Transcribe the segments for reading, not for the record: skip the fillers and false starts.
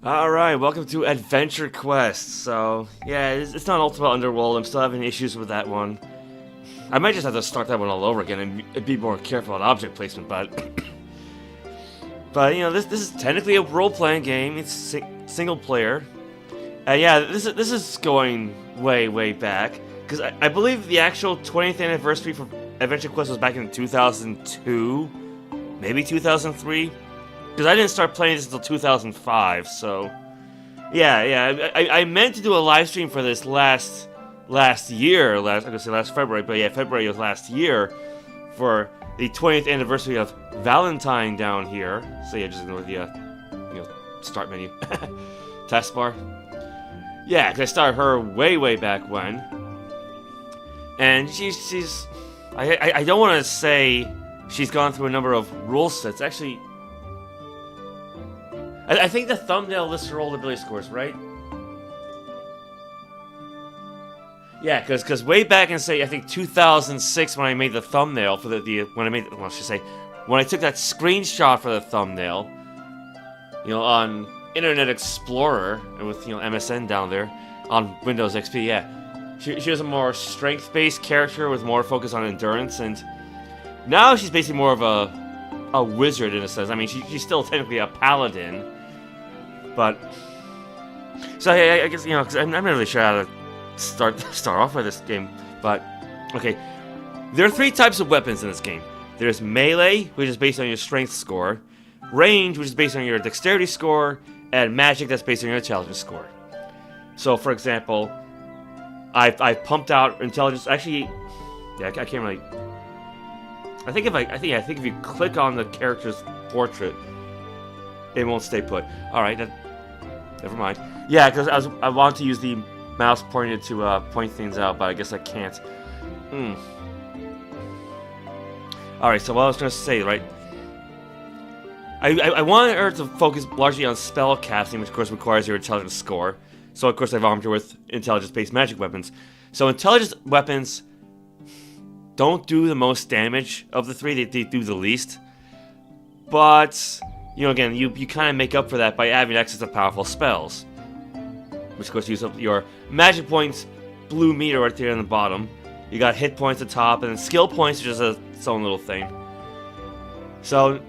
Alright, welcome to AdventureQuest. So, yeah, it's not Ultimate Underworld. I'm still having issues with that one. I might just have to start that one all over again and be more careful on object placement, but... but, you know, this is technically a role-playing game. It's single player. Yeah, this is going way back. Because I believe the actual 20th anniversary for AdventureQuest was back in 2002. Maybe 2003. Because I didn't start playing this until 2005, so... Yeah, I meant to do a live stream for this last February, but yeah, February of last year, for the 20th anniversary of Valentine down here. So yeah, just ignore the, start menu. Taskbar. Yeah, because I started her way back when. And she's... I don't want to say she's gone through a number of rule sets. Actually... I think the thumbnail lists her old ability scores, right? Yeah, because way back in, say, I think 2006, when I made the thumbnail for when I took that screenshot for the thumbnail, on Internet Explorer, and with, MSN down there, on Windows XP, yeah. She was a more strength-based character with more focus on endurance, and now she's basically more of a wizard in a sense. I mean, she's still technically a paladin. But, so I guess, because I'm not really sure how to start off with this game, but, okay. There are 3 types of weapons in this game. There's melee, which is based on your strength score, range, which is based on your dexterity score, and magic, that's based on your intelligence score. So, for example, I've pumped out intelligence, actually, yeah, I can't really, I think if you click on the character's portrait, it won't stay put. Alright, never mind. Yeah, because I want to use the mouse pointed to point things out, but I guess I can't. Alright, so what I was going to say, right? I wanted her to focus largely on spell casting, which of course requires your intelligence score. So of course I've armed her with intelligence-based magic weapons. So intelligence weapons don't do the most damage of the 3, they do the least. But... again, you kind of make up for that by having access to powerful spells. Which, of course, use up your magic points, blue meter right there on the bottom. You got hit points at the top, and then skill points, which is its own little thing. So,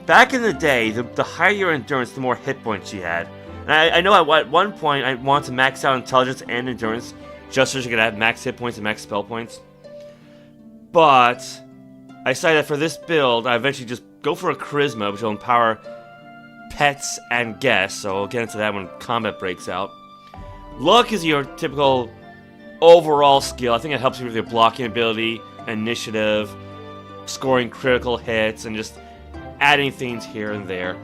back in the day, the higher your endurance, the more hit points you had. And I know at one point, I wanted to max out intelligence and endurance, just so she could have max hit points and max spell points. But I decided that for this build, I eventually just go for a charisma, which will empower pets and guests, so we'll get into that when combat breaks out. Luck is your typical overall skill. I think it helps you with your blocking ability, initiative, scoring critical hits, and just adding things here and there.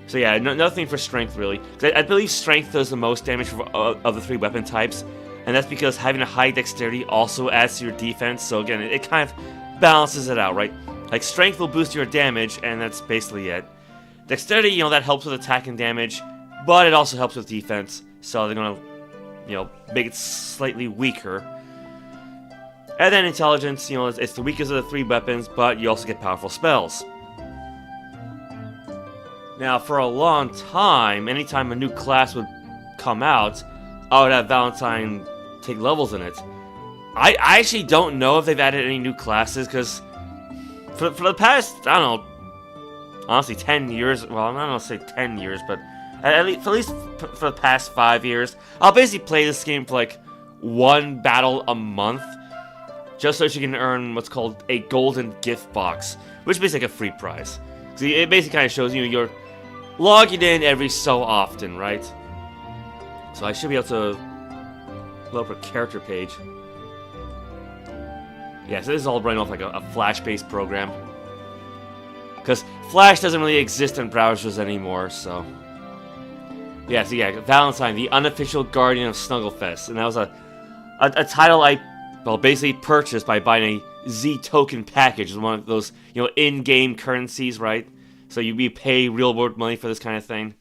So yeah, nothing for strength, really. I believe strength does the most damage of the 3 weapon types, and that's because having a high dexterity also adds to your defense, so again, it kind of balances it out, right? Like, strength will boost your damage, and that's basically it. Dexterity, that helps with attack and damage, but it also helps with defense, so they're gonna, make it slightly weaker. And then intelligence, it's the weakest of the 3 weapons, but you also get powerful spells. Now, for a long time, anytime a new class would come out, I would have Valentine take levels in it. I actually don't know if they've added any new classes, because for the past, I don't know, honestly, 10 years, well, I'm not going to say 10 years, but at least for the past 5 years, I'll basically play this game for like 1 battle a month, just so she can earn what's called a golden gift box, which is basically like a free prize. See, it basically kind of shows you're logging in every so often, right? So I should be able to load up a character page. Yeah, so this is all running off like a Flash-based program. Because Flash doesn't really exist in browsers anymore, so... Yeah, so yeah, Valentine, the Unofficial Guardian of Snugglefest. And that was a title I, basically purchased by buying a Z token package. One of those, in-game currencies, right? So you pay real-world money for this kind of thing.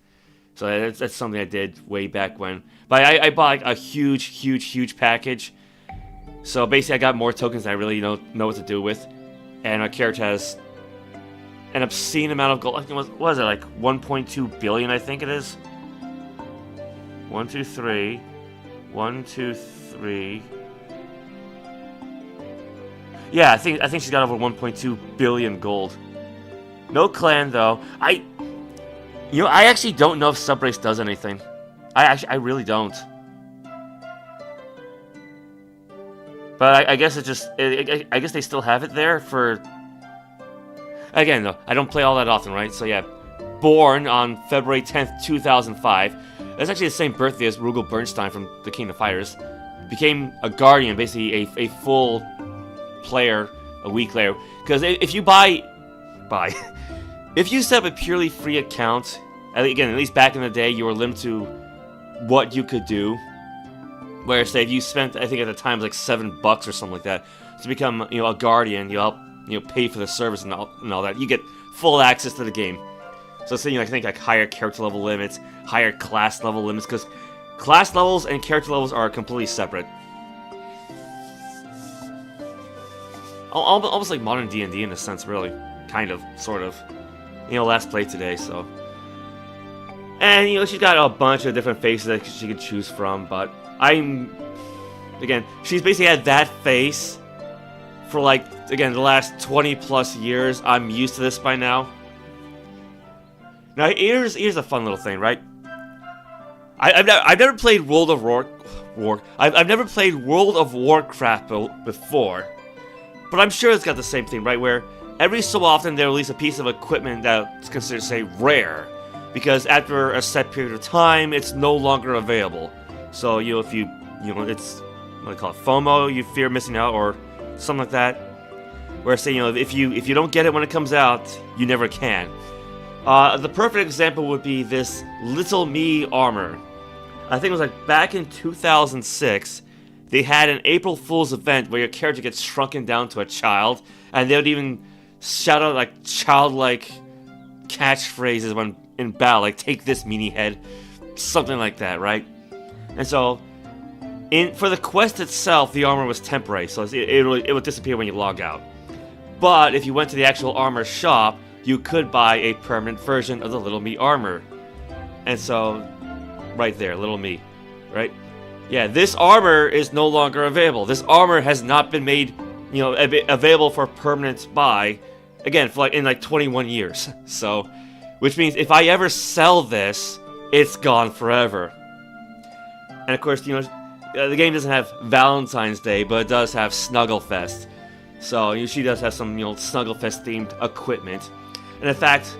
So that's something I did way back when. But I bought like a huge package. So basically I got more tokens that I really don't know what to do with. And our character has an obscene amount of gold. I think what is it, like 1.2 billion, I think it is? 1, 2, 3. 1, 2, 3. Yeah, I think she's got over 1.2 billion gold. No clan though. I actually don't know if Subrace does anything. I really don't. But I guess it just I guess they still have it there for. Again though, I don't play all that often, right? So yeah, born on February 10th, 2005. That's actually the same birthday as Rugal Bernstein from the King of Fighters. Became a Guardian, basically a full player a week later. Because if you if you set up a purely free account, again, at least back in the day, you were limited to what you could do. Where, say, if you spent, I think at the time, it was like $7 or something like that, to become, a Guardian, you help, pay for the service and all that. You get full access to the game. So, say, I think like higher character level limits, higher class level limits, because class levels and character levels are completely separate. Almost like modern D&D in a sense, really. Kind of, sort of. Last play today, so. And, she's got a bunch of different faces that she could choose from, but again, she's basically had that face for, like, again, the last 20 plus years. I'm used to this by now. Now, here's a fun little thing, right? I've never played World of I've never played World of Warcraft before, but I'm sure it's got the same thing, right? Where every so often they release a piece of equipment that's considered, say, rare, because after a set period of time, it's no longer available. So if you it's what do you call it, FOMO, you fear missing out, or something like that. Where say if you don't get it when it comes out, you never can. The perfect example would be this Little Me armor. I think it was like back in 2006. They had an April Fool's event where your character gets shrunken down to a child, and they would even shout out like childlike catchphrases when in battle, like "Take this, meanie head," something like that, right? And so, for the quest itself, the armor was temporary, so it would disappear when you log out. But if you went to the actual armor shop, you could buy a permanent version of the Little Me armor. And so, right there, Little Me, right? Yeah, this armor is no longer available. This armor has not been made, available for permanent buy, again, for in 21 years. So, which means if I ever sell this, it's gone forever. And of course, the game doesn't have Valentine's Day, but it does have Snugglefest. So she does have some, Snugglefest themed equipment. And in fact,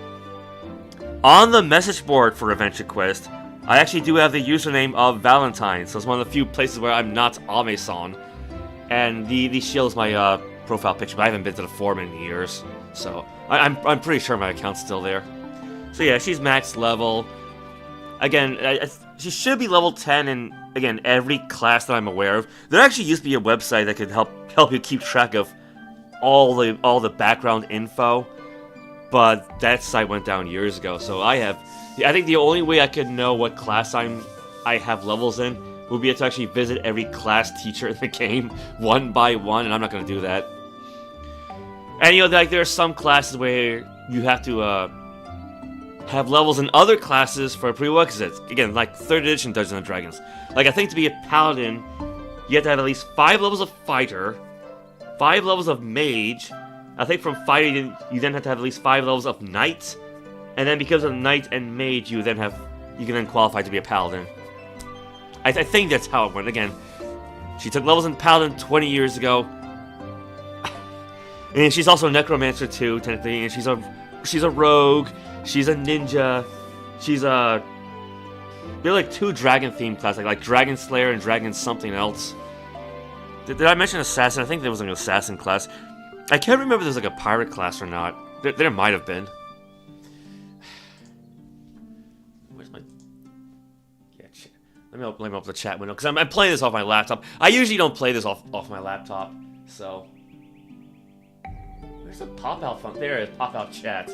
on the message board for AdventureQuest, I actually do have the username of Valentine. So it's one of the few places where I'm not Ame-san. And the shield is my profile picture, but I haven't been to the forum in years. So I'm pretty sure my account's still there. So yeah, she's max level. Again, she should be level 10 in, again, every class that I'm aware of. There actually used to be a website that could help you keep track of all the background info, but that site went down years ago. So I think the only way I could know what class I have levels in would be to actually visit every class teacher in the game one by one, and I'm not going to do that. And there are some classes where you have to have levels in other classes for prerequisites. Again, like 3rd edition Dungeons & Dragons. Like, I think to be a paladin, you have to have at least 5 levels of fighter, 5 levels of mage. I think from fighter, you then have to have at least 5 levels of knight. And then because of knight and mage, you can then qualify to be a paladin. I think that's how it went. Again, she took levels in paladin 20 years ago. And she's also a necromancer too, technically, and she's a rogue. She's a ninja. They're like 2 dragon-themed classes, like Dragon Slayer and Dragon something else. Did I mention assassin? I think there was an assassin class. I can't remember if there's like a pirate class or not. There might have been. Where's my... Yeah, let me open up the chat window, because I'm playing this off my laptop. I usually don't play this off my laptop, so... Where's the pop-out fun? There it is, pop-out chat.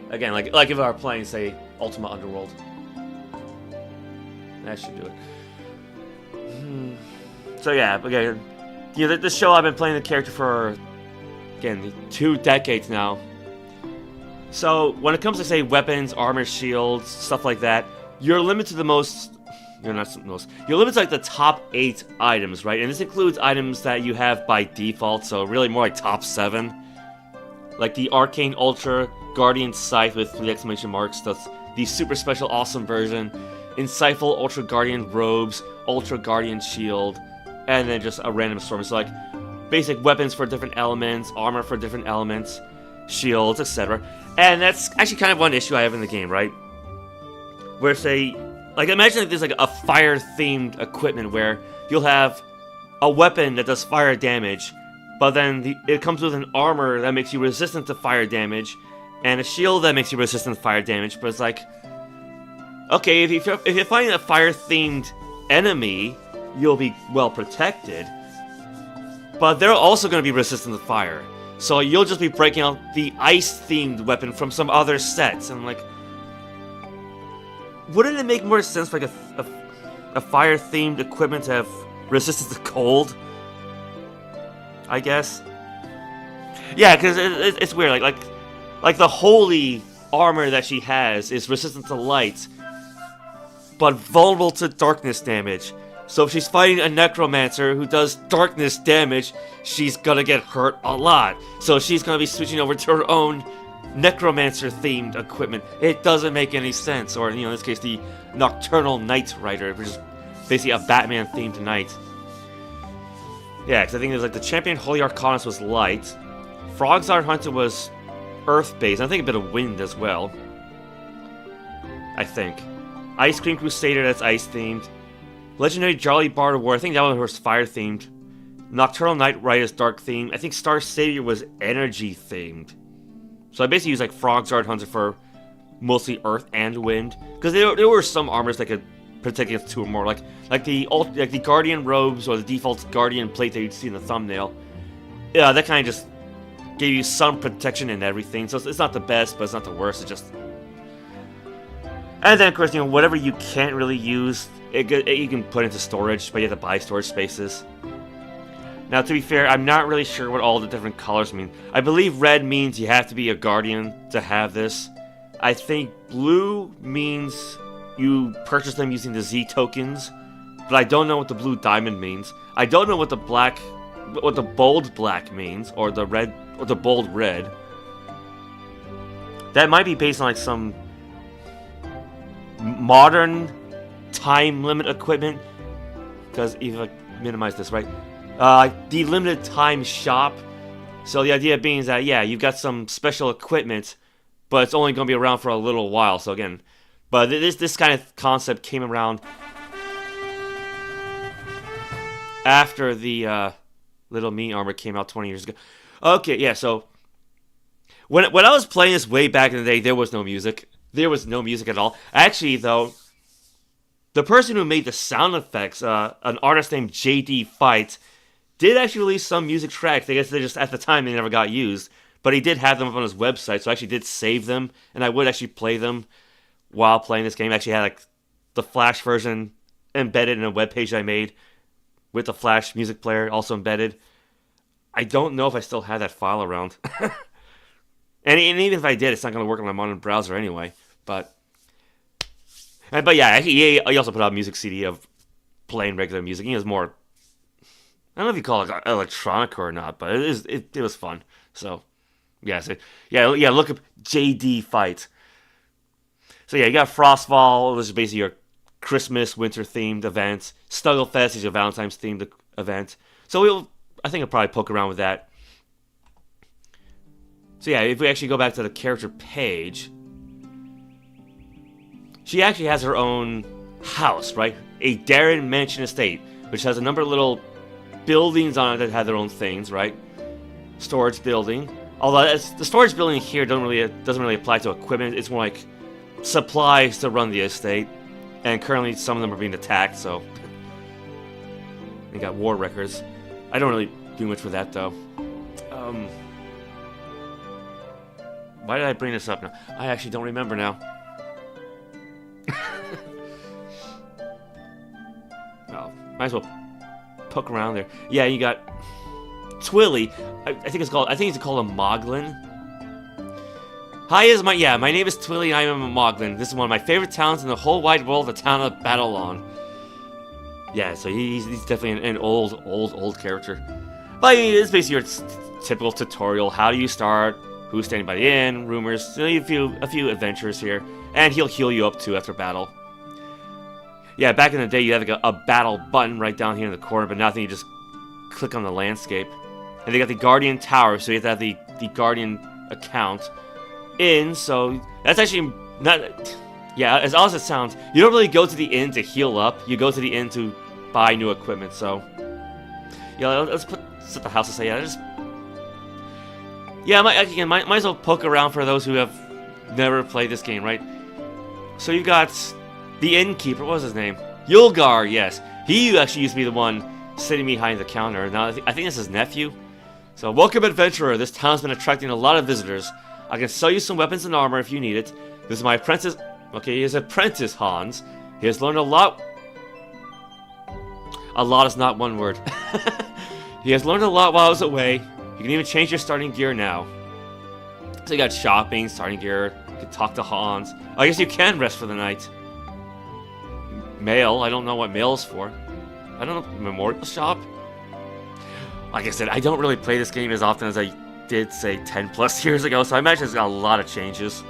Again, like if I were playing, say, Ultima Underworld. That should do it. So yeah, again, You know, this show I've been playing the character for, again, 2 decades now. So when it comes to, say, weapons, armor, shields, stuff like that, you're limited to the most. You're not the most. You're limited to like the top 8 items, right? And this includes items that you have by default, so really more like top 7. Like the Arcane Ultra Guardian Scythe with 3 exclamation marks. That's the super special awesome version. Insightful Ultra Guardian Robes, Ultra Guardian Shield, and then just a random assortment. So like basic weapons for different elements, armor for different elements, shields, etc. And that's actually kind of one issue I have in the game, right? Where say, like imagine like there's like a fire-themed equipment where you'll have a weapon that does fire damage, but then it comes with an armor that makes you resistant to fire damage, and a shield that makes you resistant to fire damage. But it's like, okay, if you're fighting a fire-themed enemy, you'll be well protected, but they're also going to be resistant to fire. So you'll just be breaking out the ice-themed weapon from some other sets, and like, wouldn't it make more sense for like a fire-themed equipment to have resistance to cold? I guess. Yeah, because it's weird. Like the holy armor that she has is resistant to light, but vulnerable to darkness damage. So if she's fighting a necromancer who does darkness damage, she's gonna get hurt a lot. So she's gonna be switching over to her own necromancer-themed equipment. It doesn't make any sense. Or, you know, in this case, the Nocturnal Knight Rider, which is basically a Batman-themed knight. Yeah, because I think there's like the Champion Holy Arcanist was light. Frogzard Hunter was earth-based. I think a bit of wind as well. I think. Ice Cream Crusader, that's ice-themed. Legendary Jolly Bard of War, I think that one was fire-themed. Nocturnal Knight Rider is dark-themed. I think Star Savior was energy-themed. So I basically used like Frogzard Hunter for mostly earth and wind. Because there were some armors that could protect against 2 or more. Like the Guardian Robes or the default Guardian Plate that you'd see in the thumbnail. Yeah, that kind of just gave you some protection and everything. So it's not the best, but it's not the worst. It's just... And then, of course, you know, whatever you can't really use, you can put into storage, but you have to buy storage spaces. Now, to be fair, I'm not really sure what all the different colors mean. I believe red means you have to be a Guardian to have this. I think blue means you purchase them using the Z tokens, but I don't know what the blue diamond means. I don't know what the bold black means, or the red, or the bold red. That might be based on like some modern time limit equipment, because if I minimize this, right? The limited time shop. So the idea being is that, yeah, you've got some special equipment, but it's only going to be around for a little while. So again, but this kind of concept came around after the Little Me armor came out 20 years ago. Okay, yeah, so when I was playing this way back in the day, there was no music. There was no music at all. Actually, though, the person who made the sound effects, an artist named JD Fight, did actually release some music tracks. I guess they just, at the time, they never got used. But he did have them up on his website, so I actually did save them. And I would actually play them while playing this game. I actually had like the Flash version embedded in a webpage I made with the Flash music player also embedded. I don't know if I still have that file around. and even if I did, it's not going to work on my modern browser anyway. But yeah, he also put out a music CD of playing regular music. He was more, I don't know if you call it electronica or not, but it was fun. So yeah, look up JD Fight. So yeah, you got Frostfall, which is basically your Christmas, winter themed event. Snugglefest is your Valentine's themed event. So I think I'll probably poke around with that. So yeah, if we actually go back to the character page, she actually has her own house, right? A Darren Mansion Estate, which has a number of little buildings on it that have their own things, right? Storage building. Although the storage building here doesn't really apply to equipment. It's more like supplies to run the estate. And currently some of them are being attacked, so they got war records. I don't really do much with that though. Why did I bring this up now? I actually don't remember now. Well, might as well poke around there. Yeah, you got Twilly. I think it's called a Moglin. Hi, my name is Twilly and I am a Moglin. This is one of my favorite towns in the whole wide world, the town of BattleOn. Yeah, so he's definitely an old character. But I mean, it's basically your typical tutorial. How do you start? Who's standing by the inn? Rumors. A few adventures here, and he'll heal you up too after battle. Yeah, back in the day, you had like a battle button right down here in the corner, but now I think you just click on the landscape. And they got the Guardian Tower, so you have to have the Guardian account in. So that's actually not. Yeah, as odd as it sounds, you don't really go to the inn to heal up. You go to the inn to buy new equipment. So yeah, let's set the house to say yeah, might as well poke around for those who have never played this game, right? So you got the innkeeper. What was his name? Yulgar. Yes, he actually used to be the one sitting behind the counter. Now I think it's his nephew. So welcome, adventurer. This town's been attracting a lot of visitors. I can sell you some weapons and armor if you need it. This is my apprentice. Okay, his apprentice Hans. He has learned a lot. A lot is not one word. He has learned a lot while I was away. You can even change your starting gear now. So you got shopping, starting gear. You can talk to Hans. I guess you can rest for the night. Mail. I don't know what mail is for. I don't know. Memorial shop? Like I said, I don't really play this game as often as I did, say, 10 plus years ago. So I imagine it's got a lot of changes.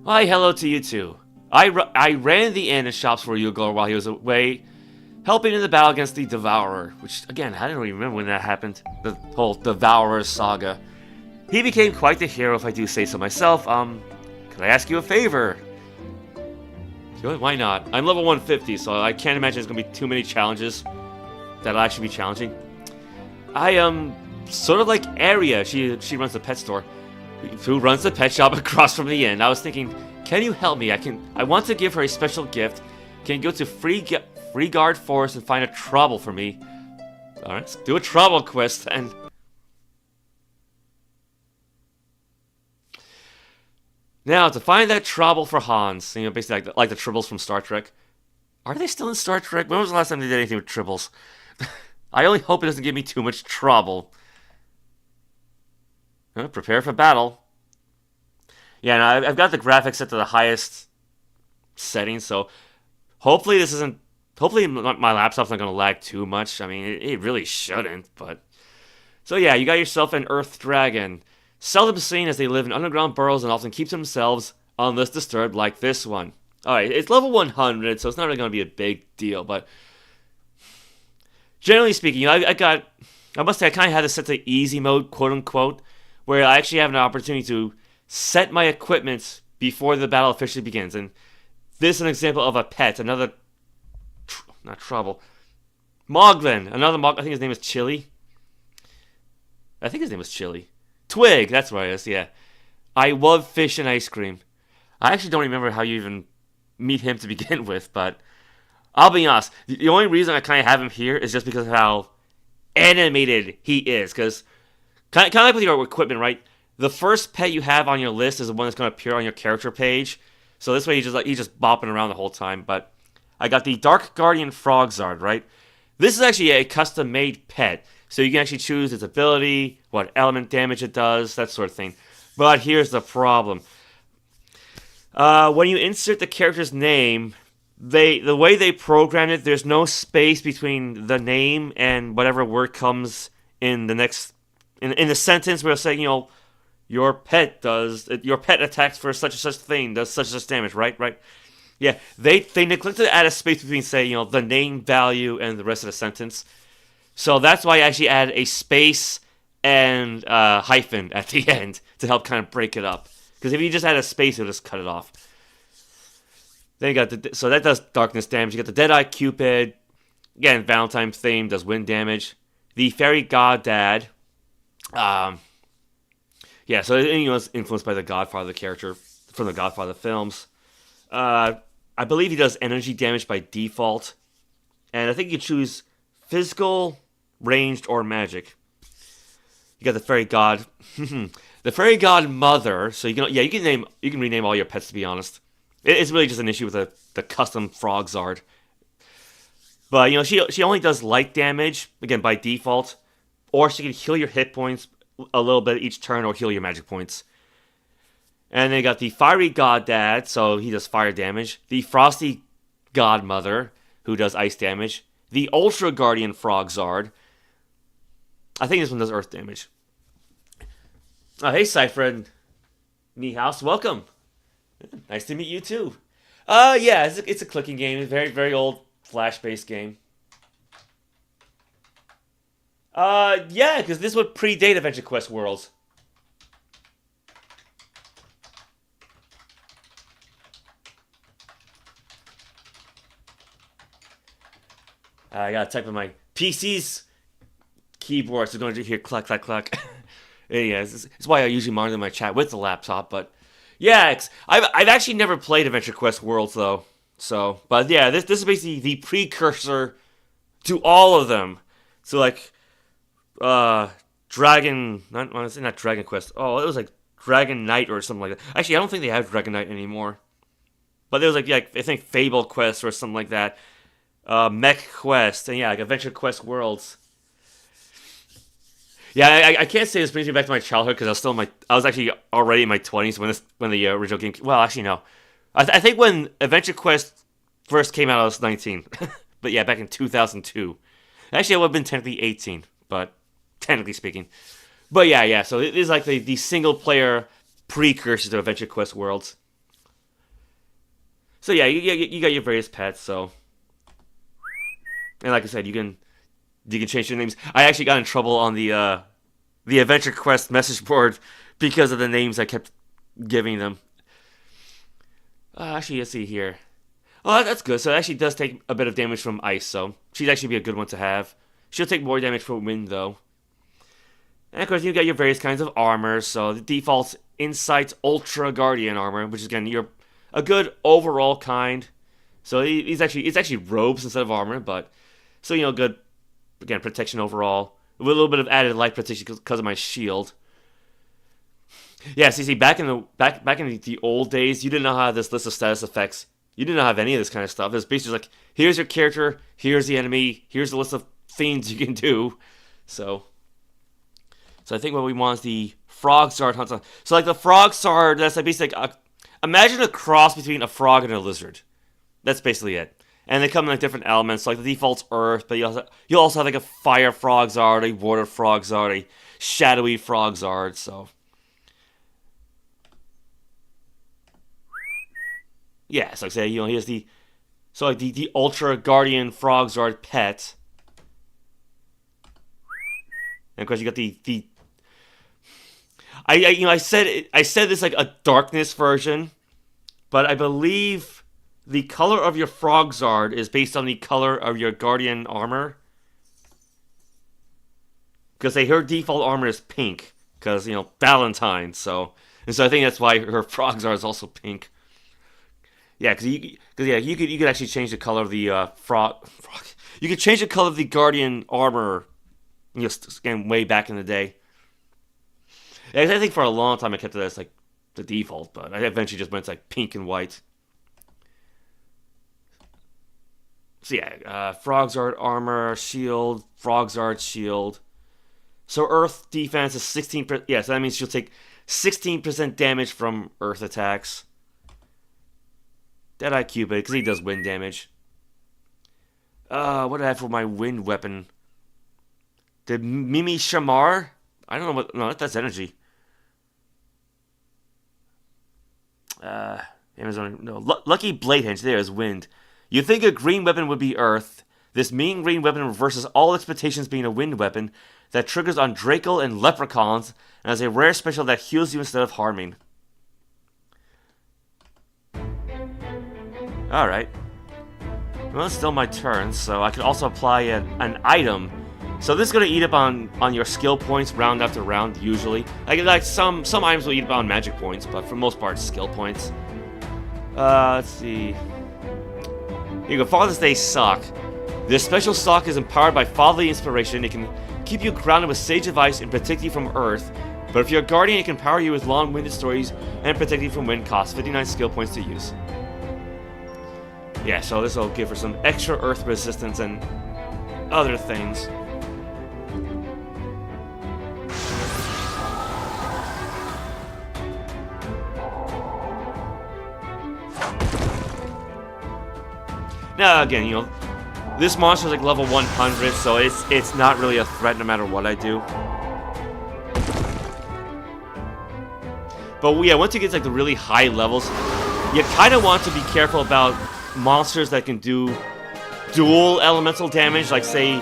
Hi, hello to you too. I ran the inn and shops for Yulgar while he was away, helping in the battle against the Devourer, which, again, I don't really remember when that happened. The whole Devourer saga. He became quite the hero, if I do say so myself. Could I ask you a favor? Why not? I'm level 150, so I can't imagine there's going to be too many challenges that'll actually be challenging. I, sort of like Aria, she runs the pet store, who runs the pet shop across from the inn. I was thinking, can you help me? I want to give her a special gift. Can you go to Frogzard Forest and find a Trobble for me? Alright, let's do a Trobble quest then. Now, to find that Trobble for Hans, you know, basically like the Tribbles from Star Trek. Are they still in Star Trek? When was the last time they did anything with Tribbles? I only hope it doesn't give me too much trouble. Prepare for battle. Yeah, and I've got the graphics set to the highest setting, so hopefully this isn't... Hopefully my laptop's not going to lag too much. I mean, it really shouldn't, but... So yeah, you got yourself an Earth Dragon. Seldom seen as they live in underground burrows and often keep to themselves unless disturbed like this one. Alright, it's level 100, so it's not really going to be a big deal, but... Generally speaking, I must say I kind of had this set to easy mode, quote-unquote, where I actually have an opportunity to set my equipment before the battle officially begins. And this is an example of a pet, another... Not Trouble. Moglin, another I think his name is Chili. I think his name is Chili. Twig, that's what it is, yeah. I love fish and ice cream. I actually don't remember how you even meet him to begin with, but I'll be honest. The only reason I kind of have him here is just because of how animated he is. Because, kind of like with your equipment, right? The first pet you have on your list is the one that's going to appear on your character page. So this way he's just bopping around the whole time. But I got the Dark Guardian Frogzard, right? This is actually a custom-made pet. So you can actually choose its ability, what element damage it does, that sort of thing. But here's the problem. When you insert the character's name, the way they programmed it, there's no space between the name and whatever word comes in the next... In the sentence where it's saying, you know, your pet attacks for such and such thing, does such and such damage, right? Yeah, they neglected to add a space between, say, you know, the name value and the rest of the sentence. So that's why I actually added a space and hyphen at the end to help kind of break it up. Because if you just add a space, it'll just cut it off. Then you got so that does darkness damage. You got the Deadeye Cupid. Again, Valentine theme, does wind damage. The Fairy God Dad. Yeah, so it's influenced by the Godfather character from the Godfather films. I believe he does energy damage by default. And I think you choose physical, ranged, or magic. You got the Fairy God. The Fairy God Mother. So you can rename all your pets, to be honest. It's really just an issue with the custom Frogzard. But, you know, she only does light damage, again, by default. Or she can heal your hit points a little bit each turn or heal your magic points. And then you got the Fiery God Dad, so he does fire damage. The Frosty Godmother, who does ice damage. The Ultra Guardian Frogzard. I think this one does earth damage. Oh, hey, Cypher and Mehouse, welcome. Nice to meet you, too. Yeah, it's a clicking game. Very, very old Flash-based game. Yeah, because this would predate AdventureQuest Worlds. I gotta type on my PC's keyboard, so don't hear clack, clack, clack. Yeah, it's why I usually monitor my chat with the laptop, but yeah, I've actually never played AdventureQuest Worlds, though. So, but yeah, this is basically the precursor to all of them. So, like, not Dragon Quest. Oh, it was like Dragon Knight or something like that. Actually, I don't think they have Dragon Knight anymore. But there was like I think Fable Quest or something like that. Mech Quest, and yeah, like AdventureQuest Worlds. Yeah, I can't say this brings me back to my childhood because I was actually already in my 20s when the original game. Well, actually no, I think when AdventureQuest first came out, I was 19. But yeah, back in 2002. Actually, I would have been technically 18, but technically speaking. But yeah. So it is like the single player precursor to AdventureQuest Worlds. So yeah, you got your various pets. So, and like I said, you can change your names. I actually got in trouble on the AdventureQuest message board because of the names I kept giving them. Actually, let's see here. Oh, that's good. So it actually does take a bit of damage from ice, so she'd actually be a good one to have. She'll take more damage from wind, though. And of course, you got your various kinds of armor. So the default's Insight Ultra Guardian Armor, which is, again, you're a good overall kind. So it's actually robes instead of armor, but so, you know, good, again, protection overall. With a little bit of added light protection because of my shield. Yeah, see, back in the old days, you didn't know how to have this list of status effects. You didn't have any of this kind of stuff. It was basically like, here's your character, here's the enemy, here's the list of things you can do. So I think what we want is the Frogzard hunt. So like the Frogzard, that's like basically like imagine a cross between a frog and a lizard. That's basically it. And they come in like different elements. So like the default's earth, but you'll also have like a fire Frogzard, a water Frogzard, a shadowy Frogzard. So yeah, so like I say, you know, here's the Ultra Guardian Frogzard pet. And of course you got the I said this like a darkness version, but I believe the color of your Frogzard is based on the color of your Guardian armor. Because her default armor is pink. Because, you know, Valentine. So I think that's why her Frogzard is also pink. Yeah, because you could actually change the color of the frog. You could change the color of the Guardian armor, you know, again, way back in the day. Yeah, I think for a long time I kept it as like the default, but I eventually just went to like pink and white. So yeah, Frogzard armor, shield, Frogzard shield. So Earth defense is 16%. Yeah, so that means she'll take 16% damage from Earth attacks. Deadeye Cupid, because he does wind damage. What do I have for my wind weapon? The Mimi Shamar? I don't know what. No, that's energy. Amazon. No, Lucky Bladehenge. There is wind. You think a green weapon would be Earth. This mean green weapon reverses all expectations being a wind weapon that triggers on Drakel and Leprechauns and has a rare special that heals you instead of harming. Alright. Well, it's still my turn, so I can also apply an item. So this is going to eat up on your skill points round after round, usually. Like some items will eat up on magic points, but for the most part, skill points. Let's see. Here you go, Father's Day Sock. This special sock is empowered by fatherly inspiration. It can keep you grounded with sage advice and protect you from Earth. But if you're a guardian, it can power you with long-winded stories and protect you from wind. Costs 59 skill points to use. Yeah, so this will give her some extra earth resistance and other things. Now again, you know, this monster is like level 100, so it's not really a threat no matter what I do. But yeah, once you get to like the really high levels, you kind of want to be careful about monsters that can do dual elemental damage, like say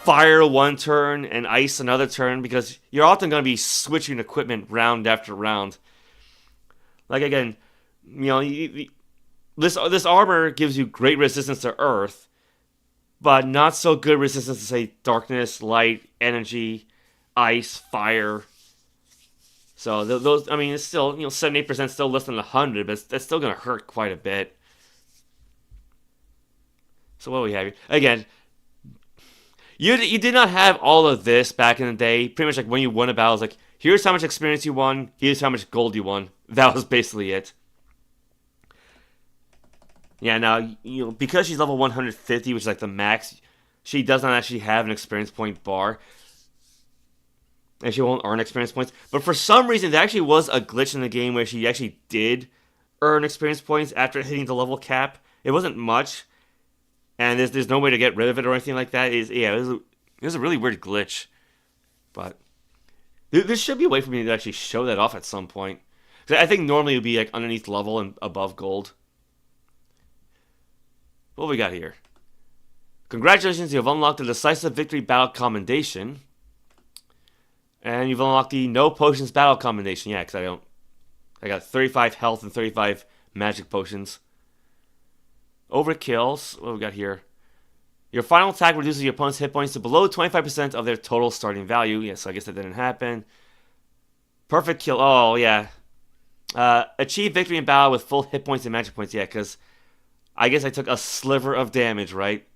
fire one turn and ice another turn, because you're often going to be switching equipment round after round. Like again, you know, this armor gives you great resistance to earth, but not so good resistance to say darkness, light, energy, ice, fire. So those, I mean, it's still, you know, 78% still less than 100, but that's still going to hurt quite a bit. So what do we have here? Again, you did not have all of this back in the day. Pretty much like when you won a battle, it's like, here's how much experience you won, here's how much gold you won. That was basically it. Yeah, now, you know, because she's level 150, which is like the max, she does not actually have an experience point bar. And she won't earn experience points. But for some reason, there actually was a glitch in the game where she actually did earn experience points after hitting the level cap. It wasn't much. And there's no way to get rid of it or anything like that. It was a really weird glitch. But there should be a way for me to actually show that off at some point. Because I think normally it would be like underneath level and above gold. What we got here? Congratulations, you have unlocked the Decisive Victory Battle Commendation. And you've unlocked the No Potions Battle Commendation. Yeah, because I got 35 health and 35 magic potions. Overkills. What we got here? Your final attack reduces your opponent's hit points to below 25% of their total starting value. Yeah, so I guess that didn't happen. Perfect kill. Oh, yeah. Achieve victory in battle with full hit points and magic points. Yeah, because I guess I took a sliver of damage, right?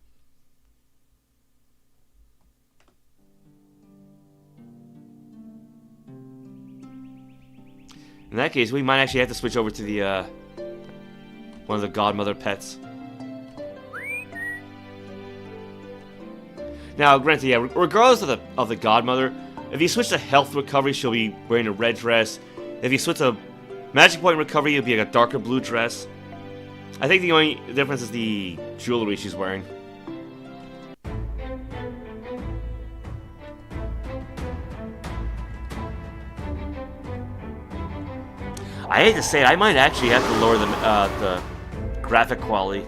In that case, we might actually have to switch over to the one of the Godmother pets. Now, granted, yeah, regardless of the Godmother, if you switch to health recovery, she'll be wearing a red dress. If you switch to magic point recovery, it'll be like a darker blue dress. I think the only difference is the jewelry she's wearing. I hate to say it, I might actually have to lower the graphic quality.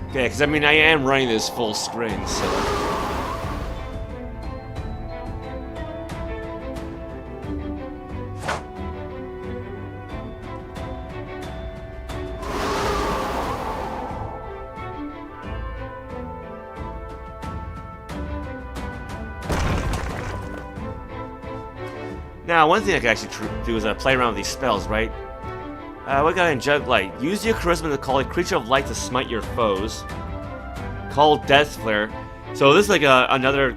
Okay, because I mean, I am running this full screen, so... Now, one thing I can actually do is play around with these spells, right? We got Angelic Light. Use your charisma to call a creature of light to smite your foes. Call Death Flare. So this is like another...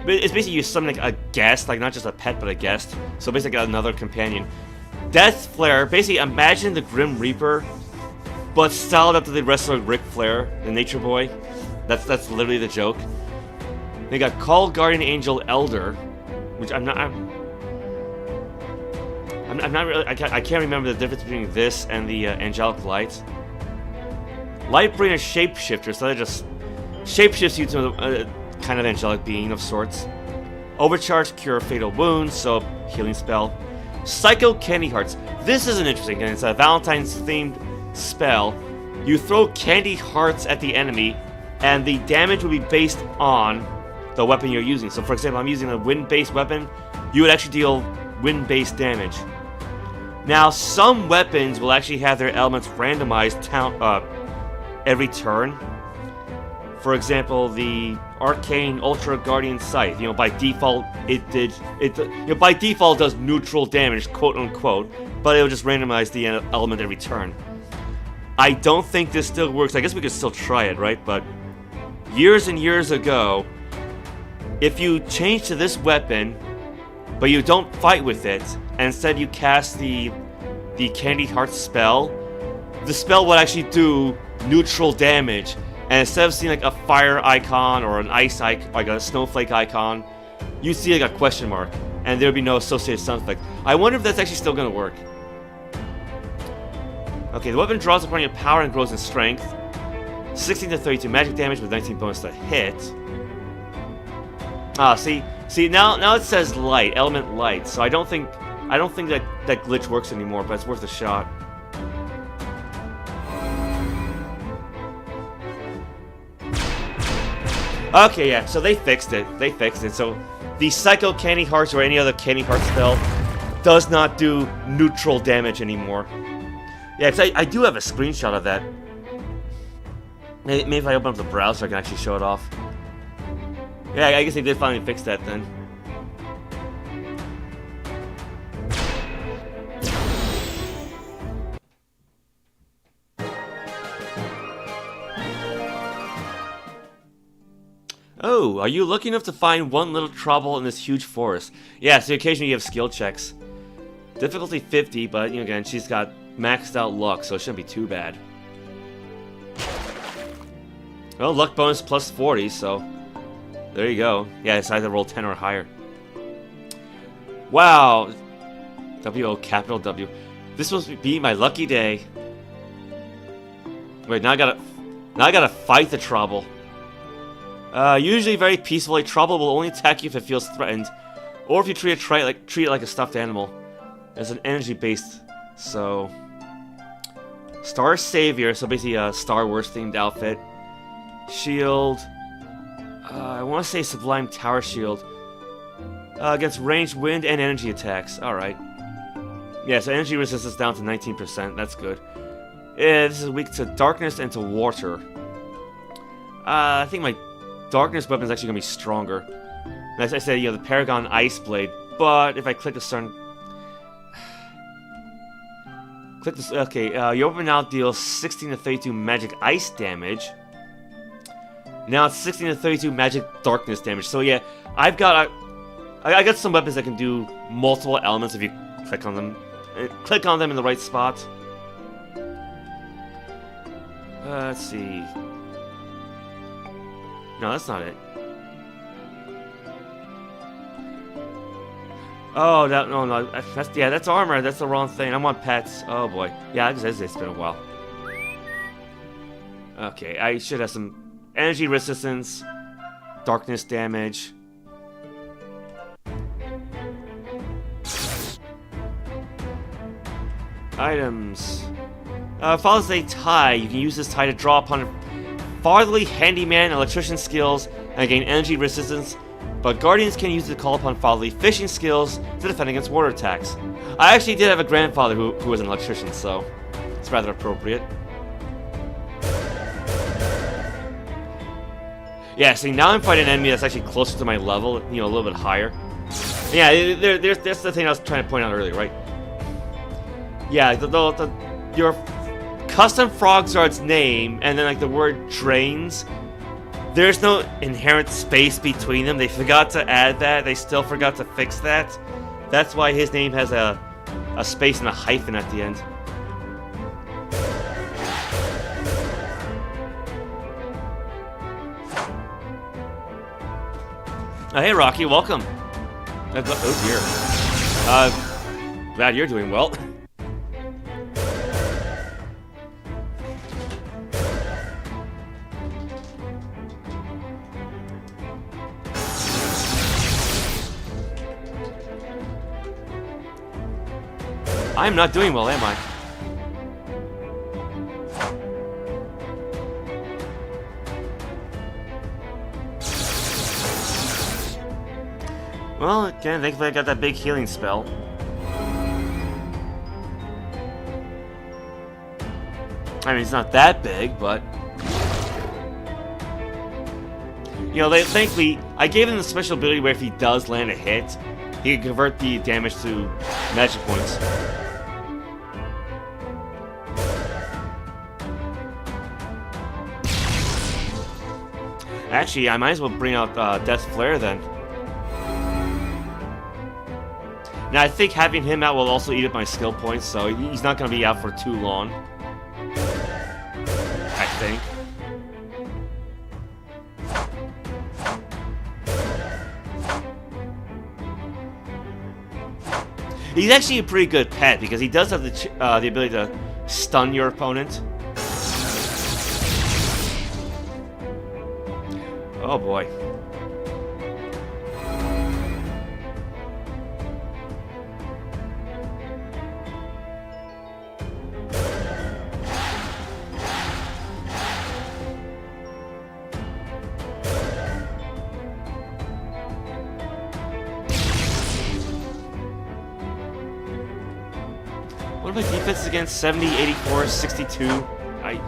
It's basically you summon like a guest, like not just a pet, but a guest. So basically another companion. Death Flare, basically imagine the Grim Reaper, but styled up to the wrestler Ric Flair, the Nature Boy. That's literally the joke. They got Call Guardian Angel Elder, which I'm not really... I can't remember the difference between this and the Angelic Light. Lightbringer Shapeshifter, so that just shapeshifts you to a kind of angelic being of sorts. Overcharge, Cure Fatal Wounds, so healing spell. Psycho Candy Hearts. This is an interesting, and it's a Valentine's themed spell. You throw candy hearts at the enemy, and the damage will be based on the weapon you're using. So for example, I'm using a wind-based weapon. You would actually deal wind-based damage. Now, some weapons will actually have their elements randomized every turn. For example, the Arcane Ultra Guardian Scythe. You know, by default, by default does neutral damage, quote unquote, but it will just randomize the element every turn. I don't think this still works. I guess we could still try it, right? But years and years ago, if you change to this weapon, but you don't fight with it, and instead you cast the Candy Heart spell, the spell would actually do neutral damage. And instead of seeing like a fire icon or an ice icon, like a snowflake icon, you see like a question mark, and there would be no associated sound effect. I wonder if that's actually still going to work. Okay, the weapon draws upon your power and grows in strength. 16 to 32 magic damage with 19 bonus to hit. Ah, see now it says light, element light. So I don't think that glitch works anymore, but it's worth a shot. Okay, yeah, so they fixed it. So the Psycho Candy Hearts or any other Candy Heart spell does not do neutral damage anymore. Yeah, because I do have a screenshot of that. Maybe if I open up the browser, I can actually show it off. Yeah, I guess they did finally fix that then. Oh, are you lucky enough to find one little Trobble in this huge forest? Yeah, so occasionally you have skill checks. Difficulty 50, but again, she's got maxed out luck, so it shouldn't be too bad. Well, luck bonus plus 40, so there you go. Yeah, it's either roll 10 or higher. Wow. W-O, capital W. This must be my lucky day. Wait, now I gotta fight the Trobble. Usually very peacefully, Trobble will only attack you if it feels threatened, or if you treat it like a stuffed animal. It's an energy-based, so Star Savior, so basically a Star Wars themed outfit. Shield. I want to say Sublime Tower Shield. Against ranged wind and energy attacks. Alright. Yeah, so energy resistance down to 19%. That's good. This is weak to darkness and to water. I think my darkness weapon is actually going to be stronger. And as I said, the Paragon Ice Blade. But if I click a certain... Click this. Okay, your weapon now deals 16 to 32 magic ice damage. Now it's 16 to 32 magic darkness damage. So yeah, I got some weapons that can do multiple elements if you click on them. Click on them in the right spot. Let's see. No, that's not it. Oh, no, that's armor. That's the wrong thing. I want pets. Oh boy. Yeah, it's been a while. Okay, I should have some energy resistance, darkness damage. Items. Follows a tie. You can use this tie to draw upon Fatherly Handyman Electrician skills and gain energy resistance, but Guardians can use it to call upon Fatherly Fishing skills to defend against water attacks. I actually did have a grandfather who was an electrician, so it's rather appropriate. Yeah, see, now I'm fighting an enemy that's actually closer to my level, a little bit higher. Yeah, there's the thing I was trying to point out earlier, right? Yeah, your custom Frogzard's name and then like the word drains, there's no inherent space between them. They forgot to add that. They still forgot to fix that. That's why his name has a space and a hyphen at the end. Hey Rocky, welcome. Oh dear. Glad you're doing well. I'm not doing well, am I? Well, again, thankfully I got that big healing spell. I mean, it's not that big, but... thankfully, I gave him the special ability where if he does land a hit, he can convert the damage to magic points. Actually, I might as well bring out Death Flare then. Now, I think having him out will also eat up my skill points, so he's not going to be out for too long. I think. He's actually a pretty good pet because he does have the ability to stun your opponent. Oh boy. What are my defenses against? 70, 84, 62. Nice.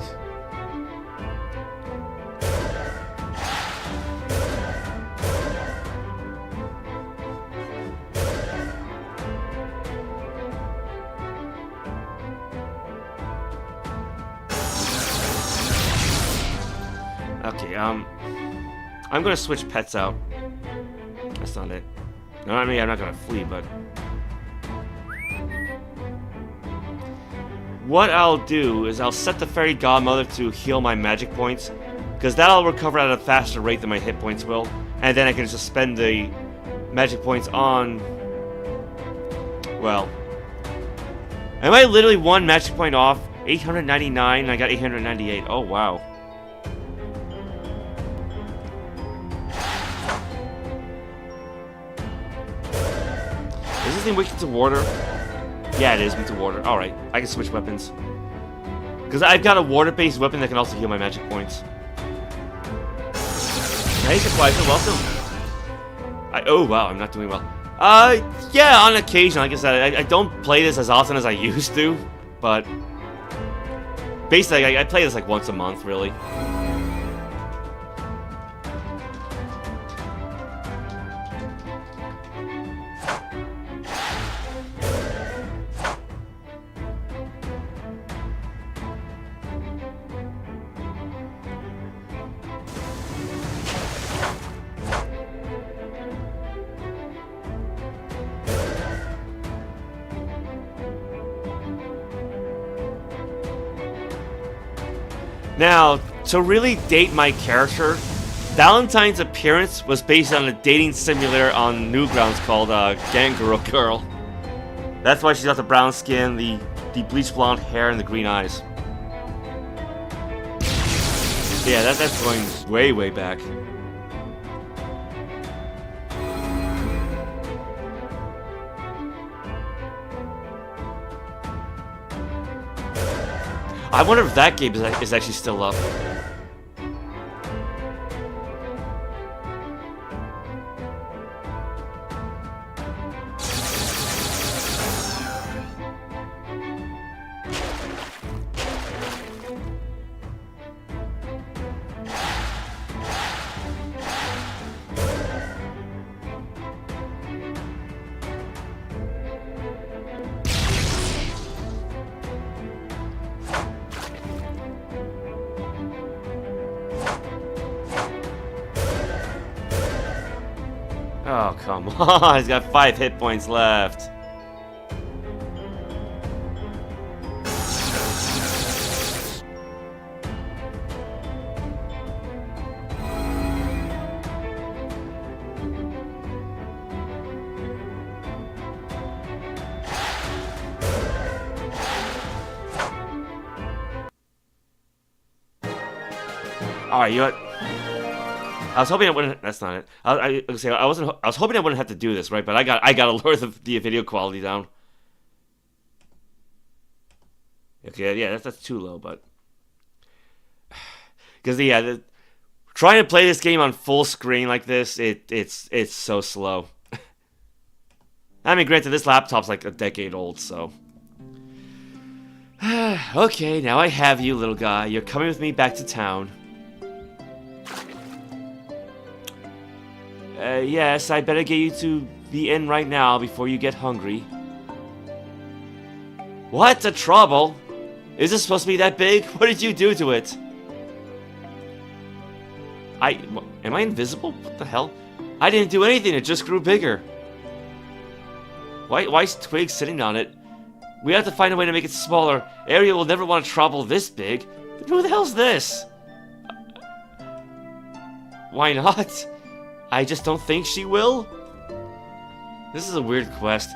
Okay, I'm gonna switch pets out. That's not it. No, I mean, I'm not gonna flee, but... What I'll do is I'll set the Fairy Godmother to heal my magic points, because that'll recover at a faster rate than my hit points will, and then I can just spend the magic points on... Well... Am I literally one magic point off? 899 and I got 898. Oh, wow. Is this thing weak to water? Yeah, it is weak to water. Alright, I can switch weapons. Because I've got a water-based weapon that can also heal my magic points. Hey, Surprise, welcome. Oh, wow, I'm not doing well. Yeah, on occasion, like I said, I don't play this as often as I used to, but... Basically, I play this like once a month, really. Now, to really date my character, Valentine's appearance was based on a dating simulator on Newgrounds called Gangrel Girl. That's why she's got the brown skin, the bleached blonde hair, and the green eyes. Yeah, that's going way, way back. I wonder if that game is actually still up. Oh, come on. He's got 5 hit points left. Alright, you know what? I was hoping I wouldn't. That's not it. I was hoping I wouldn't have to do this, right? But I got to lower the video quality down. Okay, yeah, that's too low, but because trying to play this game on full screen like this, it's so slow. I mean, granted, this laptop's like a decade old, so. Okay, now I have you, little guy. You're coming with me back to town. Yes, I better get you to the inn right now before you get hungry. What? A trouble? Is this supposed to be that big? What did you do to it? Am I invisible? What the hell? I didn't do anything, it just grew bigger. Why is Twig sitting on it? We have to find a way to make it smaller. Ariel will never want to trouble this big. But who the hell's this? Why not? I just don't think she will. This is a weird quest.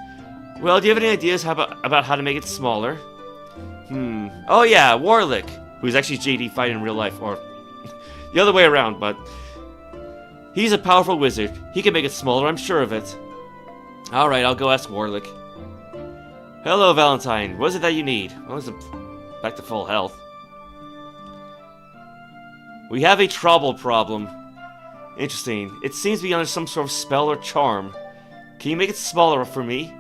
Well, do you have any ideas about how to make it smaller? Oh yeah, Warlick, who's actually JD Fight in real life, or the other way around, but he's a powerful wizard. He can make it smaller, I'm sure of it. Alright, I'll go ask Warlick. Hello, Valentine. What is it that you need? Well, it's back to full health. We have a Trobble problem. Interesting. It seems to be under some sort of spell or charm. Can you make it smaller for me?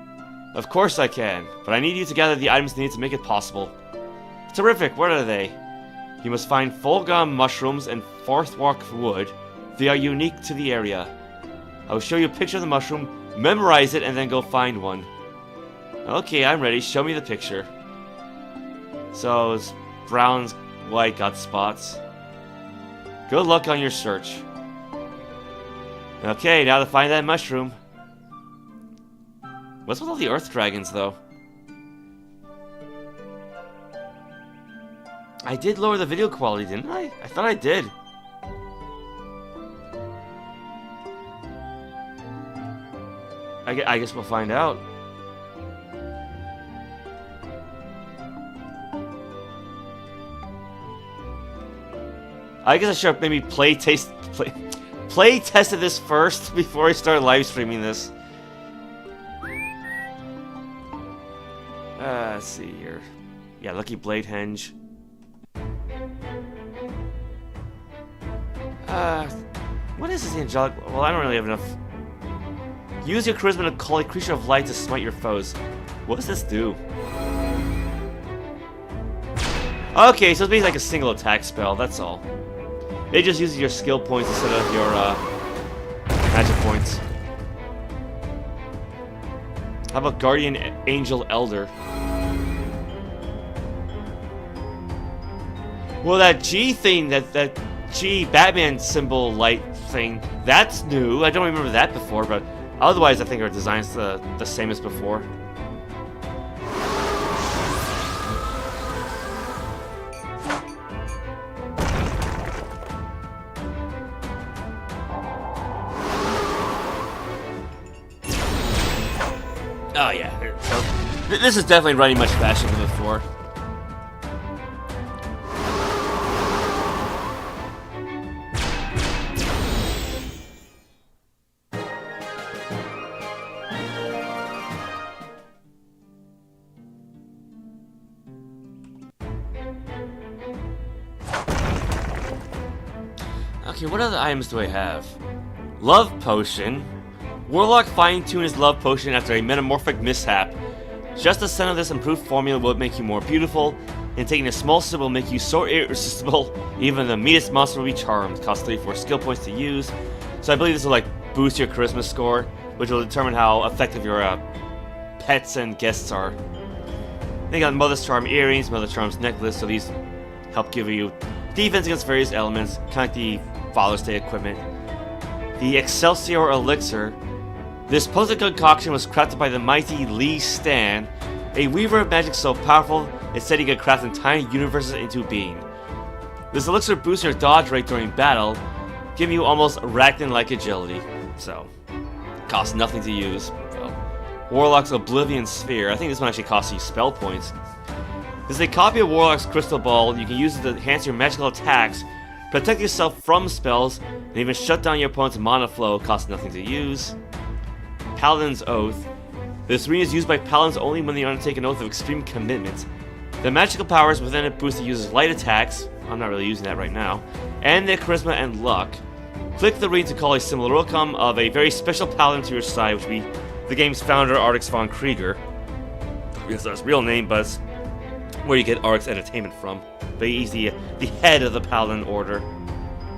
Of course I can, but I need you to gather the items needed to make it possible. Terrific, what are they? You must find Fulgum mushrooms and Farthwark wood. They are unique to the area. I will show you a picture of the mushroom, memorize it, and then go find one. Okay, I'm ready. Show me the picture. So, it's brown, white, got spots. Good luck on your search. Okay, now to find that mushroom. What's with all the earth dragons, though? I did lower the video quality, didn't I? I thought I did. I guess we'll find out. I guess I should have maybe play tested this first before I start live streaming this. Let's see here. Yeah, Lucky Blade Henge. What is this angelic? Well, I don't really have enough. Use your charisma to call a creature of light to smite your foes. What does this do? Okay, so it's basically like a single attack spell, that's all. It just uses your skill points instead of your magic points. How about Guardian Angel Elder? Well, that G thing, that G Batman symbol light thing, that's new. I don't remember that before, but otherwise I think our design's the same as before. Oh yeah, so this is definitely running much faster than before. Okay, what other items do I have? Love Potion. Warlock fine-tuned his love potion after a metamorphic mishap. Just the scent of this improved formula will make you more beautiful, and taking a small sip will make you so irresistible, even the meanest monster will be charmed. Costs 34 skill points to use, so I believe this will like boost your charisma score, which will determine how effective your pets and guests are. They got Mother's Charm earrings, Mother's Charm's necklace, so these help give you defense against various elements, kind of like the Father's Day equipment. The Excelsior Elixir. This potent concoction was crafted by the mighty Lee Stan, a weaver of magic so powerful it said he could craft entire universes into being. This elixir boosts your dodge rate during battle, giving you almost Arachnin-like agility. So, costs nothing to use. So, Warlock's Oblivion Sphere. I think this one actually costs you spell points. This is a copy of Warlock's Crystal Ball. You can use it to enhance your magical attacks, protect yourself from spells, and even shut down your opponent's mana flow. Costs nothing to use. Paladin's Oath. This ring is used by paladins only when they undertake an oath of extreme commitment. The magical powers within it boost the user's light attacks, I'm not really using that right now, and their charisma and luck. Click the ring to call a similar outcome of a very special paladin to your side, which will be the game's founder, Artix von Krieger. Because that's his real name, but it's where you get Artix Entertainment from. But he's the head of the paladin order.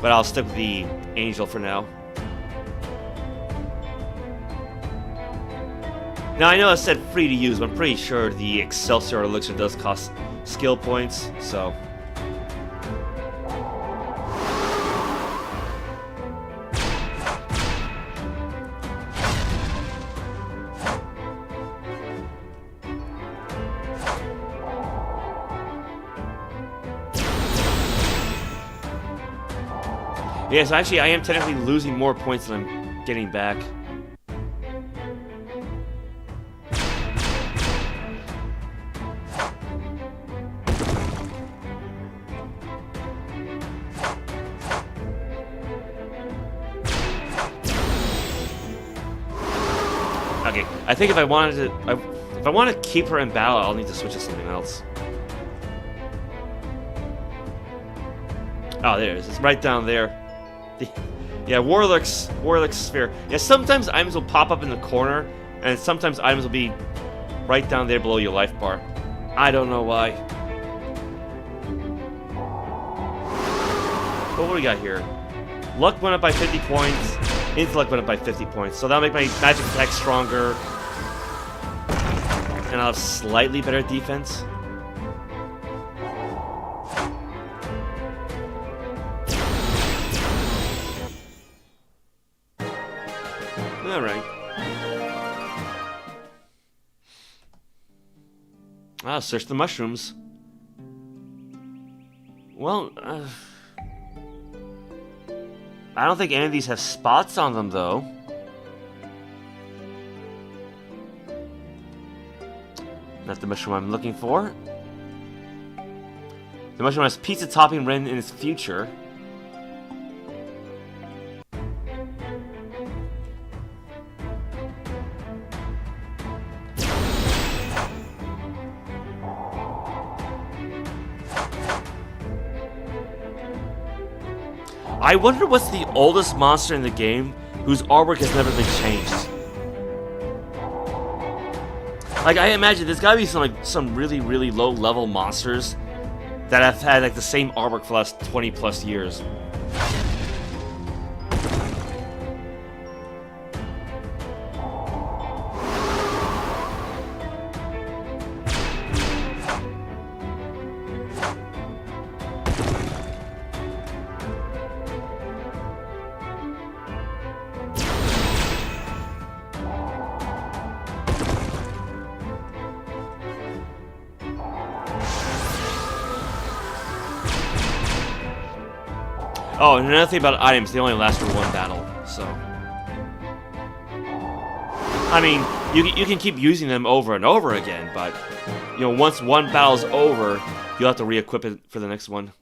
But I'll stick with the angel for now. Now, I know I said free to use, but I'm pretty sure the Excelsior Elixir does cost skill points, so. Yeah, so actually I am technically losing more points than I'm getting back. Okay, I think if I wanted to, if I want to keep her in battle, I'll need to switch to something else. Oh, there it is. It's right down there. Yeah, Warlock's sphere. Yeah, sometimes items will pop up in the corner, and sometimes items will be right down there below your life bar. I don't know why. But what do we got here? Luck went up by 50 points. Intellect went up by 50 points. So that'll make my magic attack stronger. And I'll have slightly better defense. Alright. Ah, search the mushrooms. Well, I don't think any of these have spots on them, though. Not the mushroom I'm looking for. The mushroom has pizza topping written in its future. I wonder what's the oldest monster in the game whose artwork has never been changed. Like, I imagine there's gotta be some really, really low level monsters that have had like the same artwork for the last 20 plus years. Oh, and another thing about items, they only last for one battle, so... I mean, you can keep using them over and over again, but... You know, once one battle's over, you'll have to re-equip it for the next one.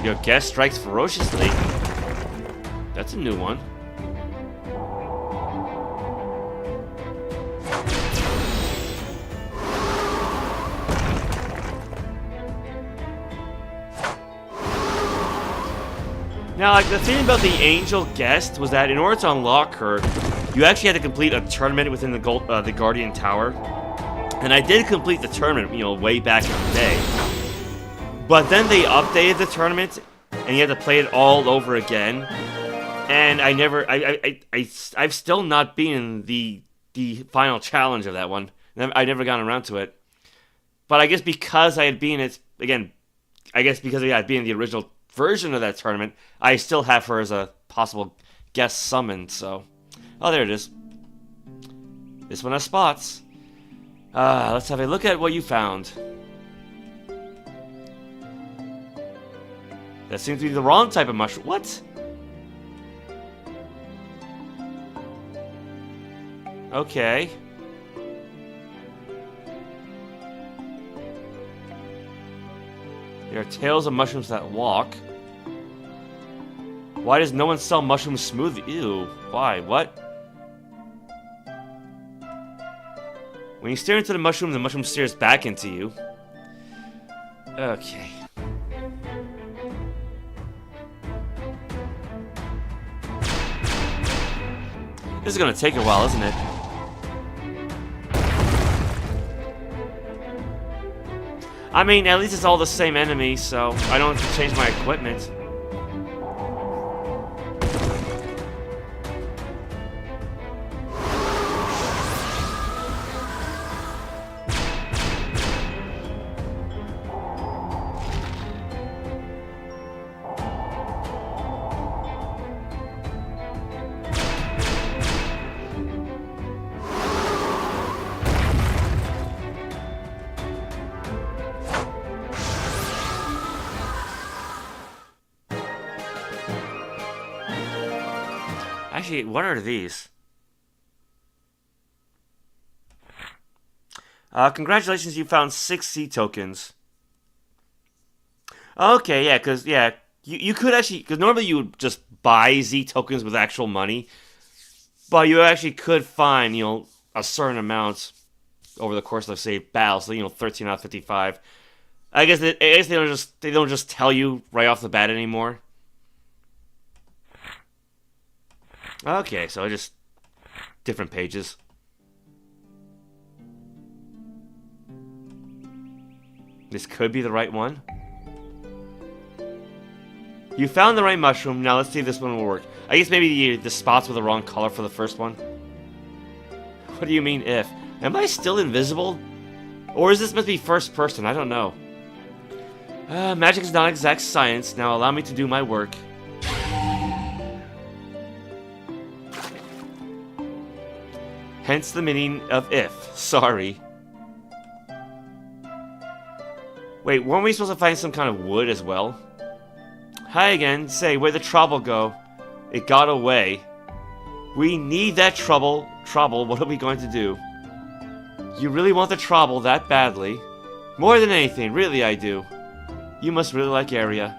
Your guest strikes ferociously. That's a new one. Now, like, the thing about the angel guest was that in order to unlock her, you actually had to complete a tournament within the Guardian Tower. And I did complete the tournament, you know, way back in the day. But then they updated the tournament, and you had to play it all over again. And I've still not been the final challenge of that one. I never got around to it. But I guess because I had been it again, I guess because I had been the original version of that tournament, I still have her as a possible guest summon. So, oh, there it is. This one has spots. Let's have a look at what you found. That seems to be the wrong type of mushroom. What? Okay. There are tails of mushrooms that walk. Why does no one sell mushroom smoothie? Ew. Why? What? When you stare into the mushroom stares back into you. Okay. This is gonna take a while, isn't it? I mean, at least it's all the same enemy, so I don't have to change my equipment. Actually, what are these? Congratulations, you found 6 Z tokens. Okay, yeah, because, yeah, you could actually, because normally you would just buy Z tokens with actual money, but you actually could find, a certain amount over the course of, say, battles, so, 13 out of 55. I guess they don't just tell you right off the bat anymore. Okay, so just different pages. This could be the right one. You found the right mushroom. Now let's see if this one will work. I guess maybe the spots were the wrong color for the first one. What do you mean if? Am I still invisible? Or is this meant to be first person? I don't know. Magic is not exact science. Now allow me to do my work. Hence the meaning of if. Sorry. Wait, weren't we supposed to find some kind of wood as well? Hi again. Say, where'd the trouble go? It got away. We need that trouble. Trouble, what are we going to do? You really want the trouble that badly? More than anything, really I do. You must really like area.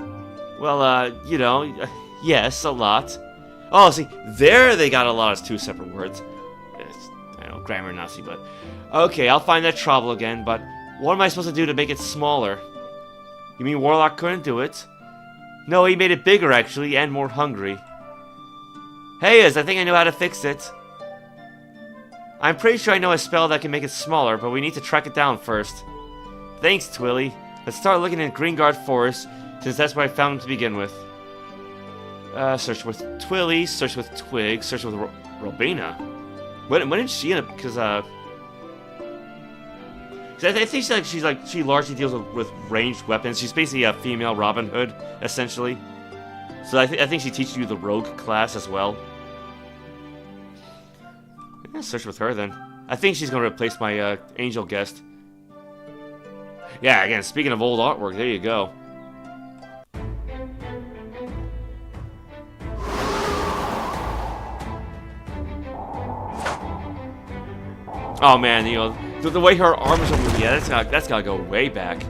Well, yes, a lot. Oh, see, there they got a lot as 2 separate words. I know, grammar Nazi, but... Okay, I'll find that trouble again, but what am I supposed to do to make it smaller? You mean Warlock couldn't do it? No, he made it bigger, actually, and more hungry. Hey, I think I know how to fix it. I'm pretty sure I know a spell that can make it smaller, but we need to track it down first. Thanks, Twilly. Let's start looking in Greengard Forest, since that's where I found him to begin with. Search with Twilly, search with Twig, search with Robina. When did she end up? Because, I think she largely deals with ranged weapons. She's basically a female Robin Hood, essentially. So I think she teaches you the rogue class as well. Yeah, search with her then. I think she's going to replace my angel guest. Yeah, again, speaking of old artwork, there you go. Oh man, the way her arms are moving, yeah, that's gotta go way back.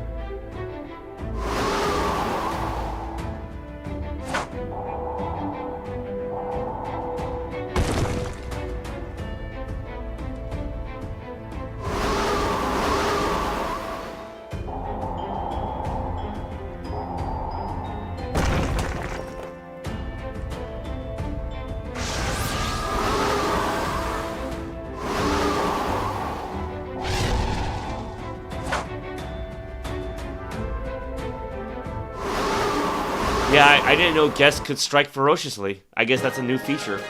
Yeah, I didn't know guests could strike ferociously. I guess that's a new feature.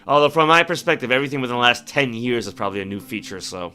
Although from my perspective, everything within the last 10 years is probably a new feature, so...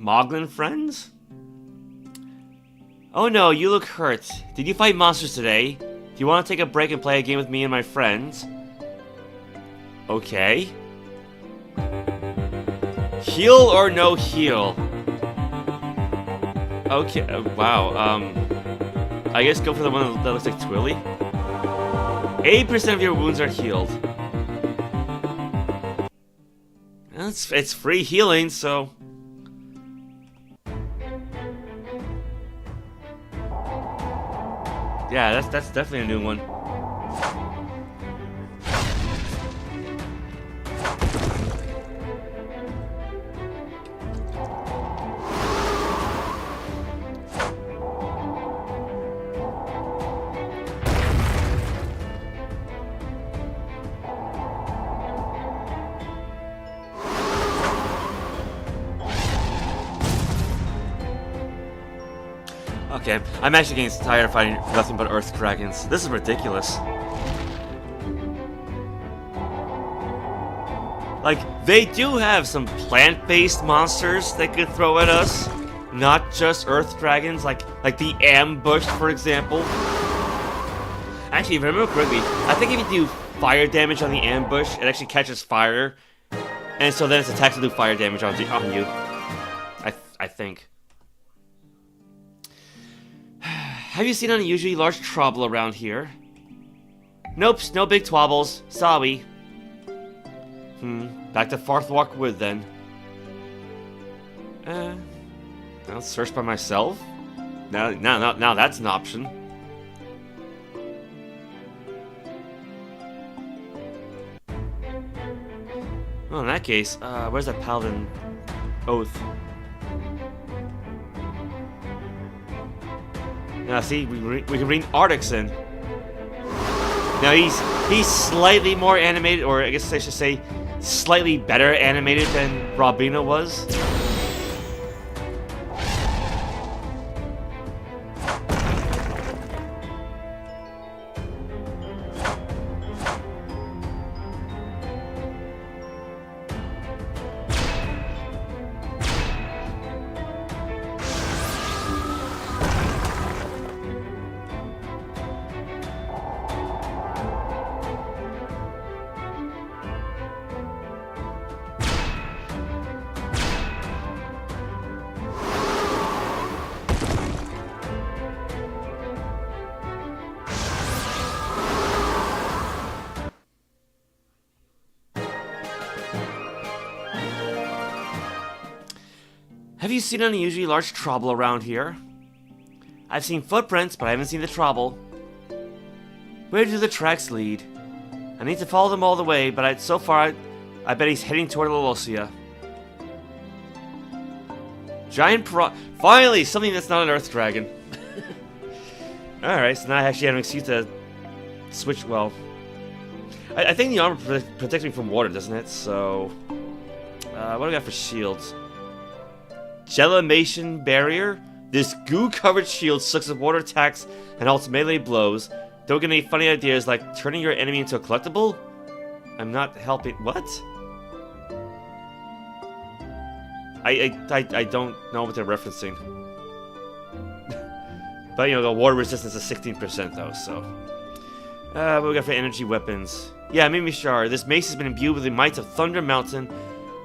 Moglin friends? Oh no, you look hurt. Did you fight monsters today? Do you want to take a break and play a game with me and my friends? Okay. Heal or no heal? Okay, wow, I guess go for the one that looks like Twilly. 80% of your wounds are healed. It's free healing, so... Yeah, that's definitely a new one. Okay, I'm actually getting tired of fighting nothing but earth dragons. This is ridiculous. Like, they do have some plant-based monsters they could throw at us, not just earth dragons, like the ambush, for example. Actually, if I remember correctly, I think if you do fire damage on the ambush, it actually catches fire, and so then its attacks will do fire damage on you. I think. Have you seen an unusually large trouble around here? Nope, no big twobbles. Sorry. Back to Farthwark Wood then. I'll search by myself. Now that's an option. Well, in that case, where's that paladin oath? Now, see, we can bring Artix in. Now he's slightly more animated, or I guess I should say, slightly better animated than Robina was. Have you seen an unusually large trouble around here? I've seen footprints, but I haven't seen the trouble. Where do the tracks lead? I need to follow them all the way, but so far, I bet he's heading toward Lolosia. Finally, something that's not an earth dragon. Alright, so now I actually have an excuse to switch, well... I think the armor protects me from water, doesn't it? So... what do I got for shields? Gelimation Barrier? This goo-covered shield sucks up water attacks and halts melee blows. Don't get any funny ideas like turning your enemy into a collectible? I'm not helping... What? I don't know what they're referencing. But, you know, the water resistance is 16% though, so... what we got for energy weapons? Yeah, Mimi Shar. This mace has been imbued with the might of Thunder Mountain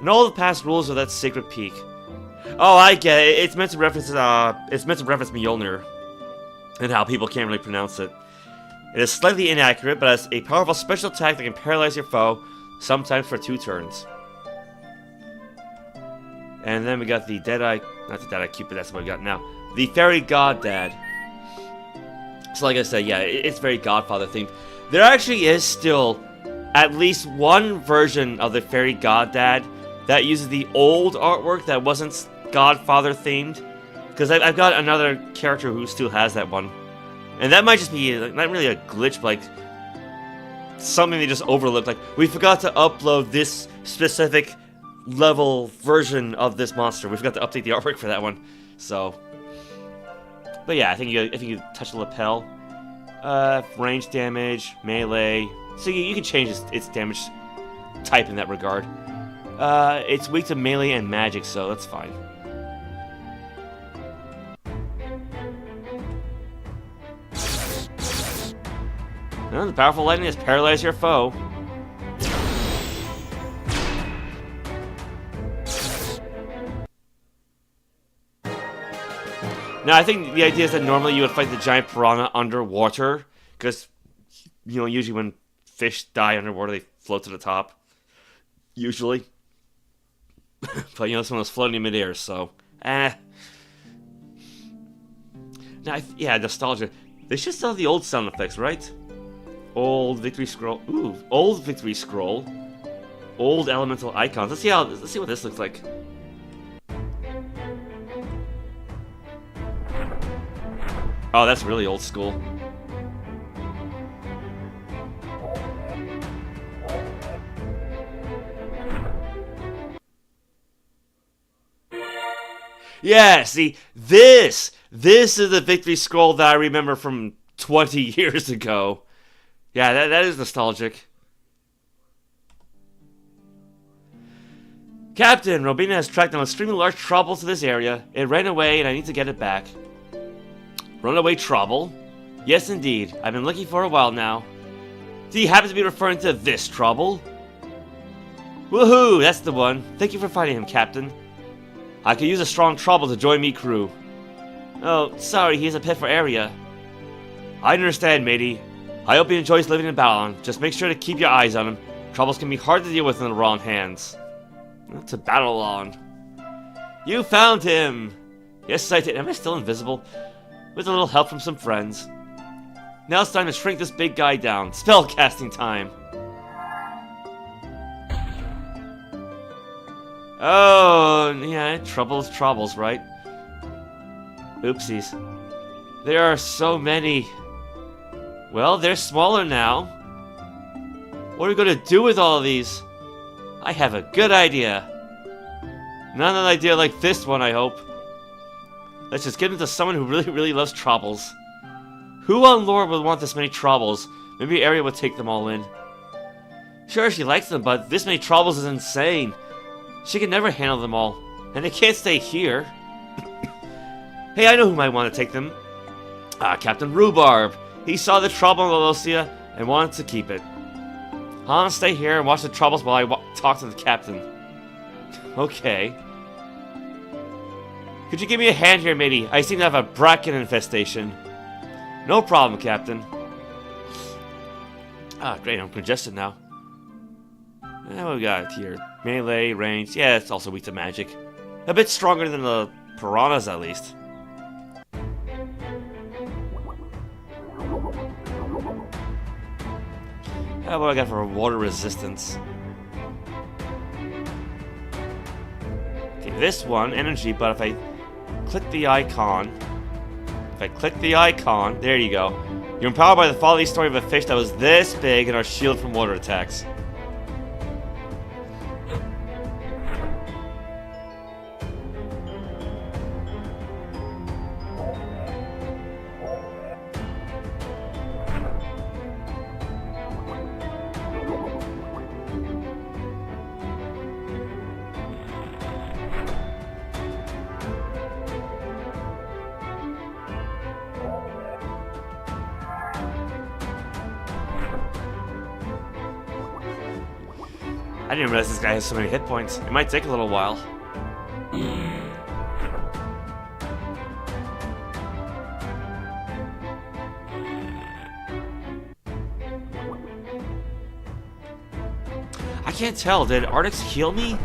and all the past rules of that sacred peak. Oh, I get it. It's meant to reference Mjolnir and how people can't really pronounce it. It is slightly inaccurate, but has a powerful special attack that can paralyze your foe, sometimes for 2 turns. And then we got the Deadeye, not the Deadeye Cupid, that's what we got now. The Fairy God Dad. So like I said, yeah, it's very Godfather themed. There actually is still at least one version of the Fairy God Dad that uses the old artwork that wasn't Godfather themed. Because I've got another character who still has that one. And that might just be, like, not really a glitch, but like something they just overlooked. Like, we forgot to upload this specific level version of this monster. We forgot to update the artwork for that one. So, but yeah, I think you touch the lapel, range damage, melee. So you can change its damage type in that regard. It's weak to melee and magic, so that's fine. No, the powerful lightning has paralyzed your foe. Now, I think the idea is that normally you would fight the giant piranha underwater, because, you know, usually when fish die underwater, they float to the top. Usually. But, you know, this one was floating in midair, so... Now, yeah, nostalgia. They should still have the old sound effects, right? Old victory scroll. Ooh, old victory scroll. Old elemental icons. Let's see what this looks like. Oh, that's really old school. Yeah, see, this is the victory scroll that I remember from 20 years ago. Yeah, that is nostalgic. Captain, Robina has tracked down an extremely large Trobble to this area. It ran away and I need to get it back. Runaway Trobble? Yes, indeed. I've been looking for a while now. Do you happen to be referring to this Trobble? Woohoo! That's the one. Thank you for finding him, Captain. I could use a strong Trobble to join me crew. Oh, sorry, he's a pit for area. I understand, matey. I hope he enjoys living in BattleOn. Just make sure to keep your eyes on him. Trobbles can be hard to deal with in the wrong hands. To BattleOn. You found him! Yes, I did. Am I still invisible? With a little help from some friends. Now it's time to shrink this big guy down. Spell casting time. Oh, yeah, Trobbles, right? Oopsies. There are so many. Well, they're smaller now. What are we going to do with all of these? I have a good idea. Not an idea like this one, I hope. Let's just get into someone who really loves Trobbles. Who on lore would want this many Trobbles? Maybe Arya would take them all in. Sure, she likes them, but this many Trobbles is insane. She can never handle them all, and they can't stay here. Hey, I know who might want to take them. Captain Rhubarb. He saw the Trobble in Lolosia and wanted to keep it. I'll stay here and watch the Trobbles while I talk to the captain. Okay. Could you give me a hand here, matey? I seem to have a bracken infestation. No problem, Captain. Great, I'm congested now. What we got here? Melee, range. Yeah, it's also weak to magic. A bit stronger than the piranhas, at least. What do I got for water resistance? Okay, this one, energy, but if I click the icon... there you go. You're empowered by the folly story of a fish that was this big and are shielded from water attacks. I didn't realize this guy has so many hit points. It might take a little while. I can't tell. Did Artix heal me?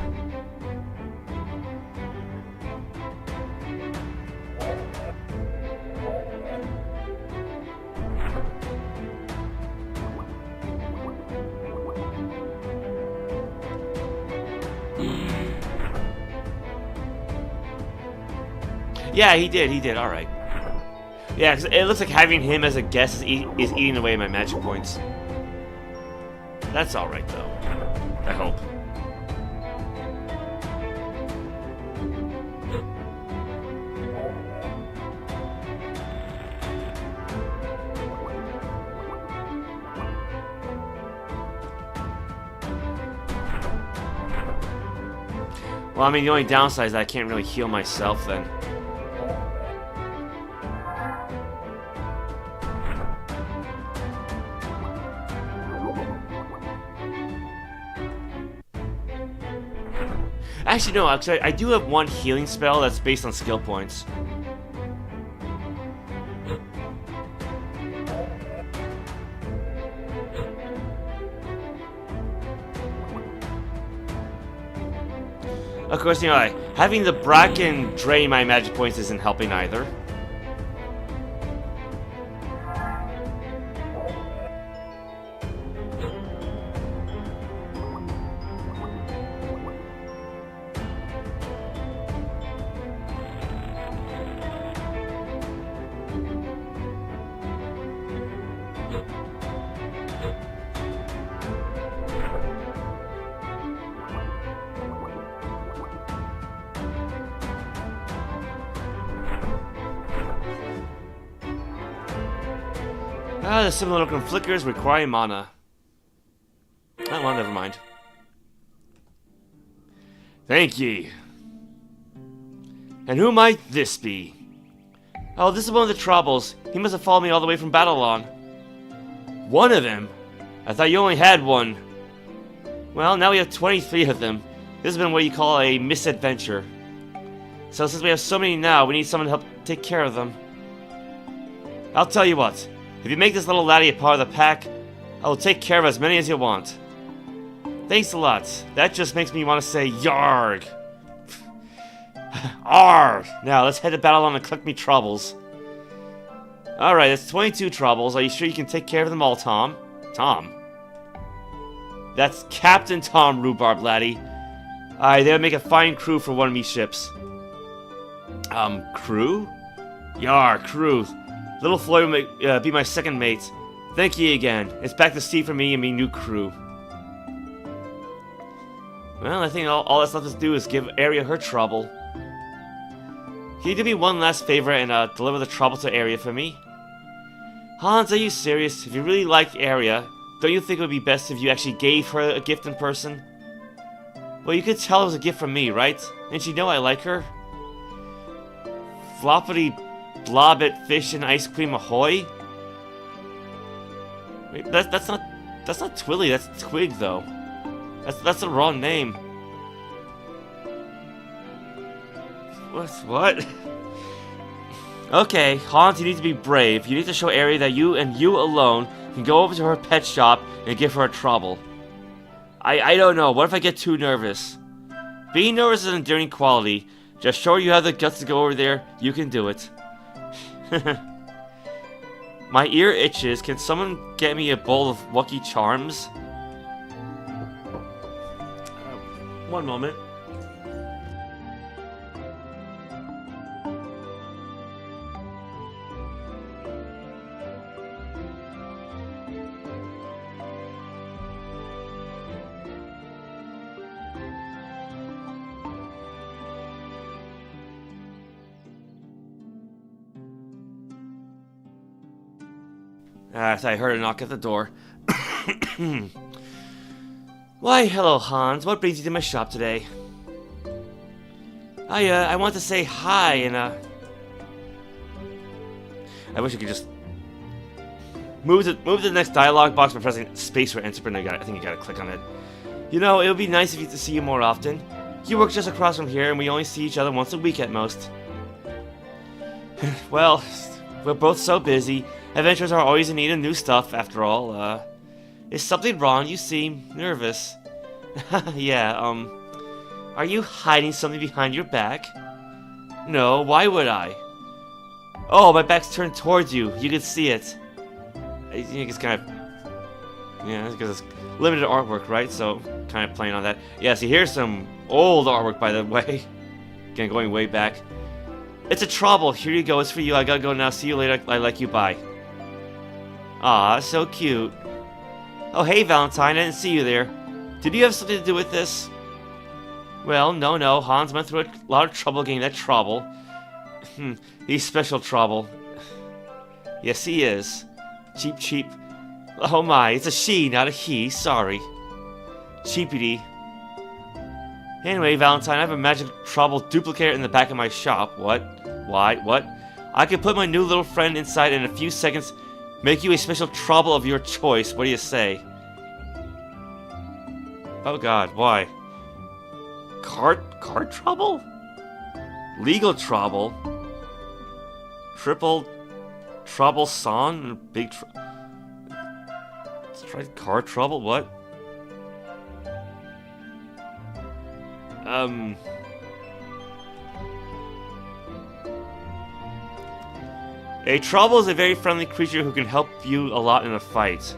Yeah, he did, alright. Yeah, 'cause it looks like having him as a guest is eating away my magic points. That's alright, though. I hope. Well, I mean, the only downside is that I can't really heal myself, then. Actually, no, I do have one healing spell that's based on skill points. Of course, you know, having the bracken drain my magic points isn't helping either. Ah, the similar looking flickers require mana. Oh, well, never mind. Thank ye. And who might this be? Oh, this is one of the Trobbles. He must have followed me all the way from BattleOn. One of them? I thought you only had one. Well, now we have 23 of them. This has been what you call a misadventure. So since we have so many now, we need someone to help take care of them. I'll tell you what. If you make this little laddie a part of the pack, I will take care of as many as you want. Thanks a lot. That just makes me want to say yarg. Arg! Now, let's head to BattleOn and collect me Trobbles. Alright, that's 22 Trobbles. Are you sure you can take care of them all, Tom? Tom? That's Captain Tom Rhubarb, laddie. They would make a fine crew for one of me ships. Crew? Yar, crew. Little Floyd will be my second mate. Thank ye again. It's back to sea for me and me new crew. Well, I think all that's left to do is give Aria her Trobble. Can you do me one last favor and deliver the Trobble to Aria for me? Hans, are you serious? If you really like Aria, don't you think it would be best if you actually gave her a gift in person? Well, you could tell it was a gift from me, right? Didn't she know I like her? Floppity blobbit fish and ice cream ahoy? Wait, that's not Twilly, that's Twig though. That's the wrong name. What? Okay, Hans, you need to be brave. You need to show Aria that you and you alone can go over to her pet shop and give her a Trobble. I don't know, what if I get too nervous? Being nervous is an endearing quality. Just show her you have the guts to go over there, you can do it. My ear itches. Can someone get me a bowl of Lucky Charms? One moment. I heard a knock at the door. Why, hello, Hans. What brings you to my shop today? I want to say hi and, I wish I could just move to the next dialogue box by pressing space or enter, but I think you gotta click on it. You know, it would be nice to see you more often. You work just across from here, and we only see each other once a week at most. Well, we're both so busy. Adventurers are always in need of new stuff, after all. Is something wrong? You seem nervous. Yeah, are you hiding something behind your back? No, why would I? Oh, my back's turned towards you. You can see it. I think it's kind of... Yeah, because it's limited artwork, right? So, kind of playing on that. Yeah, see, here's some old artwork, by the way. Again, going way back. It's a Trobble. Here you go. It's for you. I gotta go now. See you later. I like you. Bye. Aw, so cute. Oh, hey, Valentine. I didn't see you there. Did you have something to do with this? Well, no. Hans went through a lot of trouble getting that Trobble. He's special Trobble. Yes, he is. Cheap. Oh my, it's a she, not a he. Sorry. Cheapity. Anyway, Valentine, I have a magic Trobble duplicator in the back of my shop. What? Why? What? I can put my new little friend inside in a few seconds, make you a special Trobble of your choice. What do you say? Oh god, why? Card Trobble? Legal Trobble? Triple Trobble song? Big Let's try card Trobble? What? A Trobble is a very friendly creature who can help you a lot in a fight.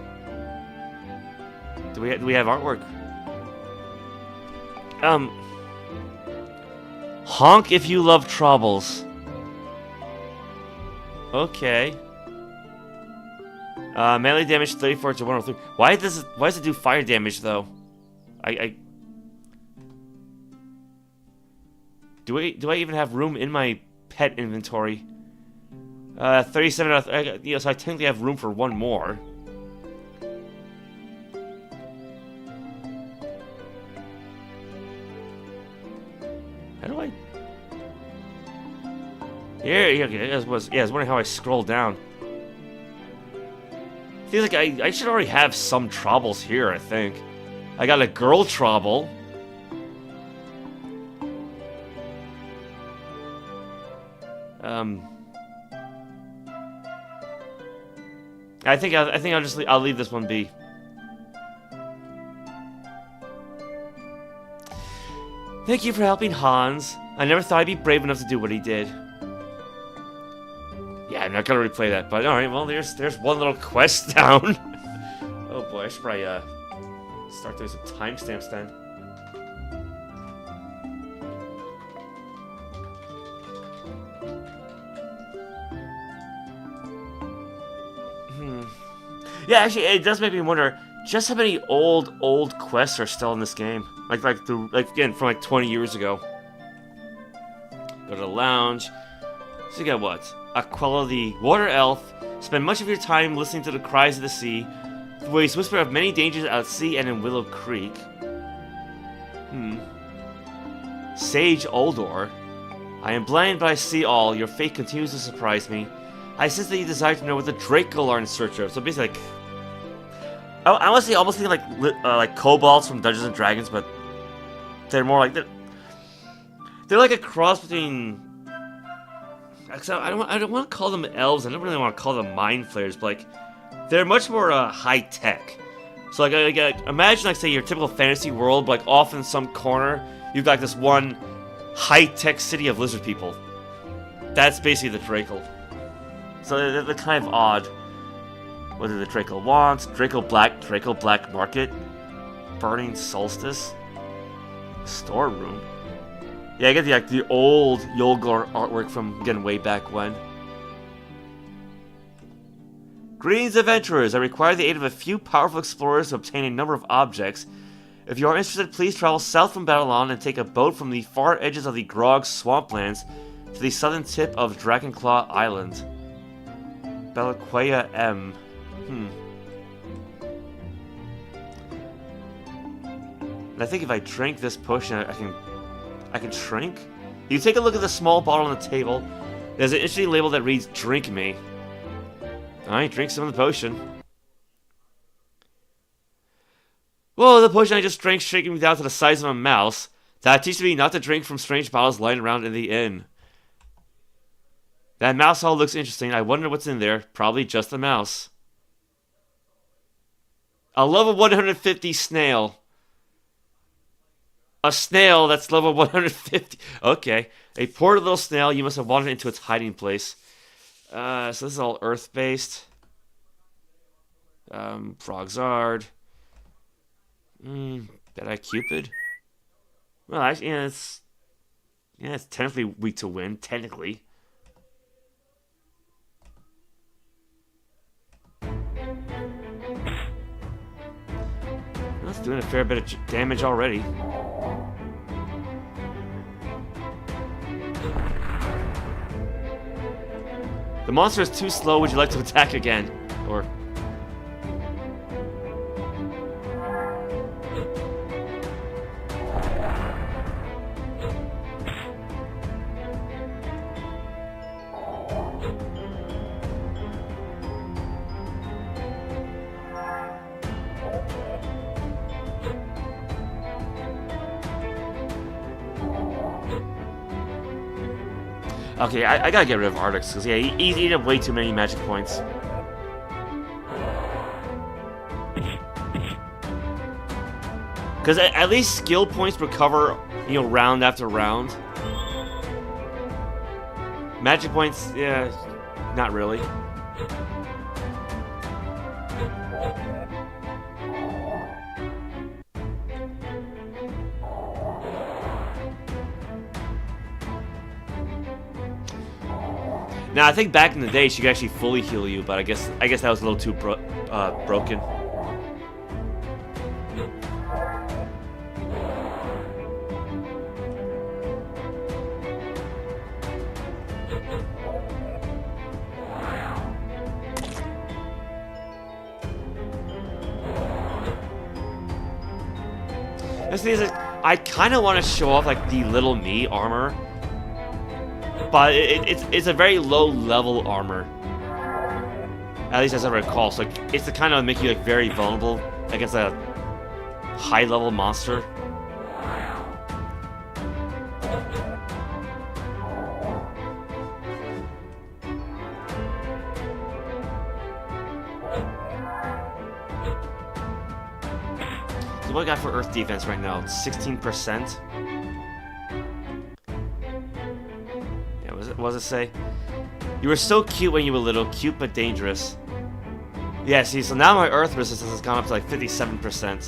Do we have artwork? Honk if you love Trobbles. Okay. Melee damage 34 to 103. Why does it do fire damage though? Do I even have room in my pet inventory? 37 out of... yeah, so I technically have room for one more. How do I... Yeah, okay, I was wondering how I scroll down. Feels like I should already have some Trobbles here, I think. I got a girl Trobble. I think I'll leave this one be. Thank you for helping Hans. I never thought I'd be brave enough to do what he did. Yeah, I'm not gonna replay that, but alright, well there's one little quest down. Oh boy, I should probably start doing some timestamps then. Yeah, actually, it does make me wonder just how many old quests are still in this game. Like again, from like 20 years ago. Go to the lounge. So you got what? Aquella the water elf. Spend much of your time listening to the cries of the sea. The waves whisper of many dangers out at sea and in Willow Creek. Sage Uldor. I am blind, but I see all. Your fate continues to surprise me. I sense that you desire to know what the Drakels are in search of. So basically, like, I honestly almost think like kobolds from Dungeons and Dragons, but they're more like they're like a cross between. I don't want to call them elves. I don't really want to call them mind flayers, but like they're much more high tech. So like imagine like say your typical fantasy world, but like off in some corner you've got this one high tech city of lizard people. That's basically the Drakel. So they're kind of odd. What do the Drakel want? Drakel Black Market, Burning Solstice, Storeroom. Yeah, I get the old Yolgor artwork from again way back when. Greetings, adventurers! I require the aid of a few powerful explorers to obtain a number of objects. If you are interested, please travel south from BattleOn and take a boat from the far edges of the Grog swamplands to the southern tip of Drakenclaw Island. Belaquea M. And I think if I drink this potion, I can shrink? You take a look at the small bottle on the table. There's an interesting label that reads, "Drink me." Alright, drink some of the potion. Whoa, the potion I just drank shaking me down to the size of a mouse. That teaches me not to drink from strange bottles lying around in the inn. That mouse hole looks interesting. I wonder what's in there. Probably just a mouse. A level 150 snail. A snail that's level 150. Okay. A poor little snail. You must have wandered into its hiding place. So this is all Earth-based. Frogzard. Deadeye Cupid. Well, actually, it's technically weak to win. Technically. That's doing a fair bit of damage already. The monster is too slow. Would you like to attack again? Or... Okay, I gotta get rid of Artix, because yeah, he's eating up way too many magic points. Because at least skill points recover, round after round. Magic points, yeah, not really. Now, I think back in the day she could actually fully heal you, but I guess that was a little too broken. The thing is, I kind of want to show off like the little me armor, but it's a very low level armor. At least as I recall. So like, it's the kind of make you like very vulnerable against a high level monster. So what I got for Earth defense right now? 16%. Yeah, what does it say? You were so cute when you were little, cute but dangerous. Yeah, see, so now my Earth resistance has gone up to like 57%.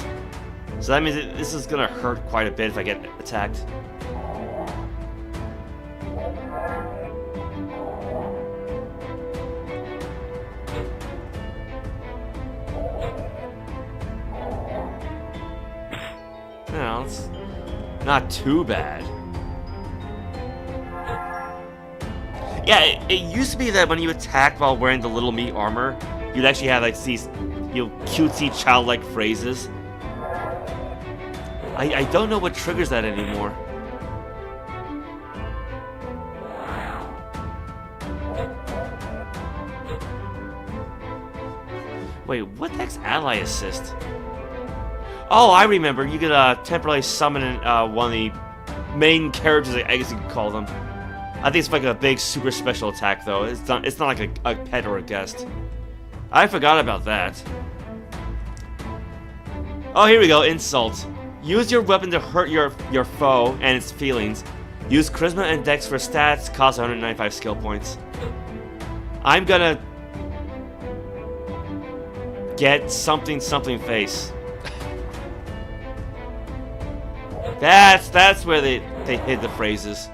So that means this is gonna hurt quite a bit if I get attacked. No, it's not too bad. Yeah, it used to be that when you attack while wearing the little me armor, you'd actually have like these, cutesy childlike phrases. I don't know what triggers that anymore. Wait, what the heck's ally assist? Oh, I remember. You could temporarily summon one of the main characters, I guess you could call them. I think it's like a big super special attack, though. It's not like a pet or a guest. I forgot about that. Oh, here we go. Insult. Use your weapon to hurt your foe and its feelings. Use Charisma and Dex for stats. Cost 195 skill points. I'm gonna get something face. That's where they hid the phrases.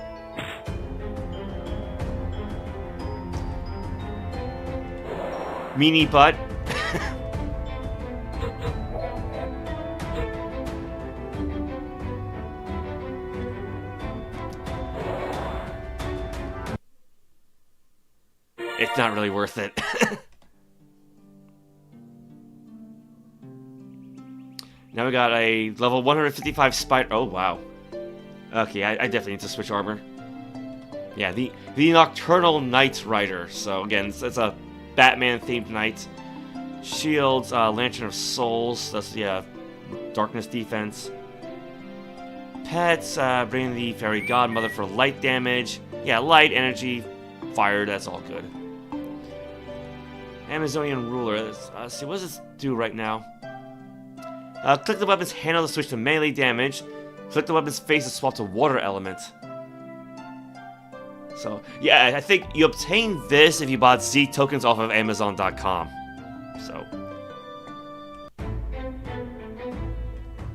Meanie butt. It's not really worth it. Now we got a level 155 spider. Oh wow. Okay, I definitely need to switch armor. Yeah, the Nocturnal Knight Rider. So again, it's a Batman-themed knight. Shields, Lantern of Souls. That's darkness defense. Pets, bringing the Fairy Godmother for light damage. Yeah, light, energy, fire. That's all good. Amazonian Ruler. Let's see, what does this do right now? Click the weapon's handle to switch to melee damage. Click the weapon's face to swap to water element. So, yeah, I think you obtain this if you bought Z tokens off of Amazon.com.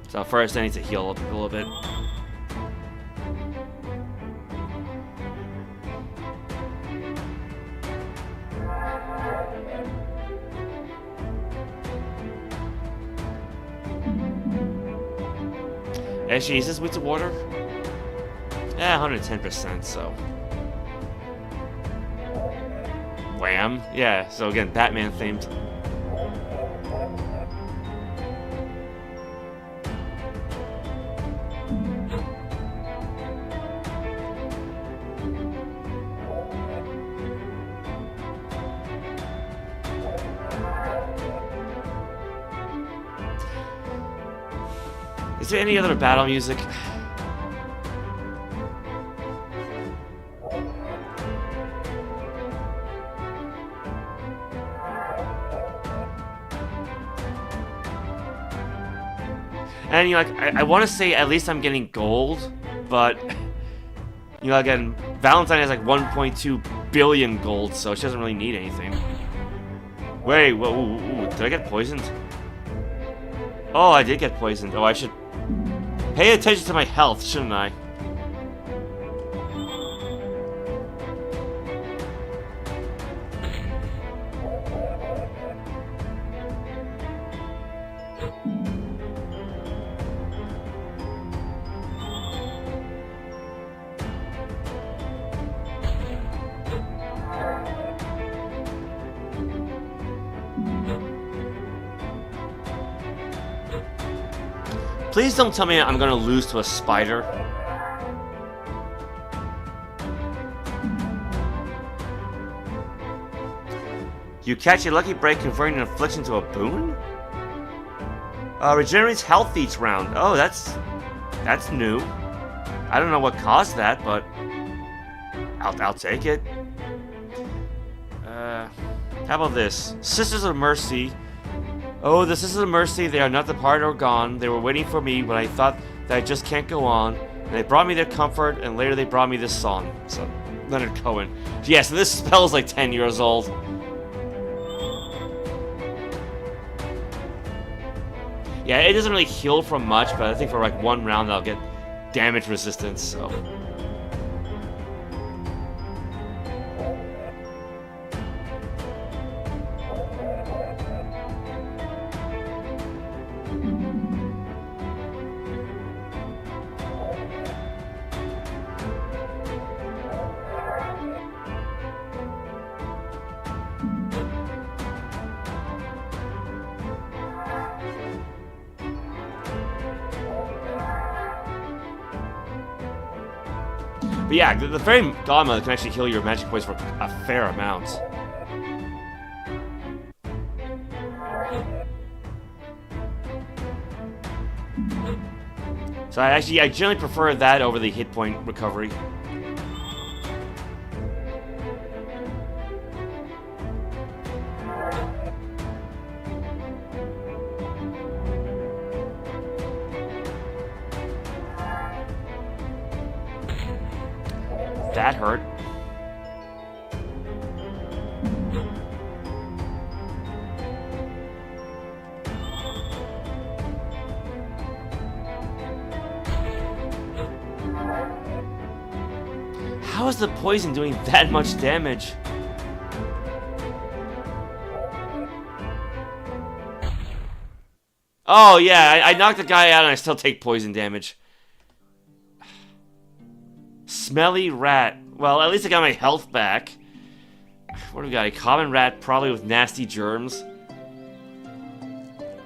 So first I need to heal up a little bit. Actually, is this weak to water? Yeah, 110%, so. Wham! Yeah, so again, Batman themed. Is there any other battle music? And like I want to say at least I'm getting gold, but again, Valentine has like 1.2 billion gold, so she doesn't really need anything. Wait, whoa, did I get poisoned? Oh, I did get poisoned. Oh, I should pay attention to my health, shouldn't I? Please don't tell me I'm gonna lose to a spider. You catch a lucky break converting an affliction to a boon? Regenerates health each round. Oh, that's new. I don't know what caused that, but I'll take it. How about this? Sisters of Mercy. Oh, the Sisters of Mercy, they are not departed or gone. They were waiting for me when I thought that I just can't go on. And they brought me their comfort, and later they brought me this song. So, Leonard Cohen. Yeah, so this spell is like 10 years old. Yeah, it doesn't really heal from much, but I think for like one round I'll get damage resistance, so... But yeah, the Fairy Godmother can actually heal your magic points for a fair amount. So I generally prefer that over the hit point recovery. That hurt. How is the poison doing that much damage? Oh yeah, I knocked the guy out and I still take poison damage. Smelly rat. Well, at least I got my health back. What do we got? A common rat, probably with nasty germs.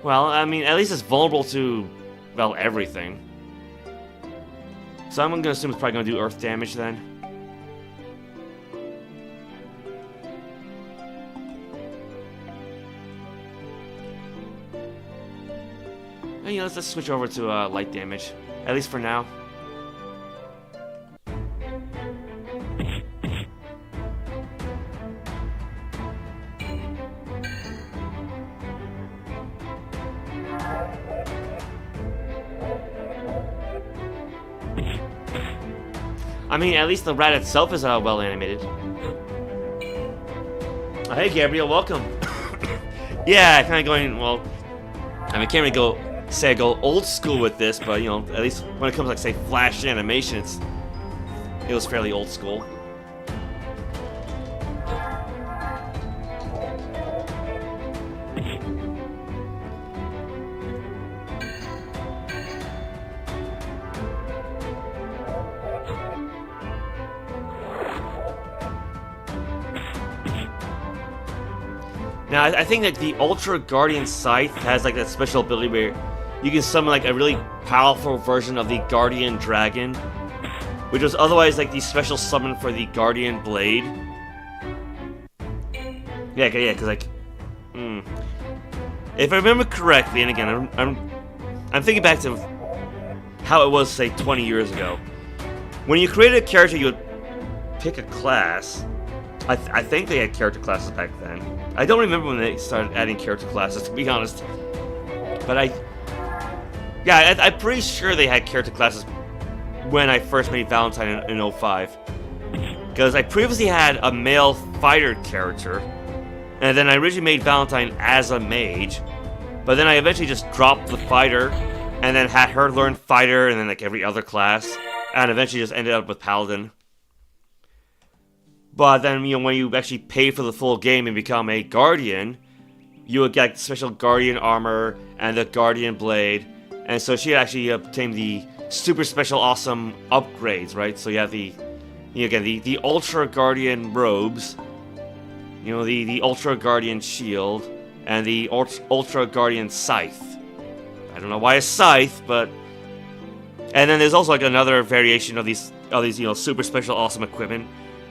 Well, I mean, at least it's vulnerable to, well, everything. So I'm gonna assume it's probably gonna do earth damage then. And, yeah, let's switch over to light damage, at least for now. I mean, at least the rat itself is well animated. Oh, hey, Gabriel, welcome. Yeah, kind of going, well, I mean, I can't really go old school with this, but, you know, at least when it comes to, like, say, flash animation, it was fairly old school. Now, I think that the Ultra Guardian Scythe has like that special ability where you can summon like a really powerful version of the Guardian Dragon, which was otherwise like the special summon for the Guardian Blade. Yeah, because like, if I remember correctly, and again, I'm thinking back to how it was, say, 20 years ago. When you created a character, you would pick a class. I think they had character classes back then. I don't remember when they started adding character classes, to be honest. But I'm pretty sure they had character classes when I first made Valentine in 05. Because I previously had a male fighter character, and then I originally made Valentine as a mage, but then I eventually just dropped the fighter, and then had her learn fighter, and then like every other class, and eventually just ended up with paladin. But then, you know, when you actually pay for the full game and become a guardian, you would get special guardian armor and the guardian blade, and so she actually obtained the super special awesome upgrades, right? So you have the Ultra Guardian robes, you know, the Ultra Guardian shield, and the Ultra Guardian scythe. I don't know why a scythe, but... And then there's also like another variation of these you know, super special awesome equipment.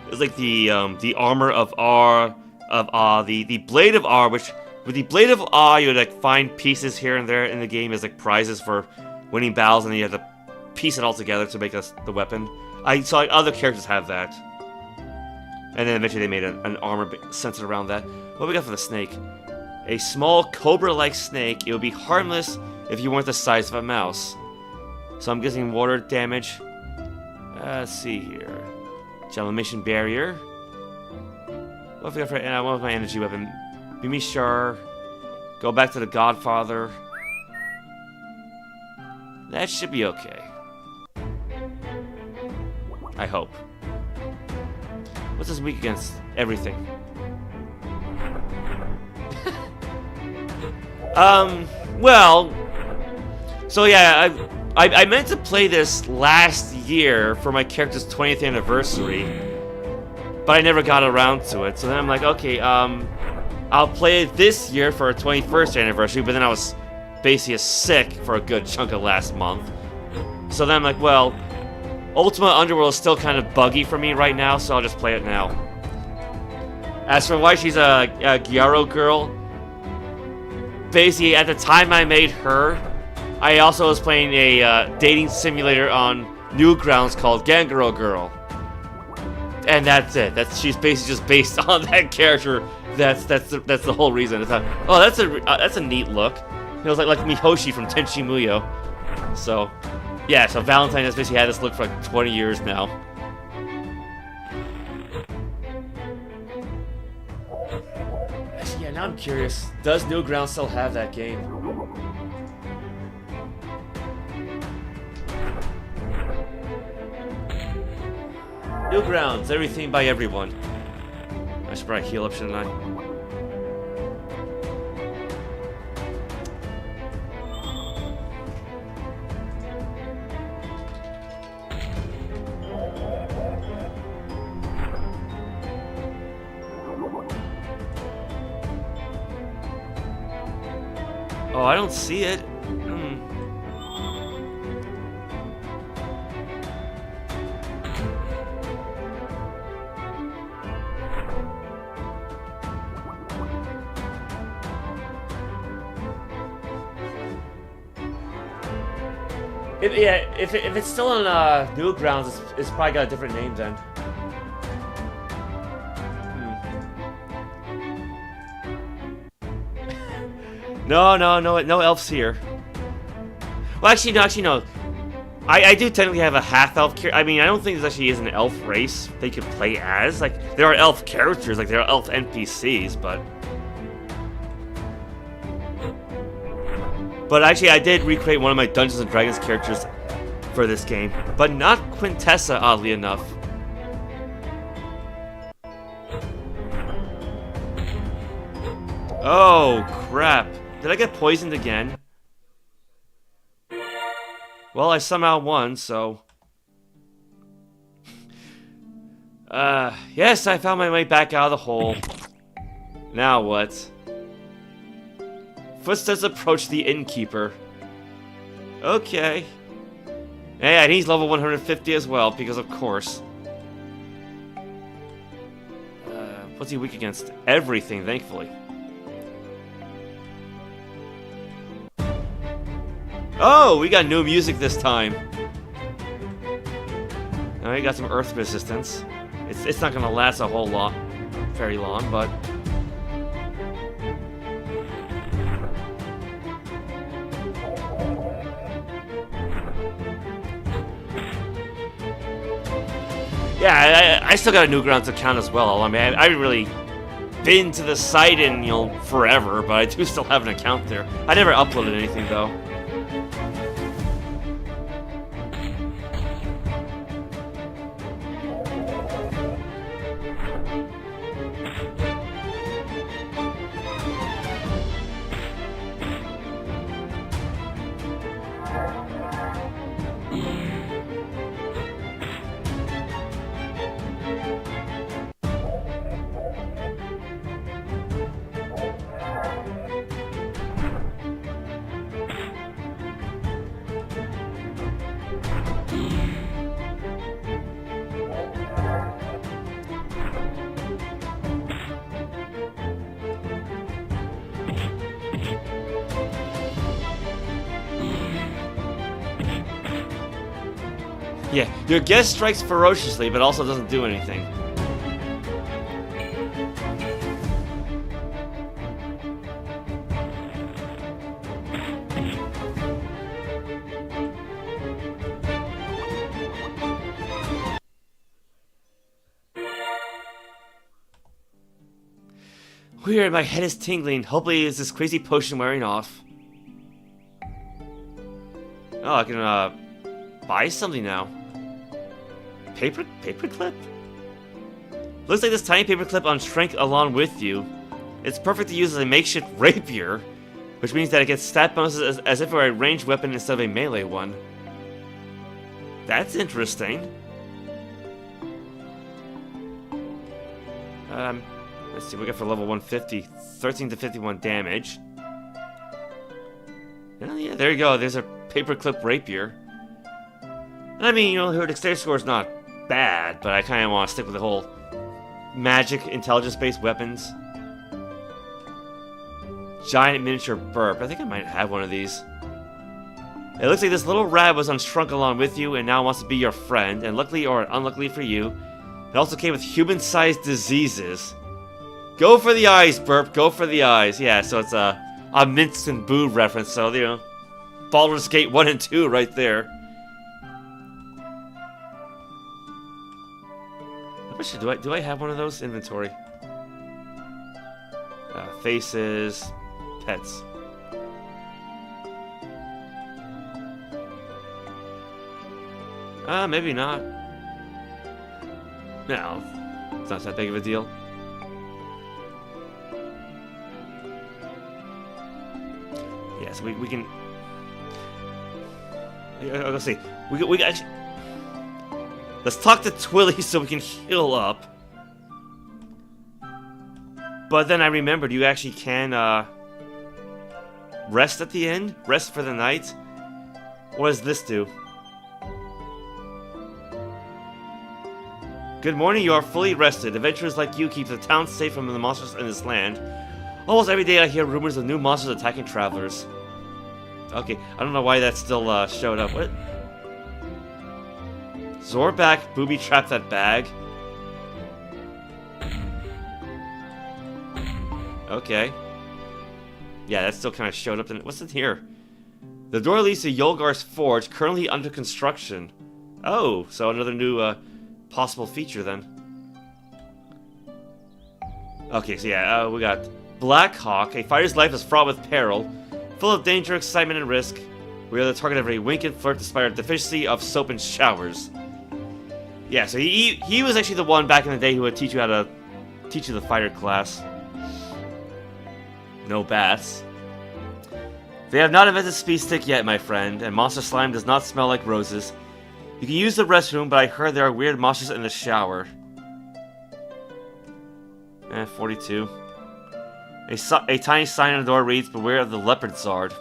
It's like the armor of R, the blade of R, which with the blade of R you would like find pieces here and there in the game as like prizes for winning battles, and then you have to piece it all together to make the weapon. I saw like other characters have that, and then eventually they made an armor centered around that. What we got for the snake? A small cobra-like snake. It would be harmless if you weren't the size of a mouse. So I'm guessing water damage. Let's see here. Jellymission barrier. What have we got for? What was my energy weapon? Mimi Shar. Go back to the Godfather. That should be okay. I hope. What's this weak against? Everything. Well, so yeah, I meant to play this last year for my character's 20th anniversary, but I never got around to it. So then I'm like, okay, I'll play it this year for our 21st anniversary, but then I was basically sick for a good chunk of last month. So then I'm like, well, Ultima Underworld is still kind of buggy for me right now, so I'll just play it now. As for why she's a Gyaro girl, basically, at the time I made her, I also was playing a dating simulator on Newgrounds called Ganguro Girl. And that's it. She's basically just based on that character. That's the whole reason. I thought, oh, that's a neat look. It was like Mihoshi from Tenchi Muyo. So, yeah. So Valentine has basically had this look for like 20 years now. Actually, yeah. Now I'm curious. Does Newgrounds still have that game? Newgrounds, everything by everyone. I should probably heal up, shouldn't I? Oh, I don't see it. If it's still on Newgrounds, it's probably got a different name then. No elves here. Well, actually no. I do technically have a half-elf character. I mean, I don't think this actually is an elf race that you could play as. Like, there are elf characters, like there are elf NPCs, but actually, I did recreate one of my Dungeons & Dragons characters for this game, but not Quintessa, oddly enough. Oh, crap. Did I get poisoned again? Well, I somehow won, so... yes, I found my way back out of the hole. Now what? Footsteps approach the innkeeper. Okay. Yeah, and he's level 150 as well, because of course. What's he weak against? Everything, thankfully. Oh, we got new music this time. Now we got some earth resistance. It's not gonna last a whole lot, very long, but. Yeah, I still got a Newgrounds account as well. I mean, I haven't really been to the site in, forever, but I do still have an account there. I never uploaded anything, though. Yeah, your guess strikes ferociously, but also doesn't do anything. Weird, my head is tingling. Hopefully it's this crazy potion wearing off. Oh, I can, buy something now. Paperclip? Looks like this tiny paperclip on shrink along with you. It's perfect to use as a makeshift rapier, which means that it gets stat bonuses as if it were a ranged weapon instead of a melee one. That's interesting. Let's see, we got for level 150, 13 to 51 damage. Oh yeah, there you go, there's a paperclip rapier. And I mean, you know, her dexterity score is not bad, but I kind of want to stick with the whole magic, intelligence-based weapons. Giant miniature burp, I think I might have one of these. It looks like this little rat was unshrunk along with you and now wants to be your friend, and luckily or unluckily for you, it also came with human-sized diseases. Go for the eyes, Burp. Go for the eyes. Yeah, so it's a Mince and Boo reference. So, you know, Baldur's Gate 1 and 2 right there. How much do I have one of those? Inventory. Faces. Pets. Maybe not. No. It's not that big of a deal. Yes, we can. Let's see. We actually. Let's talk to Twilly so we can heal up. But then I remembered you actually can rest at the end. Rest for the night. What does this do? Good morning. You are fully rested. Adventurers like you keep the town safe from the monsters in this land. Almost every day I hear rumors of new monsters attacking travelers. Okay, I don't know why that still showed up. What? Zorback booby-trapped that bag? Okay. Yeah, that still kind of showed up. What's in here? The door leads to Yolgar's Forge, currently under construction. Oh, so another new possible feature then. Okay, so yeah, we got Black Hawk. A fighter's life is fraught with peril, full of danger, excitement, and risk. We are the target of a wink and flirt despite our deficiency of soap and showers. Yeah, so he was actually the one back in the day who would teach you how to teach you the fighter class. No baths. They have not invented speed stick yet, my friend, and monster slime does not smell like roses. You can use the restroom, but I heard there are weird monsters in the shower. 42. A tiny sign on the door reads, "Beware of the leopard zard."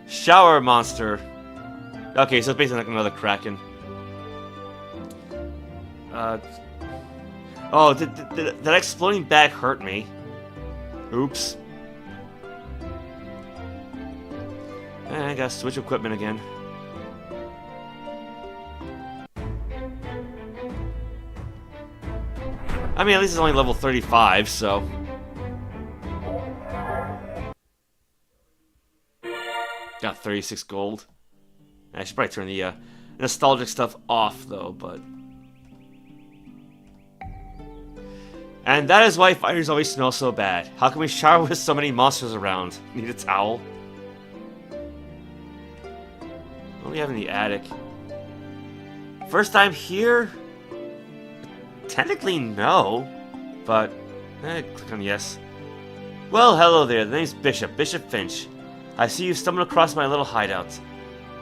Shower monster. Okay, so it's basically like another kraken. Oh, did that exploding bag hurt me? Oops. I gotta switch equipment again. I mean, at least it's only level 35, so... Got 36 gold. I should probably turn the nostalgic stuff off, though, but... And that is why fighters always smell so bad. How can we shower with so many monsters around? Need a towel? What do we have in the attic? First time here? Technically, no. But, click on yes. Well, hello there. The name's Bishop. Bishop Finch. I see you stumbled across my little hideout.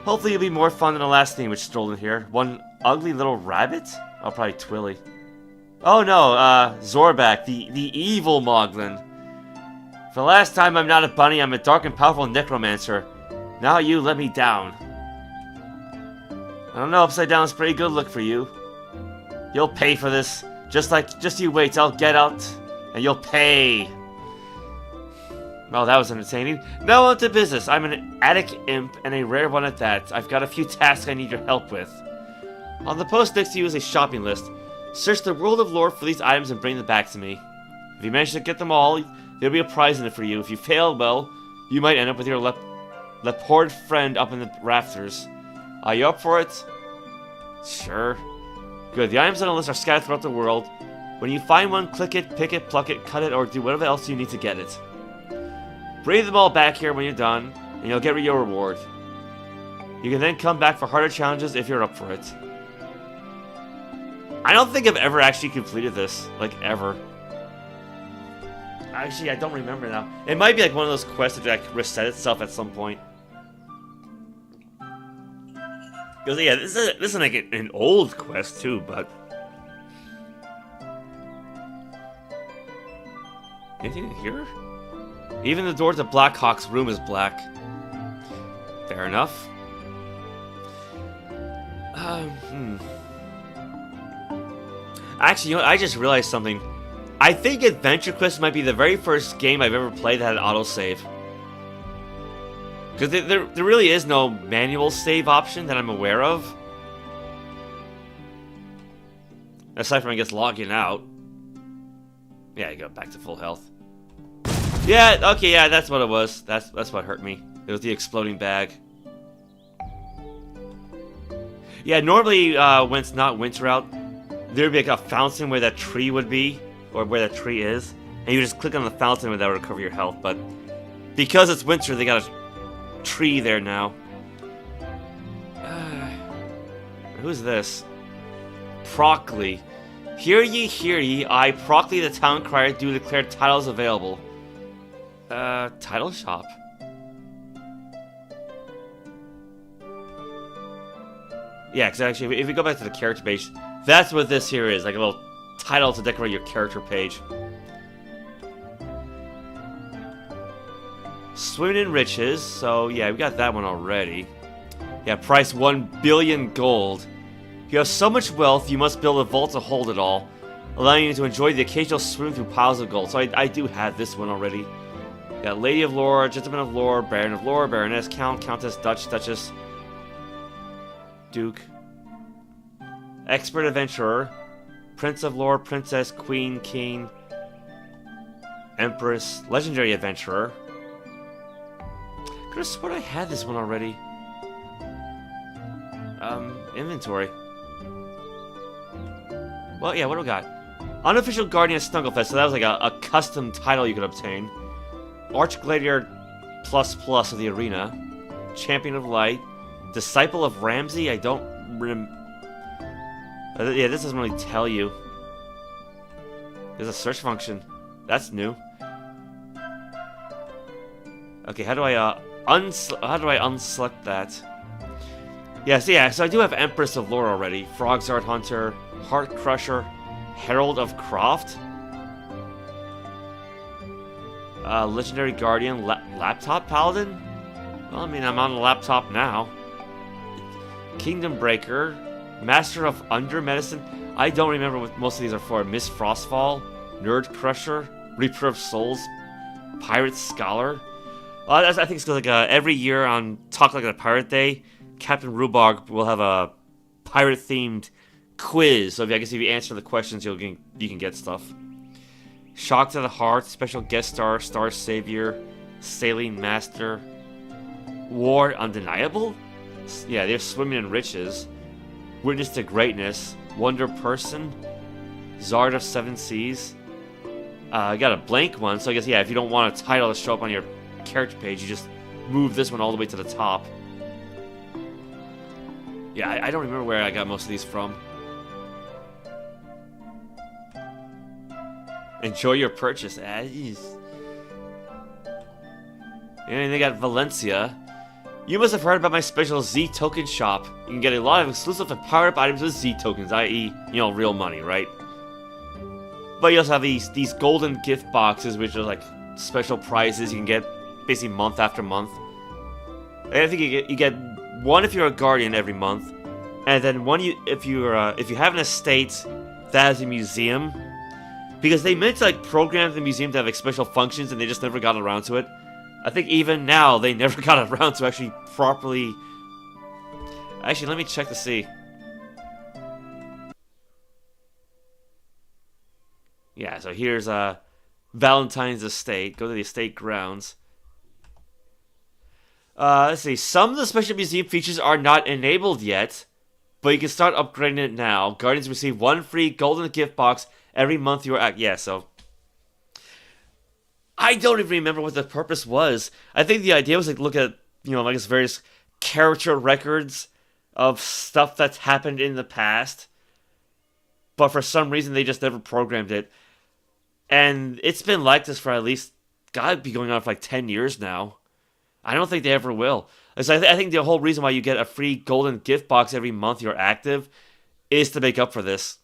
Hopefully you'll be more fun than the last thing which strolled in here. One ugly little rabbit? Oh, probably Twilly. Oh no, Zorback, the evil Moglin. For the last time, I'm not a bunny, I'm a dark and powerful necromancer. Now you let me down. I don't know, upside down is a pretty good look for you. You'll pay for this. Just you wait, I'll get out, and you'll pay. Well, that was entertaining. Now on to business. I'm an attic imp, and a rare one at that. I've got a few tasks I need your help with. On the post next to you is a shopping list. Search the world of lore for these items and bring them back to me. If you manage to get them all, there'll be a prize in it for you. If you fail, well, you might end up with your leopard friend up in the rafters. Are you up for it? Sure. Good. The items on the list are scattered throughout the world. When you find one, click it, pick it, pluck it, cut it, or do whatever else you need to get it. Bring them all back here when you're done, and you'll get your reward. You can then come back for harder challenges if you're up for it. I don't think I've ever actually completed this, like, ever. Actually, I don't remember now. It might be like one of those quests that like reset itself at some point. Because yeah, this is like an old quest too, but anything in here? Even the door to Blackhawk's room is black. Fair enough. Actually, you know what? I just realized something. I think AdventureQuest might be the very first game I've ever played that had autosave. Because there really is no manual save option that I'm aware of. Aside from, I guess, logging out. Yeah, you go back to full health. Yeah, okay, yeah, that's what it was. That's what hurt me. It was the exploding bag. Yeah, normally when it's not winter out, there'd be like a fountain where that tree would be, or where that tree is, and you just click on the fountain and that would recover your health, but because it's winter, they got a tree there now. Who's this? Procly. Hear ye, I, Procly the town crier, do declare titles available. Title shop. Yeah, because actually, if we go back to the character page, that's what this here is, like a little title to decorate your character page. Swimming in riches, so yeah, we got that one already. Yeah, price 1 billion gold. You have so much wealth, you must build a vault to hold it all, allowing you to enjoy the occasional swim through piles of gold. So I do have this one already. Got Lady of Lore, Gentleman of Lore, Baron of Lore, Baroness, Count, Countess, Duchess, Duke, Expert Adventurer, Prince of Lore, Princess, Queen, King, Empress, Legendary Adventurer. Could have sworn I had this one already. Inventory. Well, yeah, what do we got? Unofficial Guardian of Snugglefest, so that was like a custom title you could obtain. Archgladiator ++ of the arena. Champion of Light. Disciple of Ramsey, I don't yeah, this doesn't really tell you. There's a search function. That's new. Okay, how do I unselect that? Yes, yeah, so I do have Empress of Lore already. Frogzard Hunter, Heart Crusher, Herald of Croft. Legendary Guardian, Laptop Paladin? Well, I mean, I'm on the laptop now. Kingdom Breaker, Master of Under Medicine. I don't remember what most of these are for. Miss Frostfall, Nerd Crusher, Reaper of Souls, Pirate Scholar. I think it's because like every year on Talk Like a Pirate Day, Captain Rhubarb will have a pirate-themed quiz. So I guess if you answer the questions, you can get stuff. Shock to the Heart, Special Guest Star, Star Savior, Sailing Master, War Undeniable? Yeah, they're Swimming in Riches, Witness to Greatness, Wonder Person, Zard of Seven Seas. I got a blank one, so I guess, yeah, if you don't want a title to show up on your character page, you just move this one all the way to the top. Yeah, I don't remember where I got most of these from. Enjoy your purchase. And they got Valencia. You must have heard about my special Z token shop. You can get a lot of exclusive and power-up items with Z tokens, i.e., real money, right? But you also have these golden gift boxes, which are like special prizes you can get basically month after month. I think you get one if you're a guardian every month, and then one if you have an estate that has a museum, because they meant to like program the museum to have like special functions, and they just never got around to it. I think even now, they never got around to actually properly... Actually, let me check to see. Yeah, so here's Valentine's Estate. Go to the estate grounds. Let's see. Some of the special museum features are not enabled yet, but you can start upgrading it now. Guardians receive 1 free golden gift box every month you are at. Yeah, so... I don't even remember what the purpose was. I think the idea was like look at, you know, like its various character records of stuff that's happened in the past. But for some reason, they just never programmed it. And it's been like this for at least, gotta be going on for like 10 years now. I don't think they ever will. So I think the whole reason why you get a free golden gift box every month you're active is to make up for this.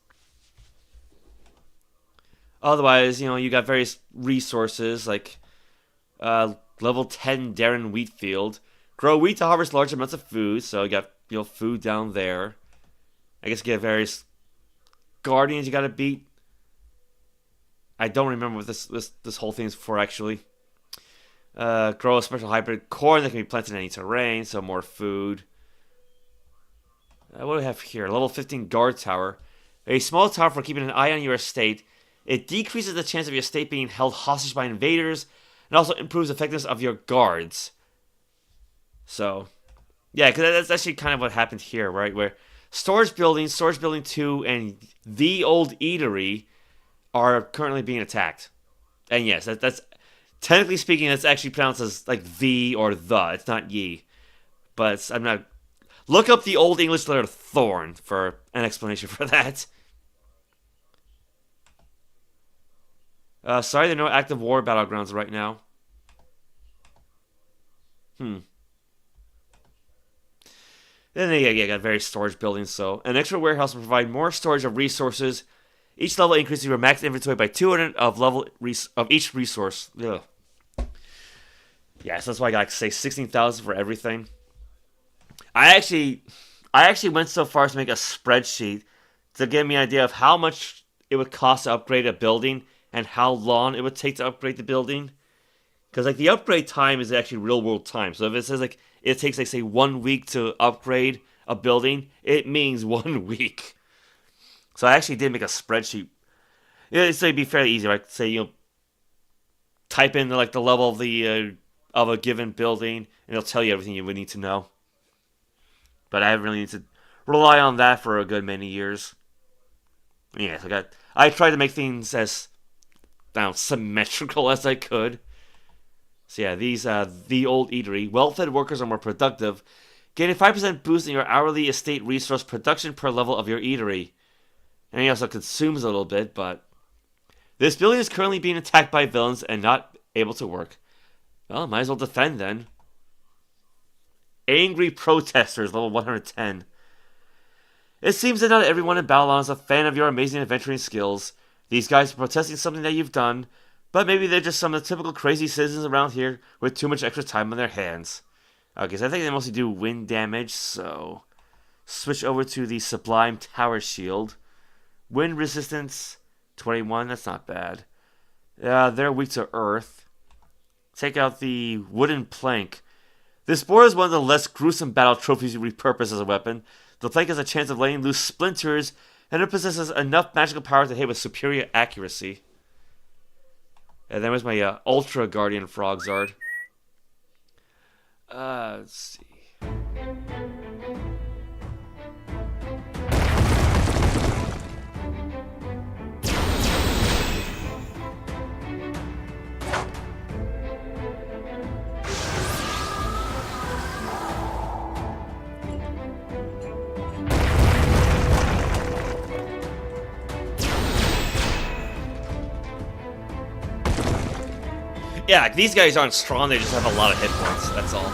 Otherwise, you know, you got various resources like level 10 Darren Wheatfield. Grow wheat to harvest large amounts of food, so you got, you know, food down there. I guess you get various guardians you gotta beat. I don't remember what this whole thing is for, actually. Grow a special hybrid corn that can be planted in any terrain, so more food. What do we have here? Level 15 guard tower. A small tower for keeping an eye on your estate. It decreases the chance of your estate being held hostage by invaders, and also improves the effectiveness of your guards. So, yeah, because that's actually kind of what happened here, right? Where Storage Building 2, and The Old Eatery are currently being attacked. And yes, that's technically speaking, it's actually pronounced as like the or the. It's not ye. But I'm not... Look up the Old English letter thorn for an explanation for that. Sorry, there are no active war battlegrounds right now. Then they got various storage buildings, so... An extra warehouse will provide more storage of resources. Each level increases your max inventory by 200 of each resource. Ugh. Yeah, so that's why I got, say, 16,000 for everything. I actually went so far as to make a spreadsheet to give me an idea of how much it would cost to upgrade a building and how long it would take to upgrade the building. Because, like, the upgrade time is actually real-world time. So if it says, like, it takes, like, say, 1 week to upgrade a building, it means 1 week. So I actually did make a spreadsheet. It'd be fairly easy, right? Say, you know, type in, like, the level of a given building, and it'll tell you everything you would need to know. But I really need to rely on that for a good many years. Yeah, so I tried to make things as symmetrical as I could. So yeah, these The Old Eatery. Well-fed workers are more productive. Gain a 5% boost in your hourly estate resource production per level of your eatery. And he also consumes a little bit, but... This building is currently being attacked by villains and not able to work. Well, might as well defend then. Angry protesters, level 110. It seems that not everyone in BattleOn is a fan of your amazing adventuring skills. These guys are protesting something that you've done, but maybe they're just some of the typical crazy citizens around here with too much extra time on their hands. Okay, so I think they mostly do wind damage, so... Switch over to the Sublime Tower Shield. Wind resistance, 21, that's not bad. They're weak to earth. Take out the wooden plank. This board is one of the less gruesome battle trophies you repurpose as a weapon. The plank has a chance of letting loose splinters, and it possesses enough magical power to hit with superior accuracy. And then was my Ultra Guardian Frogzard. Let's see. Yeah, these guys aren't strong, they just have a lot of hit points, that's all.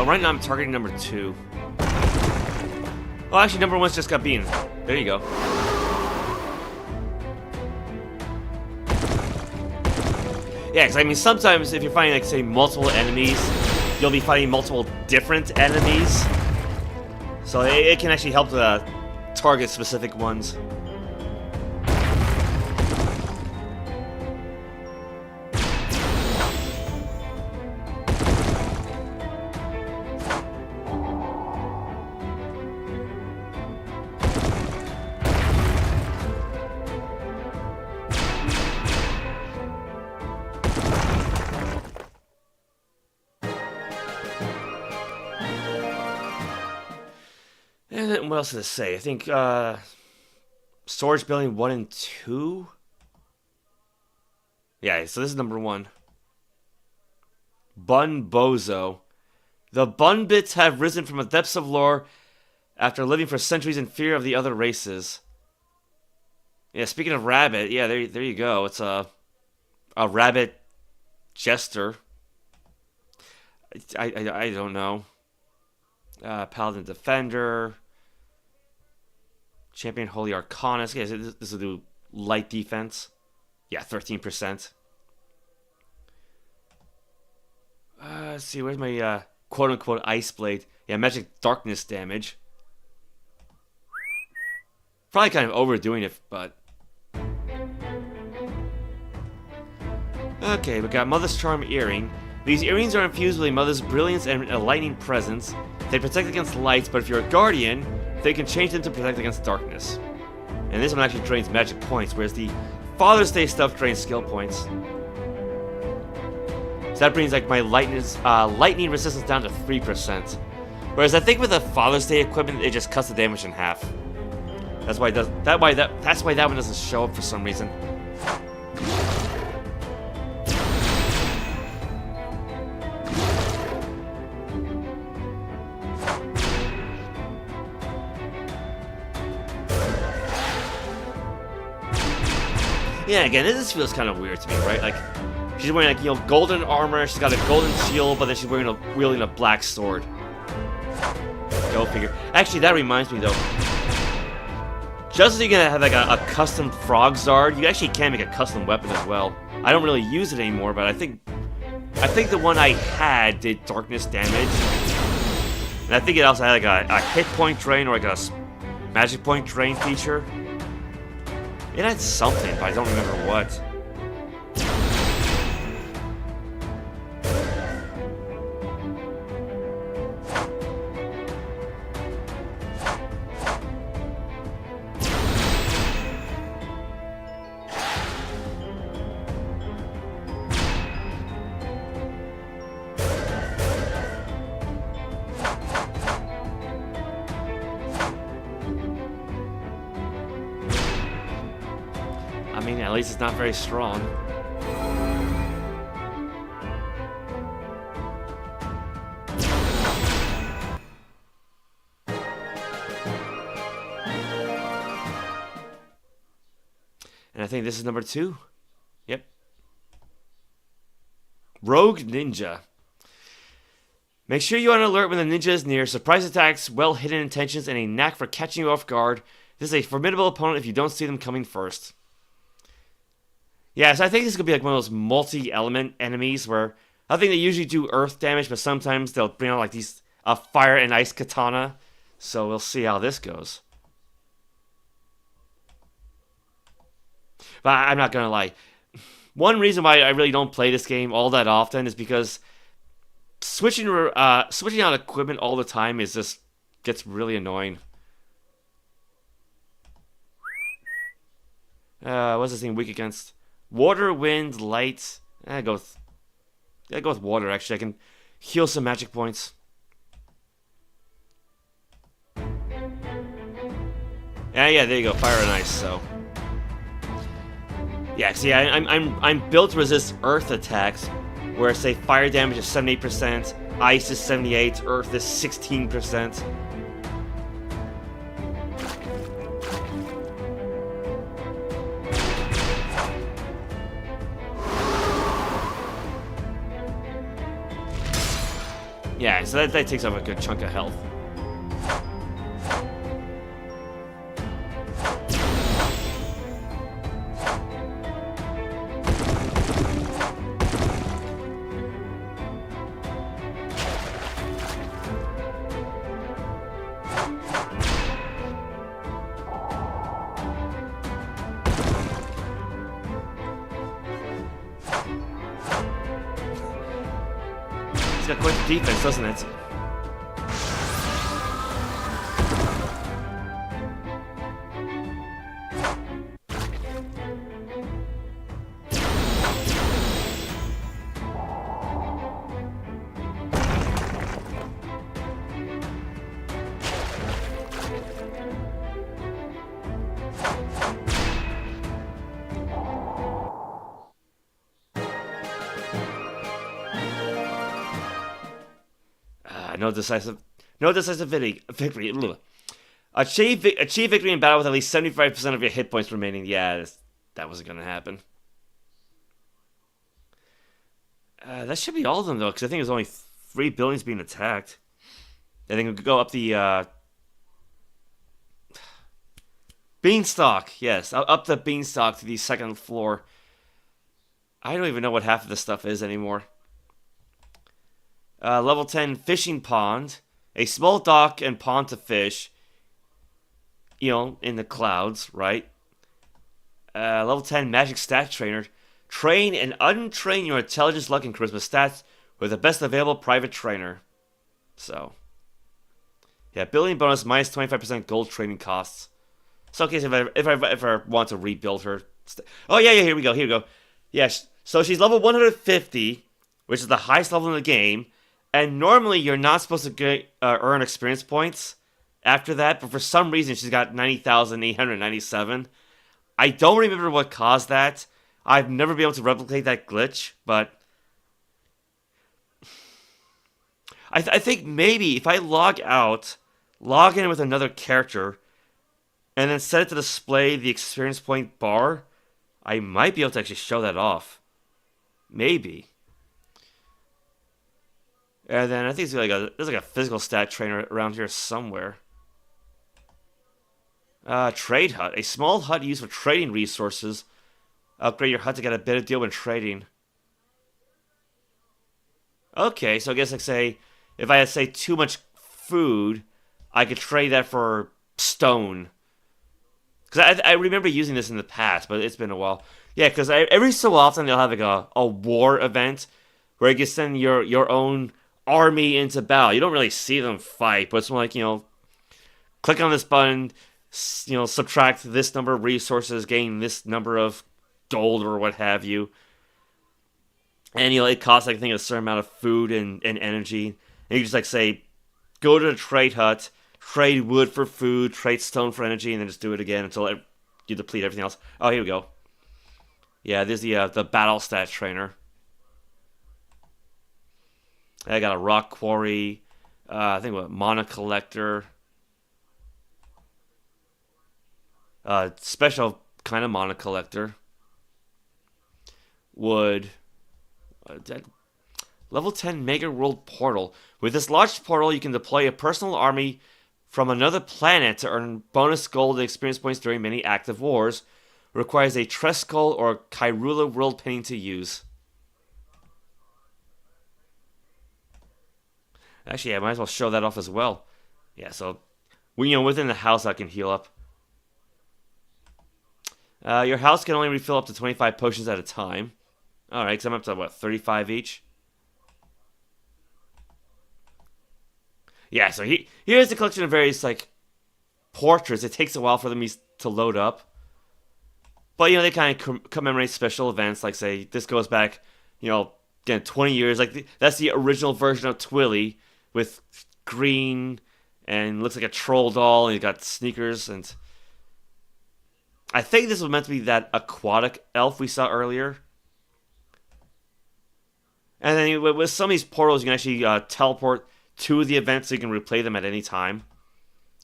right now I'm targeting number 2. Oh, actually, number 1's just got beaten. There you go. Yeah, because I mean, sometimes if you're fighting, like, say, multiple enemies, you'll be fighting multiple different enemies. So it can actually help to target specific ones. And what else did it say? I think storage building 1 and 2. Yeah, so this is number 1. Bun Bozo. The Bun Bits have risen from the depths of lore after living for centuries in fear of the other races. Yeah, speaking of rabbit, yeah, there you go. It's a rabbit jester. I don't know. Paladin Defender. Champion Holy Arcanist. Yeah, this will do light defense. Yeah, 13%. Let's see, where's my quote-unquote Ice Blade? Yeah, magic darkness damage. Probably kind of overdoing it, but... Okay, we got Mother's Charm Earring. These earrings are infused with a Mother's Brilliance and a Lightning Presence. They protect against lights, but if you're a Guardian, they can change them to protect against darkness. And this one actually drains magic points, whereas the Father's Day stuff drains skill points. So that brings like my lightning resistance down to 3%. Whereas I think with the Father's Day equipment, it just cuts the damage in half. That's why that one doesn't show up for some reason. Yeah, again, this feels kind of weird to me, right? Like, she's wearing, like, you know, golden armor, she's got a golden shield, but then she's wielding a black sword. Go figure. Actually, that reminds me, though. Just as you're gonna have, like, a custom Frogzard, you actually can make a custom weapon as well. I don't really use it anymore, but I think the one I had did darkness damage. And I think it also had, like, a hit point drain or, like, a magic point drain feature. It had something, but I don't remember what. I mean, at least it's not very strong. And I think this is number 2. Yep. Rogue Ninja. Make sure you're on alert when the ninja is near. Surprise attacks, well-hidden intentions, and a knack for catching you off guard. This is a formidable opponent if you don't see them coming first. Yeah, so I think this could be like one of those multi-element enemies where I think they usually do earth damage, but sometimes they'll bring out like these fire and ice katana. So we'll see how this goes. But I'm not gonna lie. One reason why I really don't play this game all that often is because switching out equipment all the time gets really annoying. What's this thing weak against? Water, wind, light. I go with water, actually. I can heal some magic points. Yeah, there you go. Fire and ice, so. Yeah, see, I'm built to resist earth attacks, where, say, fire damage is 78%, ice is 78%, earth is 16%. Yeah, so that takes up a good chunk of health. It's got quite the defense, doesn't it? No decisive victory. Achieve victory in battle with at least 75% of your hit points remaining. Yeah, that wasn't gonna happen. That should be all of them though, because I think there's only 3 buildings being attacked. I think we could go up the beanstalk. Yes, up the beanstalk to the second floor. I don't even know what half of this stuff is anymore. Level 10 fishing pond. A small dock and pond to fish. You know, in the clouds, right? Level 10 magic stat trainer. Train and untrain your intelligence, luck, and charisma stats with the best available private trainer. So, yeah, building bonus minus 25% gold training costs. So, in case if I want to rebuild her. Oh, yeah, here we go. Yes, so she's level 150, which is the highest level in the game. And normally you're not supposed to earn experience points after that, but for some reason she's got 90,897. I don't remember what caused that. I've never been able to replicate that glitch, but I think maybe if I log out, log in with another character, and then set it to display the experience point bar, I might be able to actually show that off. Maybe. And then I think there's like a physical stat trainer around here somewhere. Trade hut. A small hut used for trading resources. Upgrade your hut to get a better deal when trading. Okay, so I guess if I had too much food, I could trade that for stone. Because I remember using this in the past, but it's been a while. Yeah, because every so often they'll have like a war event where you can send your own army into battle. You don't really see them fight, but it's more like, click on this button, subtract this number of resources, gain this number of gold or what have you. And, it costs, I think, a certain amount of food and energy. And you just, go to the trade hut, trade wood for food, trade stone for energy, and then just do it again until you deplete everything else. Oh, here we go. Yeah, there's the battle stat trainer. I got a rock quarry, I think mana collector, special kind of mana collector, wood, level 10 Mega World Portal. With this large portal, you can deploy a personal army from another planet to earn bonus gold and experience points during many active wars. It requires a Treskull or Kyrula world painting to use. Actually, I might as well show that off as well. Yeah, so within the house I can heal up. Your house can only refill up to 25 potions at a time. Alright, because I'm up to, 35 each? Yeah, so here's the collection of various, portraits. It takes a while for them to load up. But, they kind of commemorate special events, say, this goes back, again, 20 years. That's the original version of Twilly with green and looks like a troll doll, and he's got sneakers, and I think this was meant to be that aquatic elf we saw earlier. And then with some of these portals, you can actually teleport to the event so you can replay them at any time.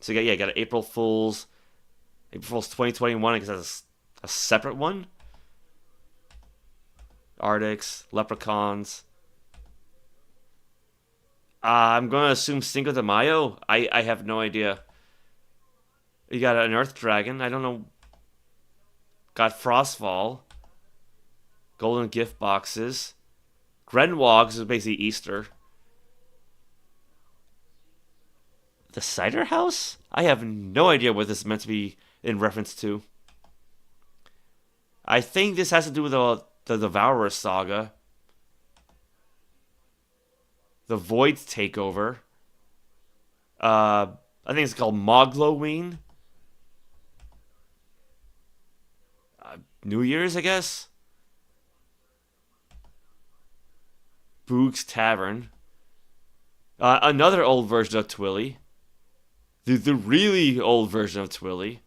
So you got April Fool's 2021, I guess that's a separate one. Arctics, leprechauns. I'm gonna assume Cinco de Mayo. I have no idea. You got an Earth Dragon. I don't know. Got Frostfall. Golden gift boxes. Grenwogs is basically Easter. The Cider House? I have no idea what this is meant to be in reference to. I think this has to do with the Devourer saga. The Void's takeover. I think it's called Mogloween. New Year's, I guess. Boog's Tavern. Another old version of Twilly. The really old version of Twilly.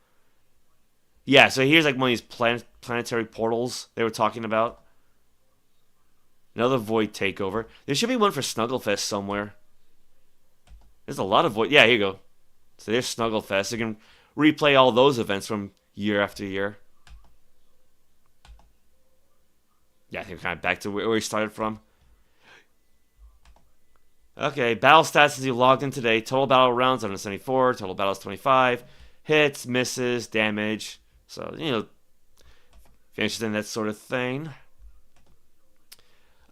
Yeah, so here's like one of these planetary portals they were talking about. Another Void takeover. There should be one for Snugglefest somewhere. There's a lot of Void. Yeah, here you go. So there's Snugglefest. You can replay all those events from year after year. Yeah, I think we're kind of back to where we started from. Okay, battle stats as you logged in today. Total battle rounds 174. Total battles 25. Hits, misses, damage. So, you know, if you're interested in that sort of thing.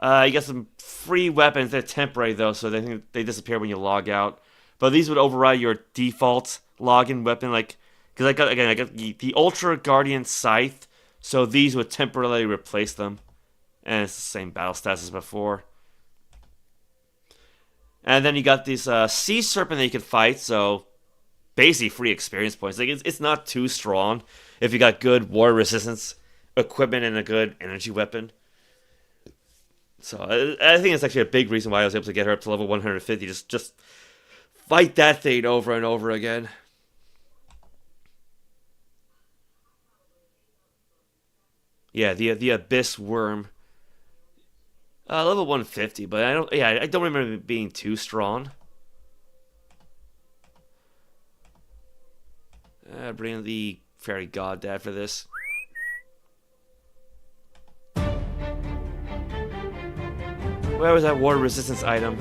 You got some free weapons. They're temporary, though, so they disappear when you log out. But these would override your default login weapon. Like, because I got the Ultra Guardian Scythe, so these would temporarily replace them. And it's the same battle stats as before. And then you got this Sea Serpent that you can fight, so basically free experience points. Like, it's not too strong if you got good water resistance equipment and a good energy weapon. So I think it's actually a big reason why I was able to get her up to level 150. Just fight that thing over and over again. Yeah, the Abyss Worm. Level 150, but I don't remember it being too strong. Bring in the Fairy God Dad for this. Where was that water resistance item?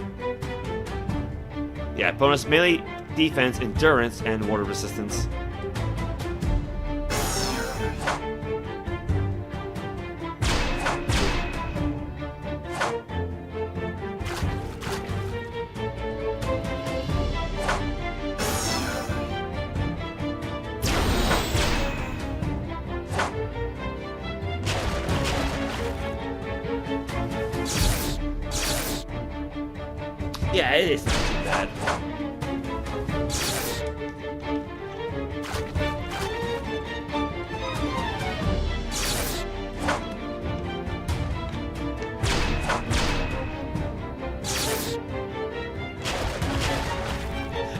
Yeah, bonus melee defense, endurance, and water resistance. Yeah, it is not too bad.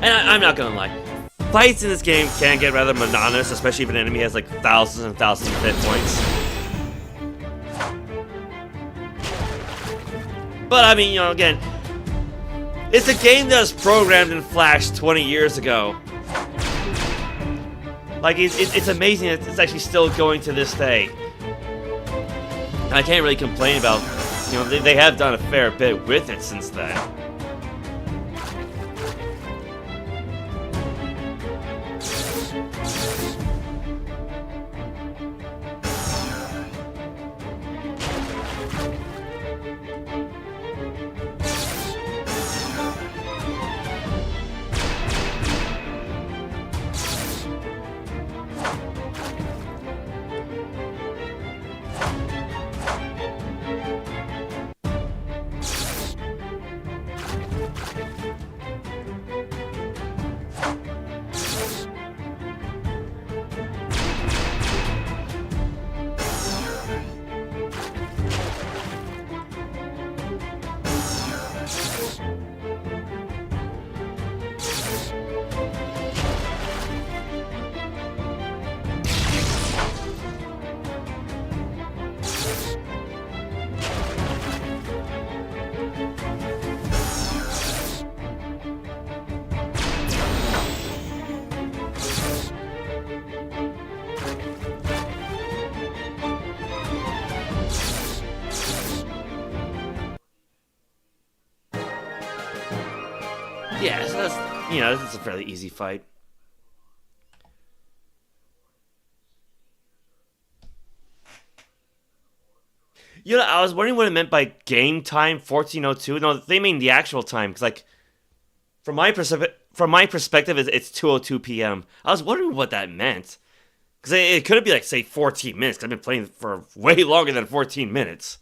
And I'm not gonna lie, fights in this game can get rather monotonous, especially if an enemy has like thousands and thousands of hit points. But I mean, you know, again, it's a game that was programmed in Flash 20 years ago. Like, it's amazing that it's actually still going to this day. And I can't really complain about, you know, they have done a fair bit with it since then. Yeah, so that's, you know, it's a fairly easy fight. You know, I was wondering what it meant by game time 14:02. No, they mean the actual time. Cause like, from my perspective, it's 2:02 p.m. I was wondering what that meant. Cause it could be like, say, 14 minutes. Cause I've been playing for way longer than 14 minutes.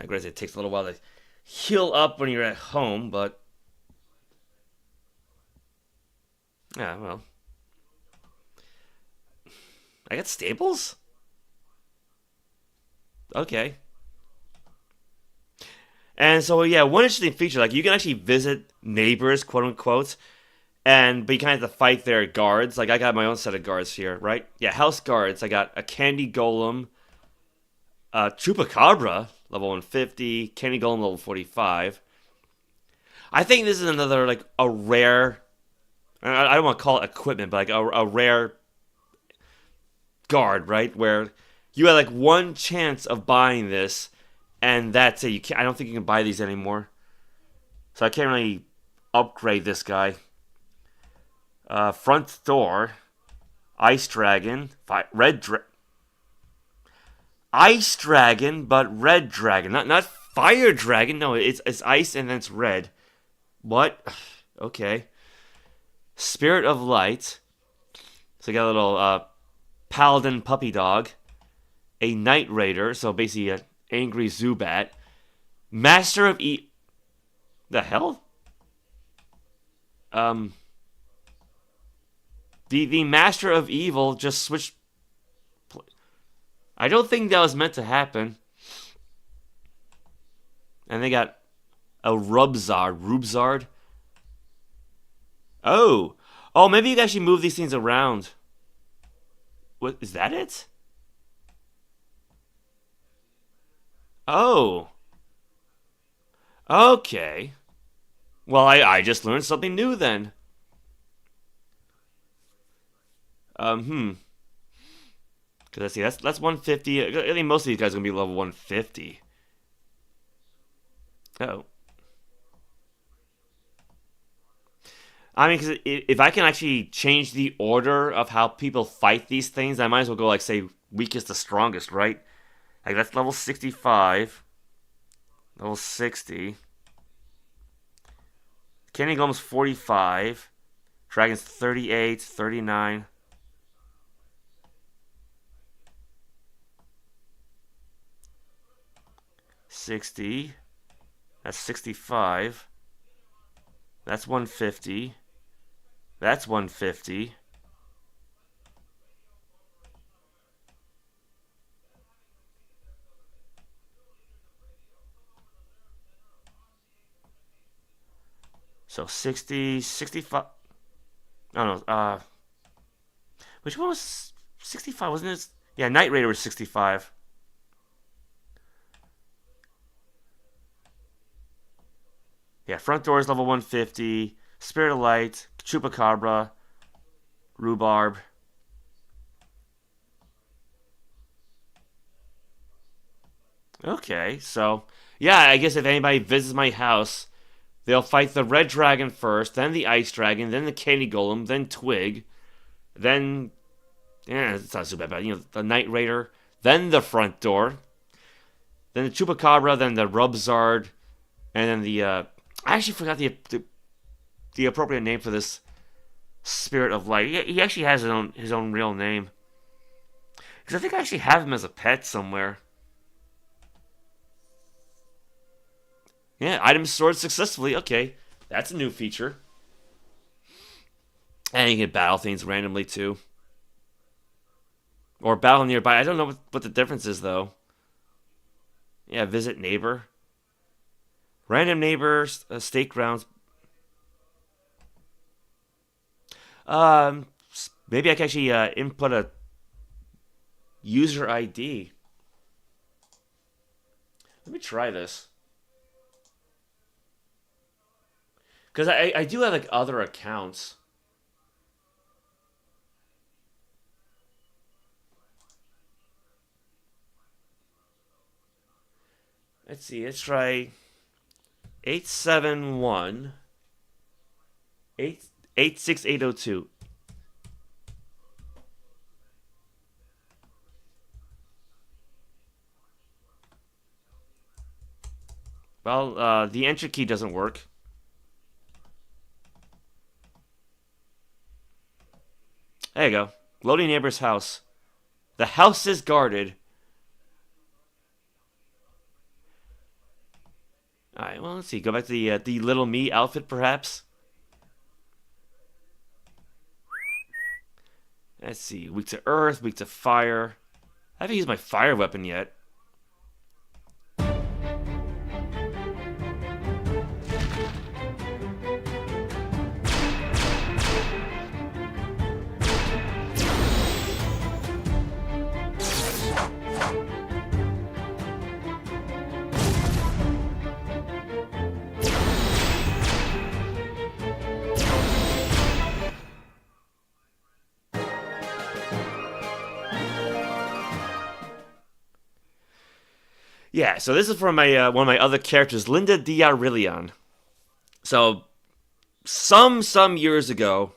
I guess it takes a little while to heal up when you're at home, but yeah, well, I got stables. Okay. And so yeah, one interesting feature, like you can actually visit neighbors, quote unquote, but you kind of have to fight their guards. Like I got my own set of guards here, right? Yeah, house guards. I got a candy golem, chupacabra level 150, candy golem level 45. I think this is another like a rare. I don't want to call it equipment, but like a rare guard, right? Where you had like one chance of buying this, and that's it. You can't. I don't think you can buy these anymore. So I can't really upgrade this guy. Front door, ice dragon, ice dragon, but red dragon, not fire dragon. No, it's ice and then it's red. What? Okay. Spirit of light. So you got a little paladin puppy dog, a night raider. So basically an angry Zubat. Master of The hell? The Master of Evil just switched. I don't think that was meant to happen. And they got a Rubzard. Oh. Oh, maybe you can actually move these things around. What, is that it? Oh. Okay. Well, I just learned something new then. Because let's see, that's 150. I think most of these guys are gonna be level 150. Oh. I mean, because if I can actually change the order of how people fight these things, I might as well go like say weakest to strongest, right? Like that's level 65, level 60. Candy Golem's 45, Dragon's 38, 39. $60. That's 65. That's 150. That's 150. So 60, 65. Oh no, which one was 65? Wasn't it? Yeah, Night Raider was 65. Yeah, front door is level 150. Spirit of Light, Chupacabra, Rhubarb. Okay, so yeah, I guess if anybody visits my house, they'll fight the red dragon first, then the ice dragon, then the candy golem, then Twig, then yeah, it's not so bad, but you know, the night raider, then the front door, then the chupacabra, then the Rubzard, and then the I actually forgot the appropriate name for this spirit of light. He actually has his own real name. Because I think I actually have him as a pet somewhere. Yeah, item stored successfully. Okay, that's a new feature. And you can battle things randomly too. Or battle nearby. I don't know what the difference is though. Yeah, visit neighbor. Random neighbors, state grounds. Um, Maybe I can actually input a user ID. Let me try this. Because I do have like other accounts. Let's see. Let's try 871 86802. Well, the entry key doesn't work. There you go. Loading neighbor's house. The house is guarded. Alright, well, let's see. Go back to the little me outfit, perhaps. Let's see. Weak to earth, weak to fire. I haven't used my fire weapon yet. Yeah, so this is from my one of my other characters, Linda Diarillion. So, some years ago,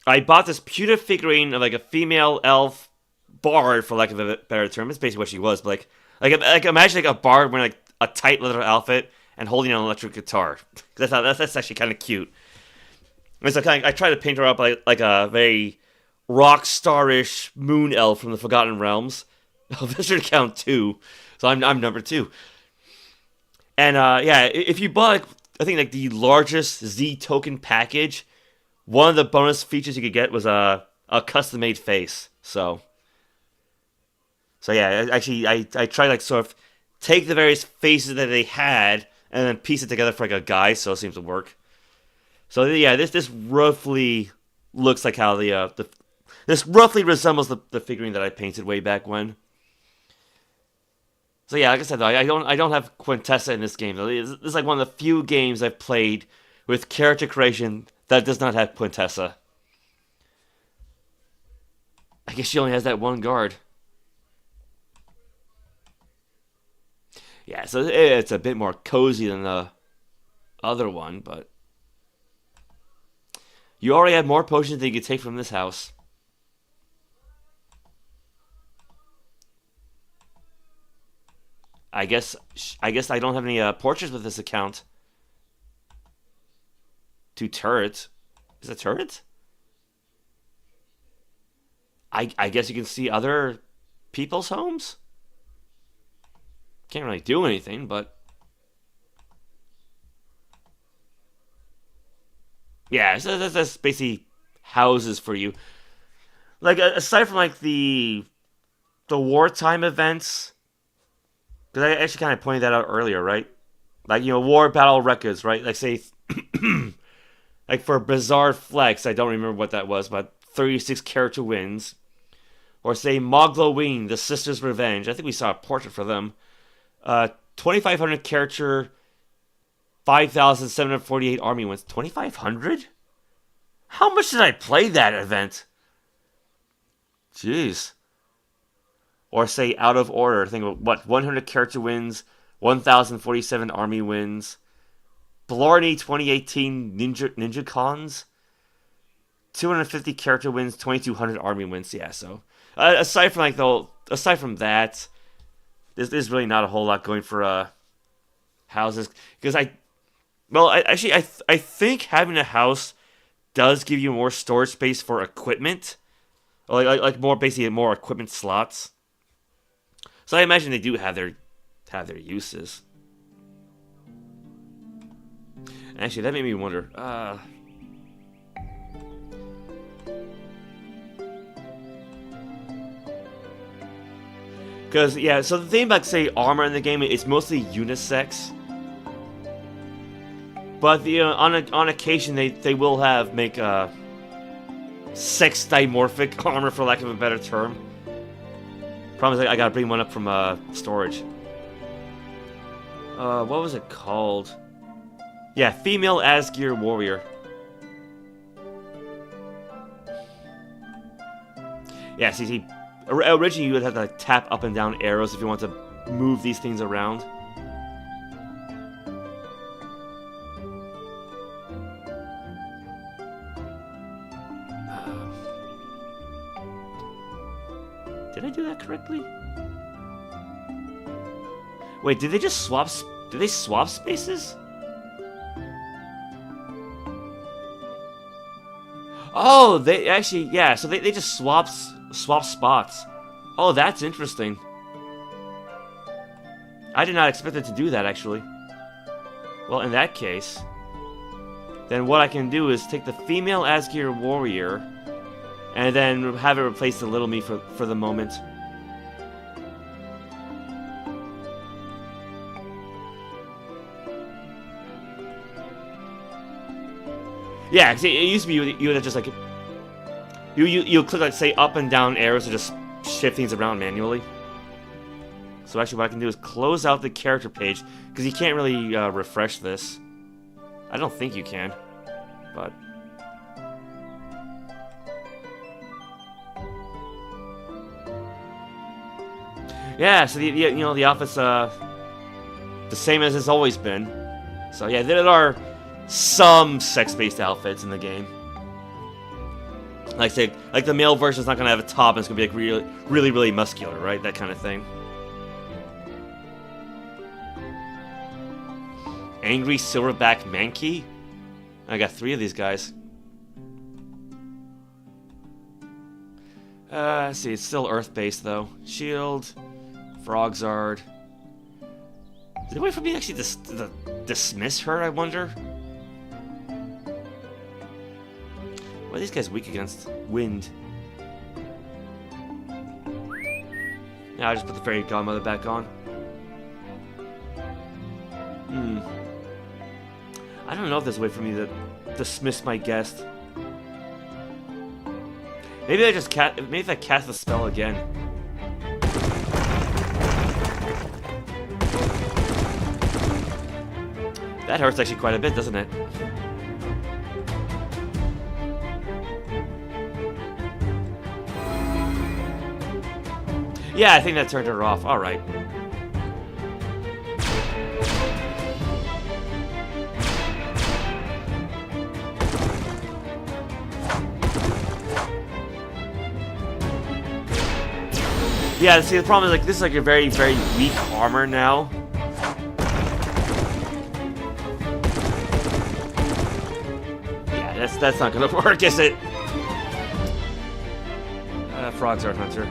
I bought this pewter figurine of like a female elf bard, for lack of a better term. It's basically what she was, but like imagine like a bard wearing like a tight leather outfit and holding an electric guitar. That's actually kind of cute. And so I tried to paint her up like a very rock starish moon elf from the Forgotten Realms. Oh, this should count 2. So I'm number 2. And yeah, if you bought, I think like the largest Z token package, one of the bonus features you could get was a custom made face. So yeah, actually I tried like sort of take the various faces that they had and then piece it together for like a guy. So it seems to work. So yeah, this roughly looks like how this roughly resembles the figurine that I painted way back when. So yeah, like I said, though, I don't have Quintessa in this game. This is like one of the few games I've played with character creation that does not have Quintessa. I guess she only has that one guard. Yeah, so it's a bit more cozy than the other one, but you already have more potions than you could take from this house. I guess I don't have any portraits with this account. 2 turrets. Is it turret? I guess you can see other people's homes? Can't really do anything, but yeah, so that's basically houses for you. Like aside from like the wartime events. Because I actually kind of pointed that out earlier, right? Like, you know, war battle records, right? Like, say, like for Bizarre Flex, I don't remember what that was, but 36 character wins. Or say Mogloween, The Sister's Revenge. I think we saw a portrait for them. 2,500 character, 5,748 army wins. 2,500? How much did I play that event? Jeez. Or say Out of Order. Think of what? 100 character wins, 1,047 army wins. Blarney 2018 Ninja Cons. 250 character wins, 2,200 army wins. Yeah, so aside from that, there's really not a whole lot going for houses. Because I think having a house does give you more storage space for equipment, or like more basically more equipment slots. So I imagine they do have their uses. Actually, that made me wonder. Because yeah, so the thing about say armor in the game, it's mostly unisex. But on occasion they will make sex dimorphic armor, for lack of a better term. Problem is I gotta bring one up from storage. What was it called? Yeah, female Asgear warrior. Yeah, see, originally you would have to like, tap up and down arrows if you want to move these things around. Did I do that correctly? Wait, did they just swap... Did they swap spaces? Oh, they actually... Yeah, so they just swap spots. Oh, that's interesting. I did not expect it to do that, actually. Well, in that case... Then what I can do is take the female Asgear warrior... And then have it replace the little me for the moment. Yeah, it used to be you would just like... You click like, say, up and down arrows to just shift things around manually. So actually what I can do is close out the character page, because you can't really refresh this. I don't think you can, but... Yeah, so the outfit's the same as it's always been. So yeah, there are some sex-based outfits in the game. Like say, like the male version's not gonna have a top and it's gonna be like really muscular, right? That kind of thing. Angry Silverback Mankey? I got 3 of these guys. Let's see, it's still Earth-based though. Shield, Frogzard. Is there a way for me to actually dismiss her, I wonder? What are these guys weak against? Wind. Yeah, I just put the Fairy Godmother back on. I don't know if there's a way for me to dismiss my guest. Maybe I just maybe if I cast the spell again. That hurts actually quite a bit, doesn't it? Yeah, I think that turned her off. All right. Yeah, see, the problem is, like, this is, like, a very weak armor now. Yeah, that's not gonna work, is it? Frogzard Hunter.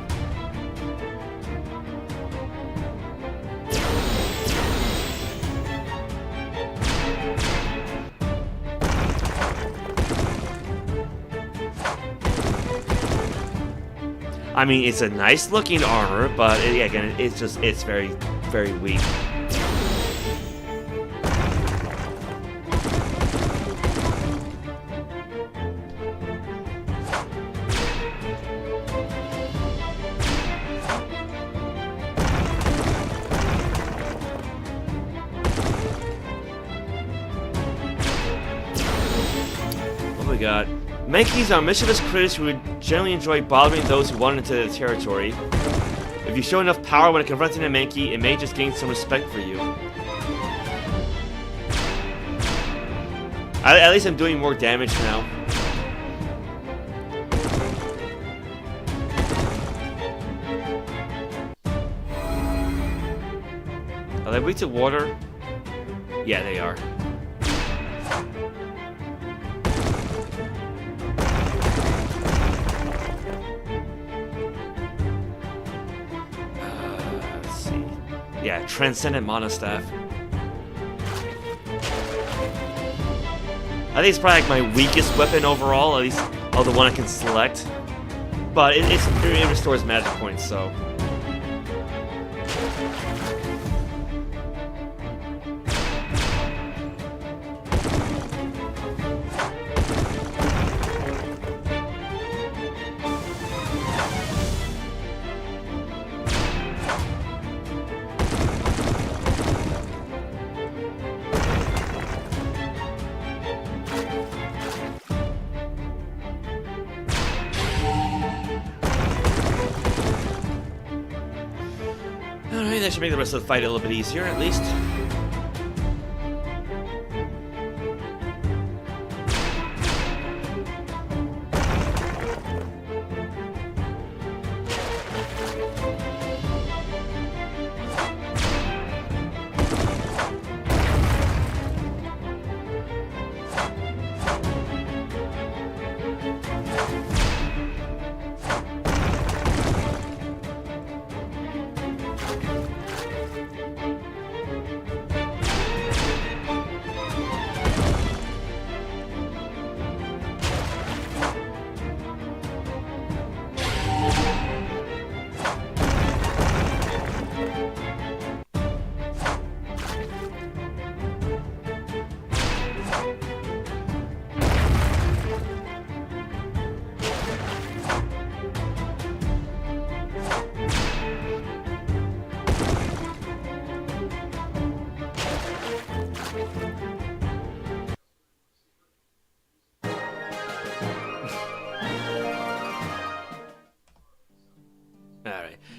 I mean, it's a nice looking armor, but again, it's very weak. What we got? Mankeys are mischievous critters who would generally enjoy bothering those who wander into their territory. If you show enough power when confronting a Mankey, it may just gain some respect for you. At least I'm doing more damage now. Are they weak to water? Yeah, they are. Yeah, Transcendent Monostaff. I think it's probably like my weakest weapon overall, at least the one I can select. But it restores magic points, so. Alright, that should make the rest of the fight a little bit easier, at least.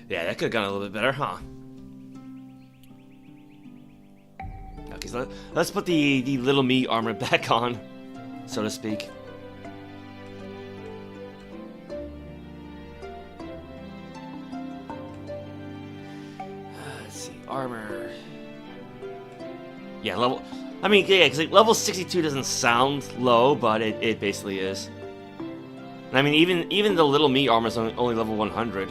Yeah, that could have gone a little bit better, huh? Okay, so let's put the little me armor back on, so to speak. Let's see, armor. Yeah, level. I mean, yeah, because like, level 62 doesn't sound low, but it basically is. And I mean, even the little me armor is only level 100.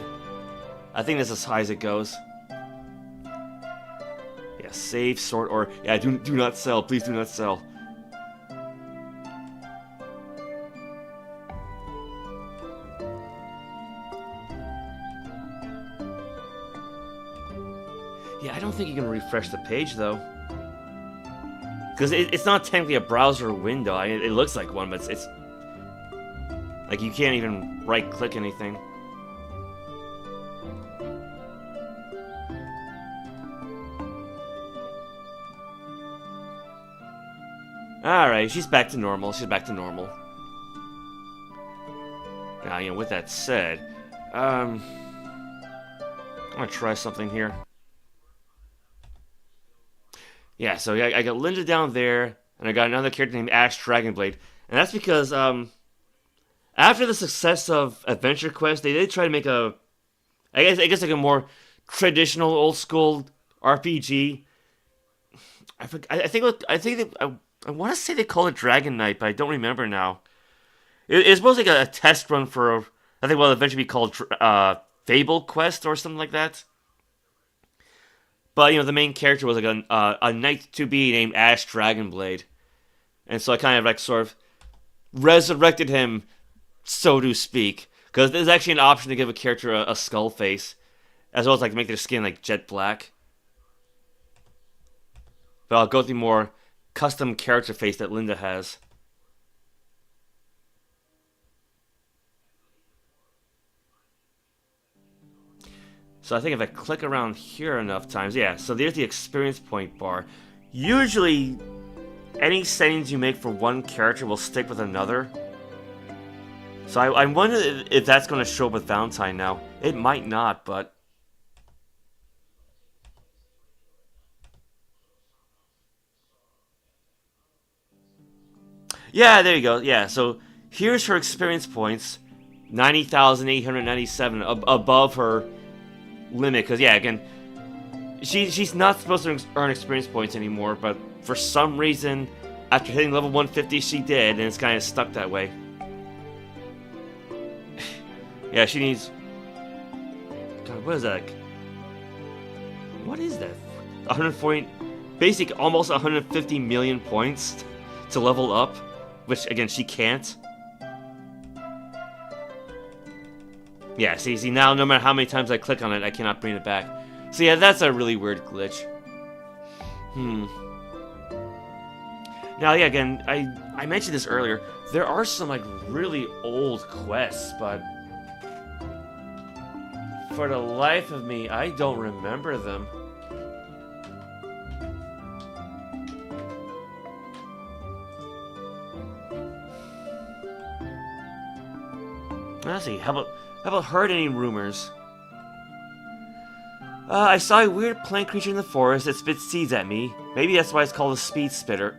I think that's as high as it goes. Yeah, save, sort, or yeah, do not sell. Please do not sell. Yeah, I don't think you can refresh the page though. Because it's not technically a browser window. It looks like one, but it's like you can't even right-click anything. Alright, she's back to normal. She's back to normal. Now, you know, with that said, I'm gonna try something here. Yeah, so I got Linda down there, and I got another character named Ash Dragonblade. And that's because, after the success of AdventureQuest, they did try to make I guess like a more traditional, old-school RPG. I want to say they call it Dragon Knight, but I don't remember now. It's supposed to be like a test run for, I think, what will eventually be called Fable Quest or something like that. But, you know, the main character was like a knight-to-be named Ash Dragonblade. And so I kind of like sort of resurrected him, so to speak. Because there's actually an option to give a character a skull face. As well as like make their skin like jet black. But I'll go through more custom character face that Linda has. So I think if I click around here enough times, yeah, so there's the experience point bar. Usually, any settings you make for one character will stick with another. So I wonder if that's going to show up with Valentine now. It might not, but... Yeah, there you go. Yeah, so here's her experience points. 90,897 above her limit, because yeah, again, she's not supposed to earn experience points anymore, but for some reason after hitting level 150 she did, and it's kind of stuck that way. Yeah, she needs, God, what is that? What is that? 140, basic, almost 150 million points to level up, which again she can't. Yeah, see, now no matter how many times I click on it, I cannot bring it back. So yeah, that's a really weird glitch. Now, yeah, again, I mentioned this earlier. There are some, like, really old quests, but... for the life of me, I don't remember them. Let's see, how about heard any rumors? I saw a weird plant creature in the forest that spits seeds at me. Maybe that's why it's called a seed spitter.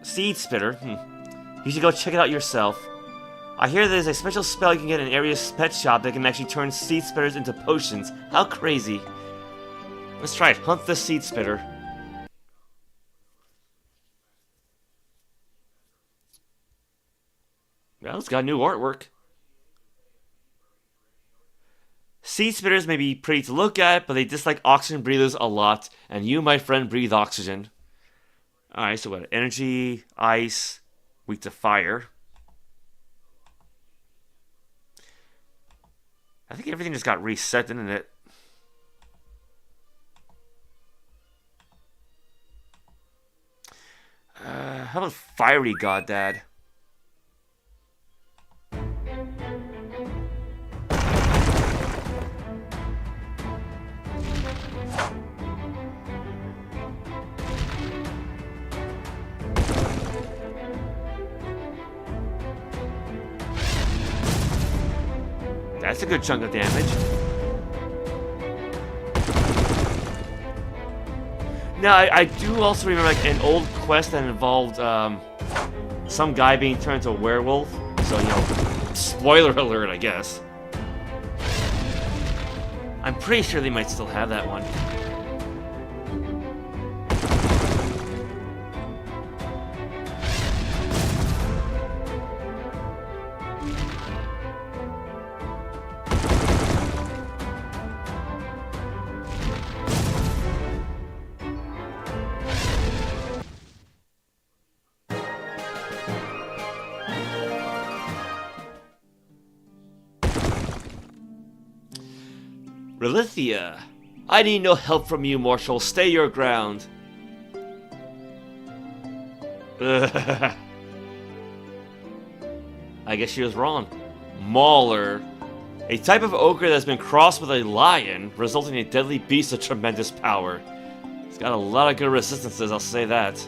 You should go check it out yourself. I hear there's a special spell you can get in an area's pet shop that can actually turn seed spitters into potions. How crazy. Let's try it. Hunt the seed spitter. Well, it's got new artwork. Seed spitters may be pretty to look at, but they dislike oxygen breathers a lot, and you, my friend, breathe oxygen. Alright, so what? Energy, ice, weak to fire. I think everything just got reset, didn't it? How about Fiery Goddad? That's a good chunk of damage. Now, I do also remember like an old quest that involved some guy being turned into a werewolf. So, you know, spoiler alert, I guess. I'm pretty sure they might still have that one. Relithia, I need no help from you, Marshal. Stay your ground. I guess she was wrong. Mauler, a type of ogre that's been crossed with a lion, resulting in a deadly beast of tremendous power. It's got a lot of good resistances, I'll say that.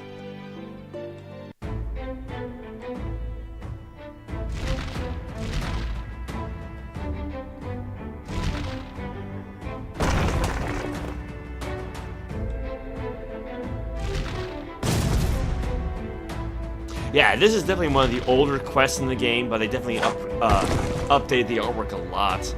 Yeah, this is definitely one of the older quests in the game, but they definitely updated the artwork a lot.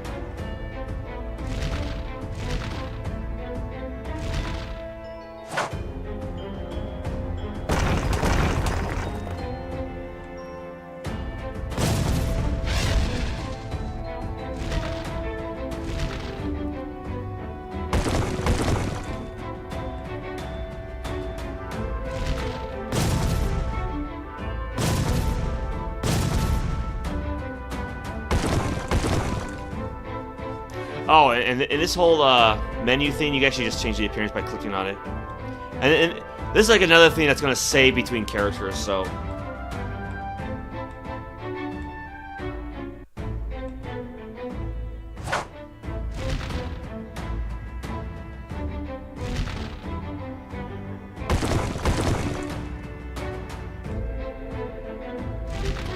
Oh, and this whole menu thing, you can actually just change the appearance by clicking on it. And this is like another thing that's going to save between characters, so...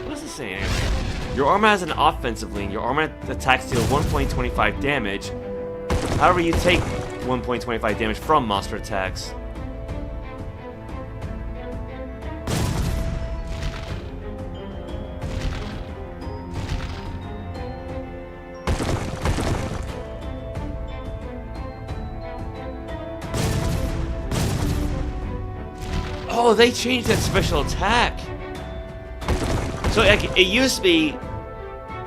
What does it say anyway? Your armor has an offensive lean. Your armor attacks deal 1.25 damage. However, you take 1.25 damage from monster attacks. Oh, they changed that special attack. So like, it used to be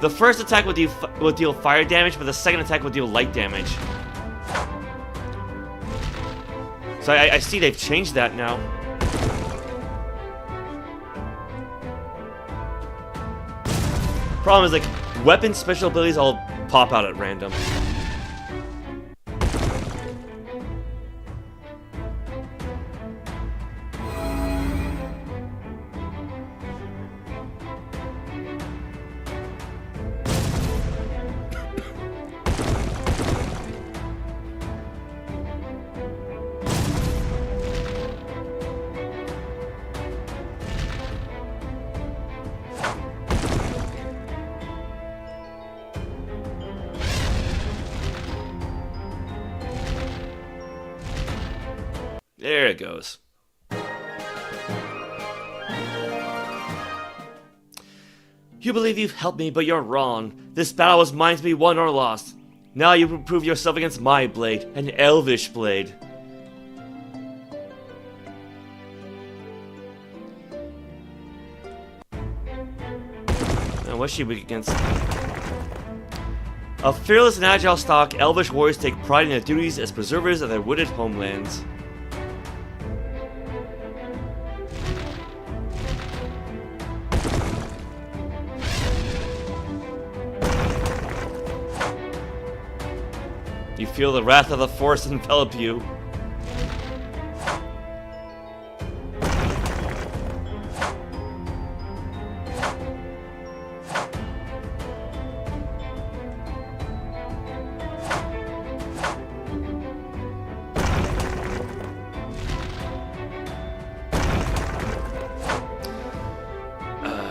the first attack would deal fire damage, but the second attack would deal light damage. So I see they've changed that now. Problem is, like, weapon special abilities all pop out at random. There it goes. You believe you've helped me, but you're wrong. This battle was mine to be won or lost. Now you will prove yourself against my blade, an elvish blade. What's she weak against? A fearless and agile stock, elvish warriors take pride in their duties as preservers of their wooded homelands. You feel the wrath of the force envelop you.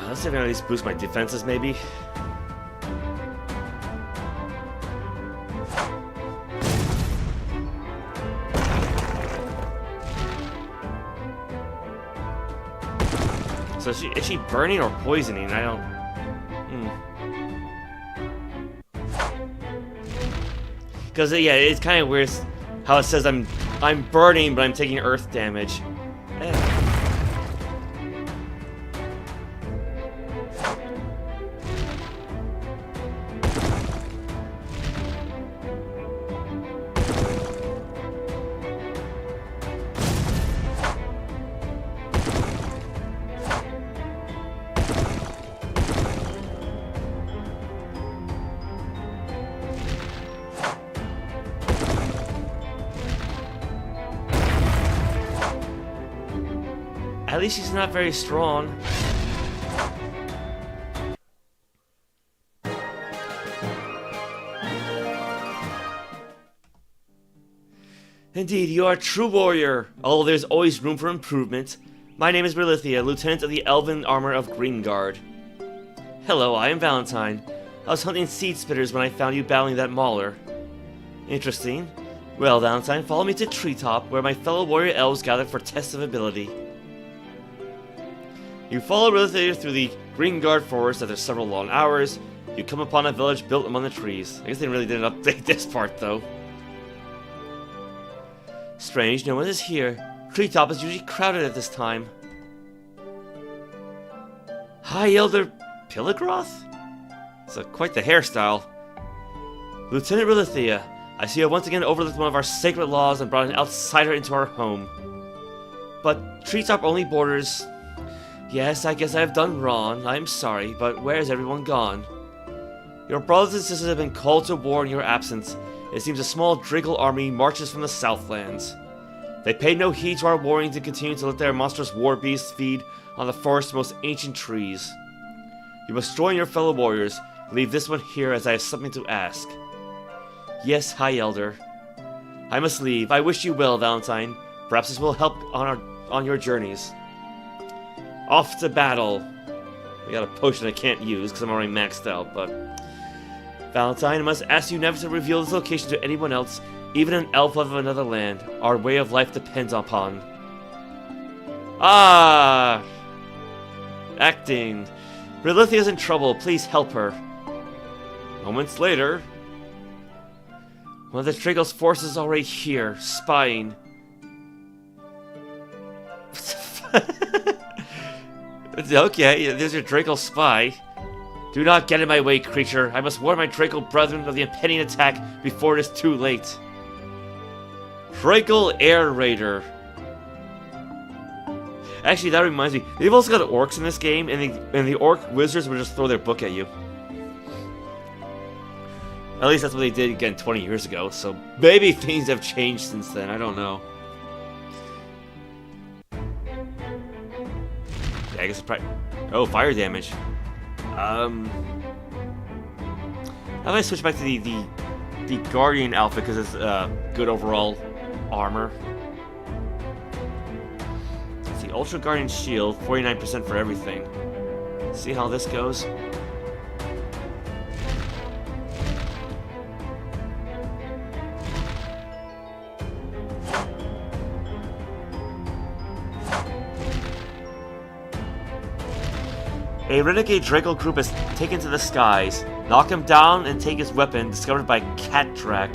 Let's see if I can at least boost my defenses, maybe. So is she burning or poisoning? I don't... Because, yeah, it's kind of weird how it says I'm burning, but I'm taking earth damage. At least she's not very strong. Indeed, you are a true warrior, although there's always room for improvement. My name is Berlithia, Lieutenant of the Elven Armor of Greengard. Hello, I am Valentine. I was hunting seed spitters when I found you battling that mauler. Interesting. Well, Valentine, follow me to Treetop, where my fellow warrior elves gather for tests of ability. You follow Berlithia through the Greengard forest after several long hours. You come upon a village built among the trees. I guess they really didn't update this part, though. Strange, no one is here. Treetop is usually crowded at this time. High Elder Pillagroth? It's quite the hairstyle. Lieutenant Berlithia, I see you once again overlooked one of our sacred laws and brought an outsider into our home. But Treetop only borders... Yes, I guess I have done wrong. I am sorry, but where has everyone gone? Your brothers and sisters have been called to war in your absence. It seems a small Drakel army marches from the Southlands. They pay no heed to our warnings and continue to let their monstrous war beasts feed on the forest's most ancient trees. You must join your fellow warriors. Leave this one here as I have something to ask. Yes, High Elder. I must leave. I wish you well, Valentine. Perhaps this will help on your journeys. Off to battle. I got a potion I can't use because I'm already maxed out, but... Valentine, I must ask you never to reveal this location to anyone else, even an elf of another land. Our way of life depends upon. Ah! Acting. Berlithia's in trouble. Please help her. Moments later... One of the Drakels' forces is already here, spying. Okay, there's your Drakel spy. Do not get in my way, creature. I must warn my Drakel brethren of the impending attack before it is too late. Drakel Air Raider. Actually, that reminds me. They've also got orcs in this game, and the orc wizards will just throw their book at you. At least that's what they did again 20 years ago, so maybe things have changed since then. I don't know. I guess it's probably... Oh, fire damage. How do I switch back to the Guardian outfit because it's good overall armor? Let's see, Ultra Guardian Shield, 49% for everything. See how this goes. A renegade Drakel group is taken to the skies. Knock him down and take his weapon, discovered by Cat Drak.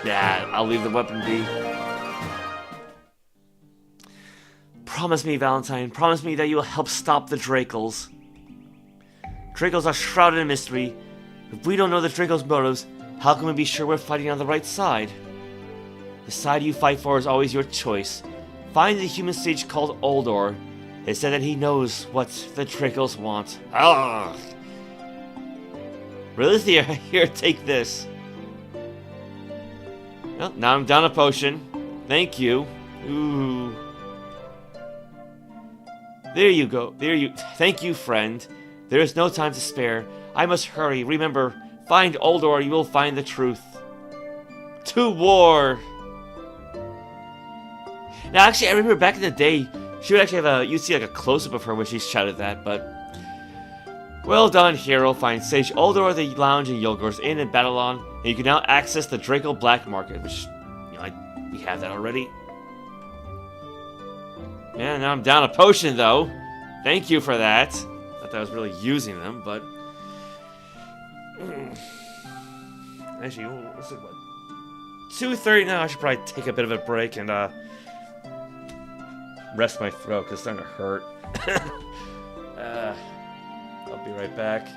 Yeah, I'll leave the weapon be. Promise me, Valentine, promise me that you will help stop the Drakels. Drakels are shrouded in mystery. If we don't know the Drakels' motives, how can we be sure we're fighting on the right side? The side you fight for is always your choice. Find the human sage called Uldor. It said that he knows what the Drakels want. Ah! Berlithia, here, take this. Well, now I'm down a potion. Thank you. Ooh. There you go. Thank you, friend. There is no time to spare. I must hurry. Remember, find Uldor, you will find the truth. To war! Now, actually, I remember back in the day, she would actually have you'd see like a close-up of her when she shouted that, but... Well done, hero. Find Sage Uldor, the lounge in Yulgor's Inn in BattleOn, and you can now access the Drakel Black Market, which, you know, we have that already. Yeah, now I'm down a potion, though. Thank you for that. Not that I was really using them, but... Actually, what's it, what? 2:30 now. I should probably take a bit of a break and, rest my throat, because it's starting to hurt. I'll be right back.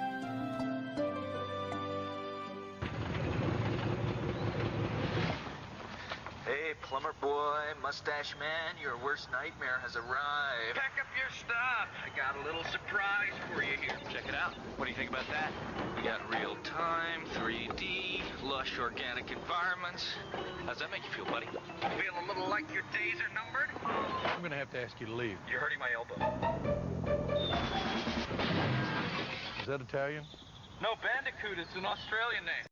Hey, plumber boy, mustache man, your worst nightmare has arrived. Pack up your stuff. I got a little surprise for you here. Check it out. What do you think about that? We got real-time, 3D, lush organic environments. How's that make you feel, buddy? Feel a little like your days are numbered? I'm gonna have to ask you to leave. You're hurting my elbow. Is that Italian? No, Bandicoot. It's an Australian name.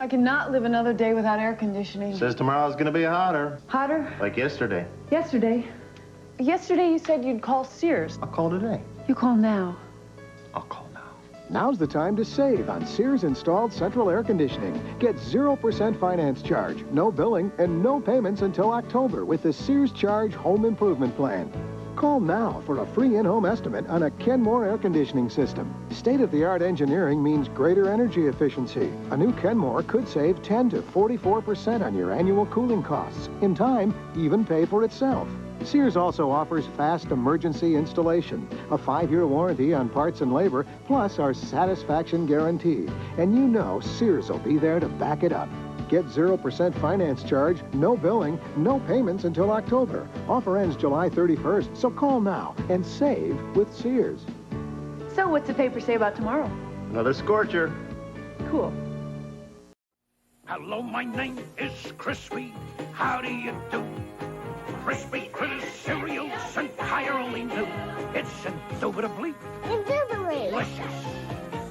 I cannot live another day without air conditioning. Says tomorrow's gonna be hotter. Hotter? Like yesterday. Yesterday? Yesterday you said you'd call Sears. I'll call today. You call now. I'll call now. Now's the time to save on Sears installed central air conditioning. Get 0% finance charge, no billing, and no payments until October with the Sears Charge Home Improvement Plan. Call now for a free in-home estimate on a Kenmore air conditioning system. State-of-the-art engineering means greater energy efficiency. A new Kenmore could save 10 to 44% on your annual cooling costs. In time, even pay for itself. Sears also offers fast emergency installation, a 5-year warranty on parts and labor, plus our satisfaction guarantee. And you know Sears will be there to back it up. Get 0% finance charge, no billing, no payments until October. Offer ends July 31st, so call now and save with Sears. So what's the paper say about tomorrow? Another scorcher. Cool. Hello, my name is Crispy. How do you do? Crispy Critters cereal's entirely new. It's indubitably delicious.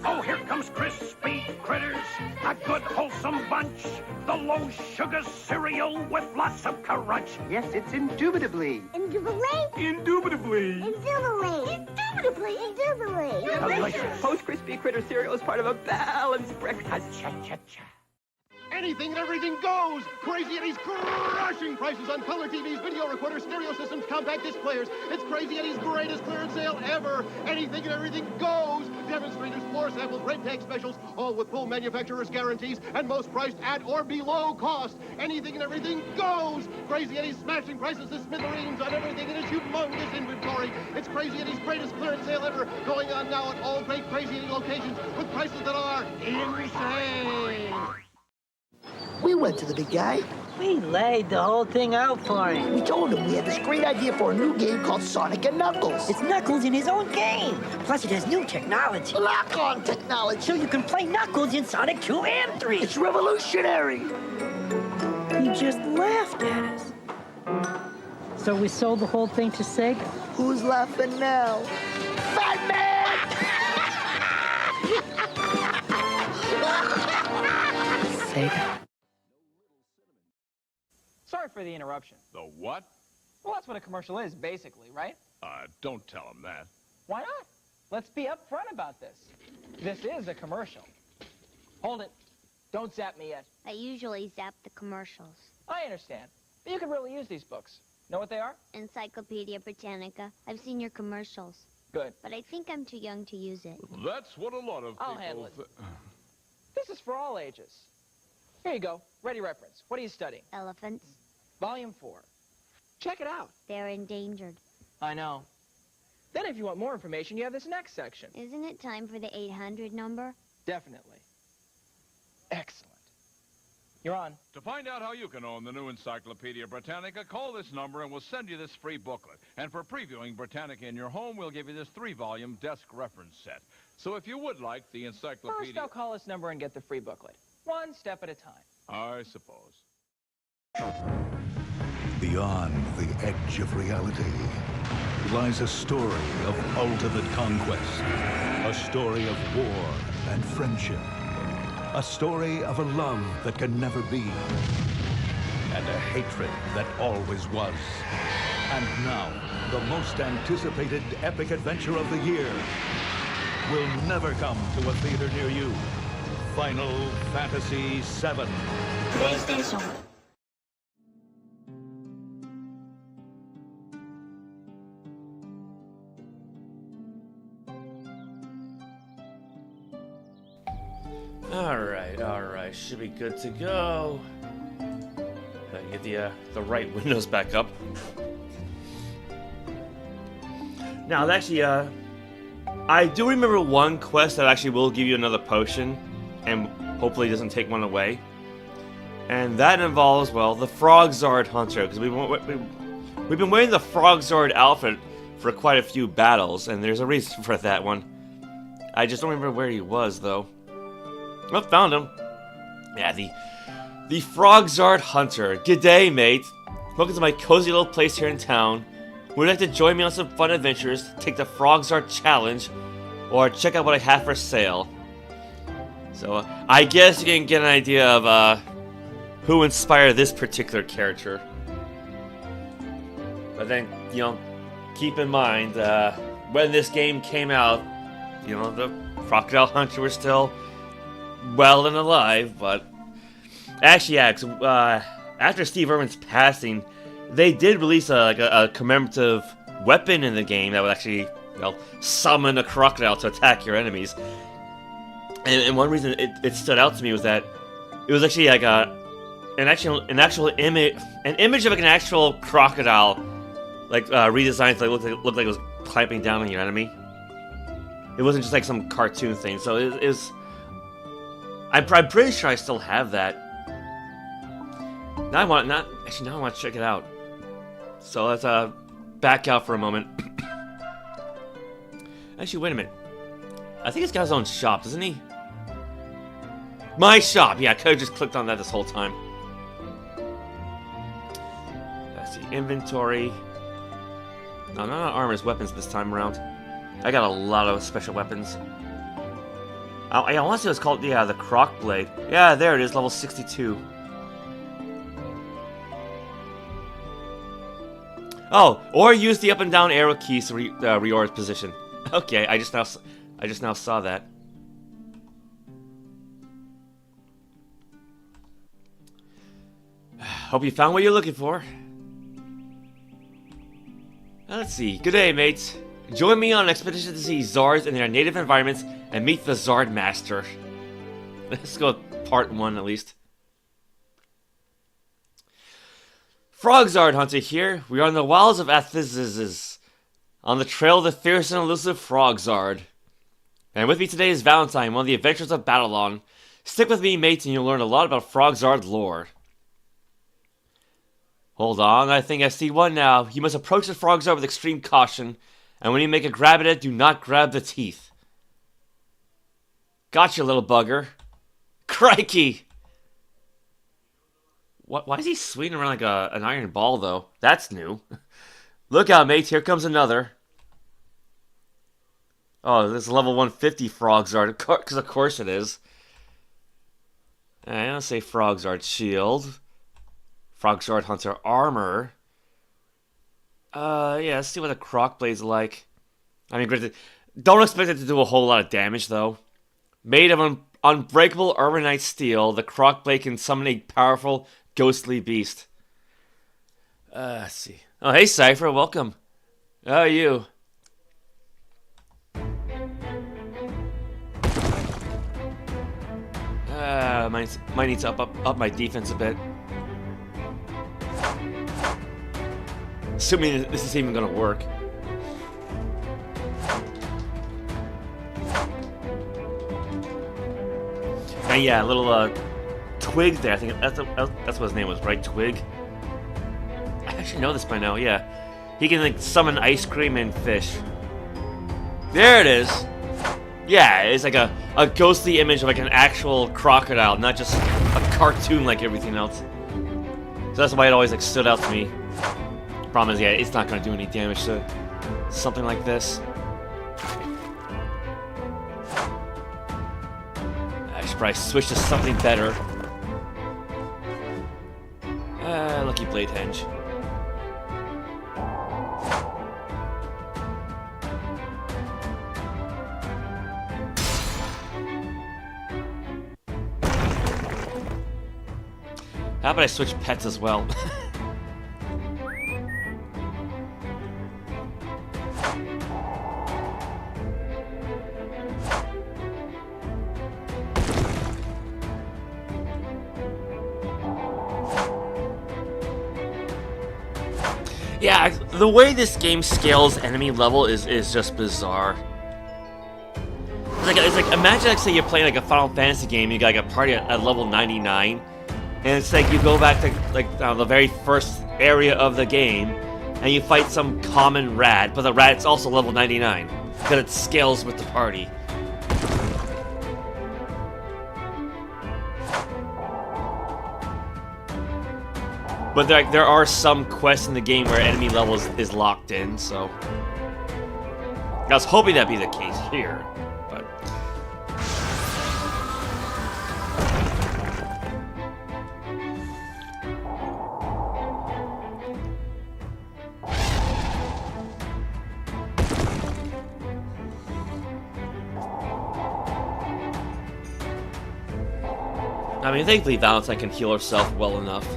Oh, here comes Crispy Critters, a good wholesome bunch. The low-sugar cereal with lots of crunch. Yes, it's indubitably. Indubitably. Delicious. Post Crispy Critter cereal is part of a balanced breakfast. Cha-cha-cha. Anything and everything goes! Crazy Eddie's crushing prices on color TVs, video recorders, stereo systems, compact disc players. It's Crazy Eddie's greatest clearance sale ever! Anything and everything goes! Demonstrators, floor samples, red tag specials, all with full manufacturer's guarantees, and most priced at or below cost. Anything and everything goes! Crazy Eddie's smashing prices to smithereens on everything in its humongous inventory. It's Crazy Eddie's greatest clearance sale ever, going on now at all great Crazy Eddie locations with prices that are insane! We went to the big guy. We laid the whole thing out for him. We told him we had this great idea for a new game called Sonic and Knuckles. It's Knuckles in his own game. Plus, it has new technology. Lock-on technology. So you can play Knuckles in Sonic 2 and 3. It's revolutionary. He just laughed at us. So we sold the whole thing to Sega? Who's laughing now? Fat Man! mistake. Sorry for the interruption. The what? Well, that's what a commercial is, basically, right? Don't tell him that. Why not? Let's be upfront about this. This is a commercial. Hold it. Don't zap me yet. I usually zap the commercials. I understand. But you could really use these books. Know what they are? Encyclopedia Britannica. I've seen your commercials. Good. But I think I'm too young to use it. That's what a lot of people... I'll handle it. This is for all ages. Here you go. Ready reference. What are you studying? Elephants. Volume 4. Check it out. They're endangered. I know. Then if you want more information, you have this next section. Isn't it time for the 800 number? Definitely. Excellent. You're on. To find out how you can own the new Encyclopedia Britannica, call this number and we'll send you this free booklet. And for previewing Britannica in your home, we'll give you this 3-volume desk reference set. So if you would like the encyclopedia... First, I'll call this number and get the free booklet. One step at a time. I suppose. Beyond the edge of reality lies a story of ultimate conquest, a story of war and friendship, a story of a love that can never be, and a hatred that always was. And now, the most anticipated epic adventure of the year will never come to a theater near you. Final Fantasy VII. PlayStation. Alright, should be good to go. Get the right windows back up. Now, actually, I do remember one quest that actually will give you another potion, and hopefully doesn't take one away. And that involves, well, the Frogzard Hunter, because we've been wearing the Frogzard outfit for quite a few battles, and there's a reason for that one. I just don't remember where he was, though. Oh, found him. Yeah, the Frogzard Hunter. G'day, mate. Welcome to my cozy little place here in town. Would you like to join me on some fun adventures, take the Frogzard Challenge, or check out what I have for sale? So, I guess you can get an idea of, who inspired this particular character. But then, you know, keep in mind, when this game came out, you know, the Crocodile Hunter was still well and alive, but... Actually, yeah, 'cause, after Steve Irwin's passing, they did release a commemorative weapon in the game that would actually, well, summon a crocodile to attack your enemies. And one reason it stood out to me was that it was actually like an actual image, an image of like an actual crocodile, like redesigned to look like it was clamping down on your enemy. It wasn't just like some cartoon thing. So it was. I'm pretty sure I still have that. Now I want to check it out. So let's back out for a moment. Actually, wait a minute. I think he's got his own shop, doesn't he? My shop! Yeah, I could have just clicked on that this whole time. That's the inventory. No, not armors, weapons this time around. I got a lot of special weapons. I want to see what's called, yeah, the Croc Blade. Yeah, there it is, level 62. Oh, or use the up and down arrow keys to reorder position. Okay, I just now saw that. Hope you found what you're looking for. Let's see. Good day, mates. Join me on an expedition to see Zards in their native environments and meet the Zard Master. Let's go with part 1 at least. Frogzard Hunter here. We are in the wilds of Athizis, on the trail of the fierce and elusive Frogzard. And with me today is Valentine, one of the adventures of BattleOn. Stick with me, mates, and you'll learn a lot about Frogzard lore. Hold on, I think I see one now. You must approach the Frogzard with extreme caution, and when you make a grab at it, do not grab the teeth. Gotcha, little bugger. Crikey! Why is he swinging around like an iron ball, though? That's new. Look out, mates. Here comes another. Oh, this is level 150 Frogzard. Because of course it is. And I'll say Frogzard shield. Frogzard hunter armor. Yeah, let's see what the croc blade's like. I mean, granted, don't expect it to do a whole lot of damage, though. Made of unbreakable urbanite steel, the croc blade can summon a powerful, ghostly beast. Let's see. Oh, hey, Cypher, welcome. How are you? Might need to up my defense a bit. Assuming this is even gonna work. And yeah, a little Twig there. I think that's what his name was, right? Twig. I actually know this by now. Yeah, he can like summon ice cream and fish. There it is. Yeah, it's like a ghostly image of like an actual crocodile, not just a cartoon like everything else. So that's why it always like stood out to me. Problem is, yeah, it's not going to do any damage to something like this. I should probably switch to something better. Lucky Blade Henge. How about I switch pets as well? Yeah, the way this game scales enemy level is just bizarre. It's like imagine like say you're playing like a Final Fantasy game, you got like a party at level 99, and it's like you go back to like the very first area of the game, and you fight some common rat, but the rat's also level 99 because it scales with the party. But there are some quests in the game where enemy level is locked in, so I was hoping that'd be the case here, but I mean, thankfully Valentine can heal herself well enough.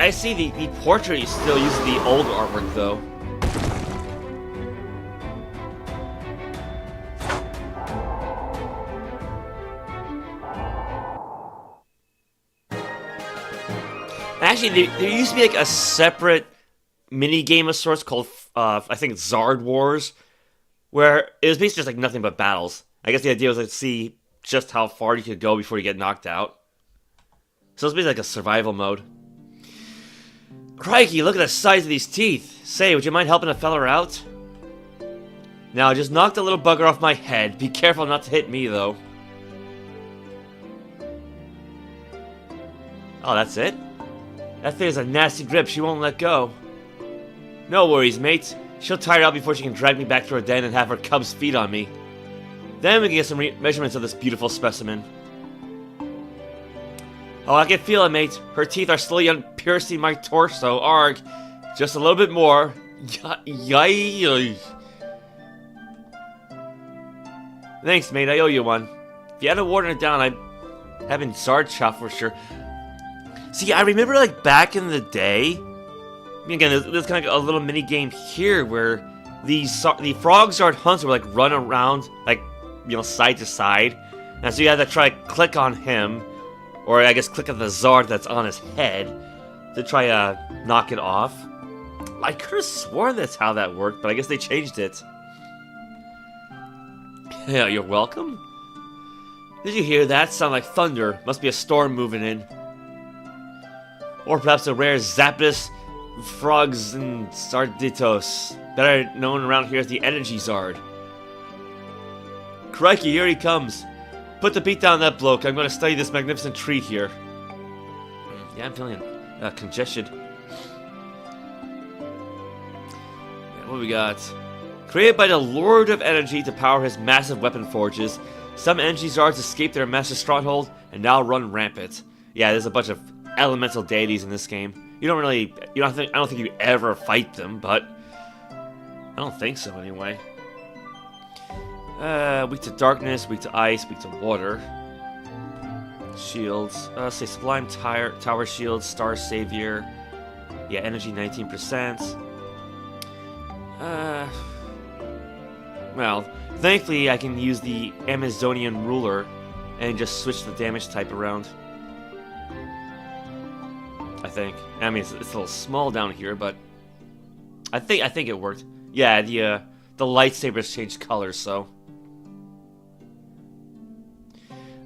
I see the portrait still uses the old artwork, though. Actually, there used to be like a separate mini game of sorts called, I think, Zard Wars, where it was basically just like nothing but battles. I guess the idea was like to see just how far you could go before you get knocked out. So it's basically like a survival mode. Crikey, look at the size of these teeth. Say, would you mind helping a fella out? Now, just knock the little bugger off my head. Be careful not to hit me, though. Oh, that's it? That thing has a nasty grip. She won't let go. No worries, mate. She'll tire out before she can drag me back to her den and have her cubs feed on me. Then we can get some measurements of this beautiful specimen. Oh, I can feel it, mate. Her teeth are slowly piercing my torso. Arg. Just a little bit more. Yay. Thanks, mate. I owe you one. If you hadn't watered it down, I'd have been Zard chop for sure. See, I remember, like, back in the day... I mean, again, there's kind of a little mini game here where the Frogzard hunts would, like, run around, like, you know, side to side. And so you had to try to click on him. Or I guess click on the Zard that's on his head to try to knock it off. I could have sworn that's how that worked, but I guess they changed it. Yeah, you're welcome. Did you hear that? Sound like thunder. Must be a storm moving in. Or perhaps a rare Zapdos Frogs and Zarditos, better known around here as the Energy Zard. Crikey, here he comes. Put the beat down that bloke. I'm going to study this magnificent tree here. Yeah, I'm feeling congestion. Yeah, what we got? Created by the Lord of Energy to power his massive weapon forges, some energy zards escaped their master stronghold and now run rampant. Yeah, there's a bunch of elemental deities in this game. I don't think you ever fight them, but I don't think so anyway. Weak to darkness, weak to ice, weak to water. Shields. Say Sublime Tower Shield, Star Savior. Yeah, energy 19%. Well, thankfully I can use the Amazonian Ruler and just switch the damage type around. I think. I mean, it's a little small down here, but I think it worked. Yeah, the lightsabers changed colors, so.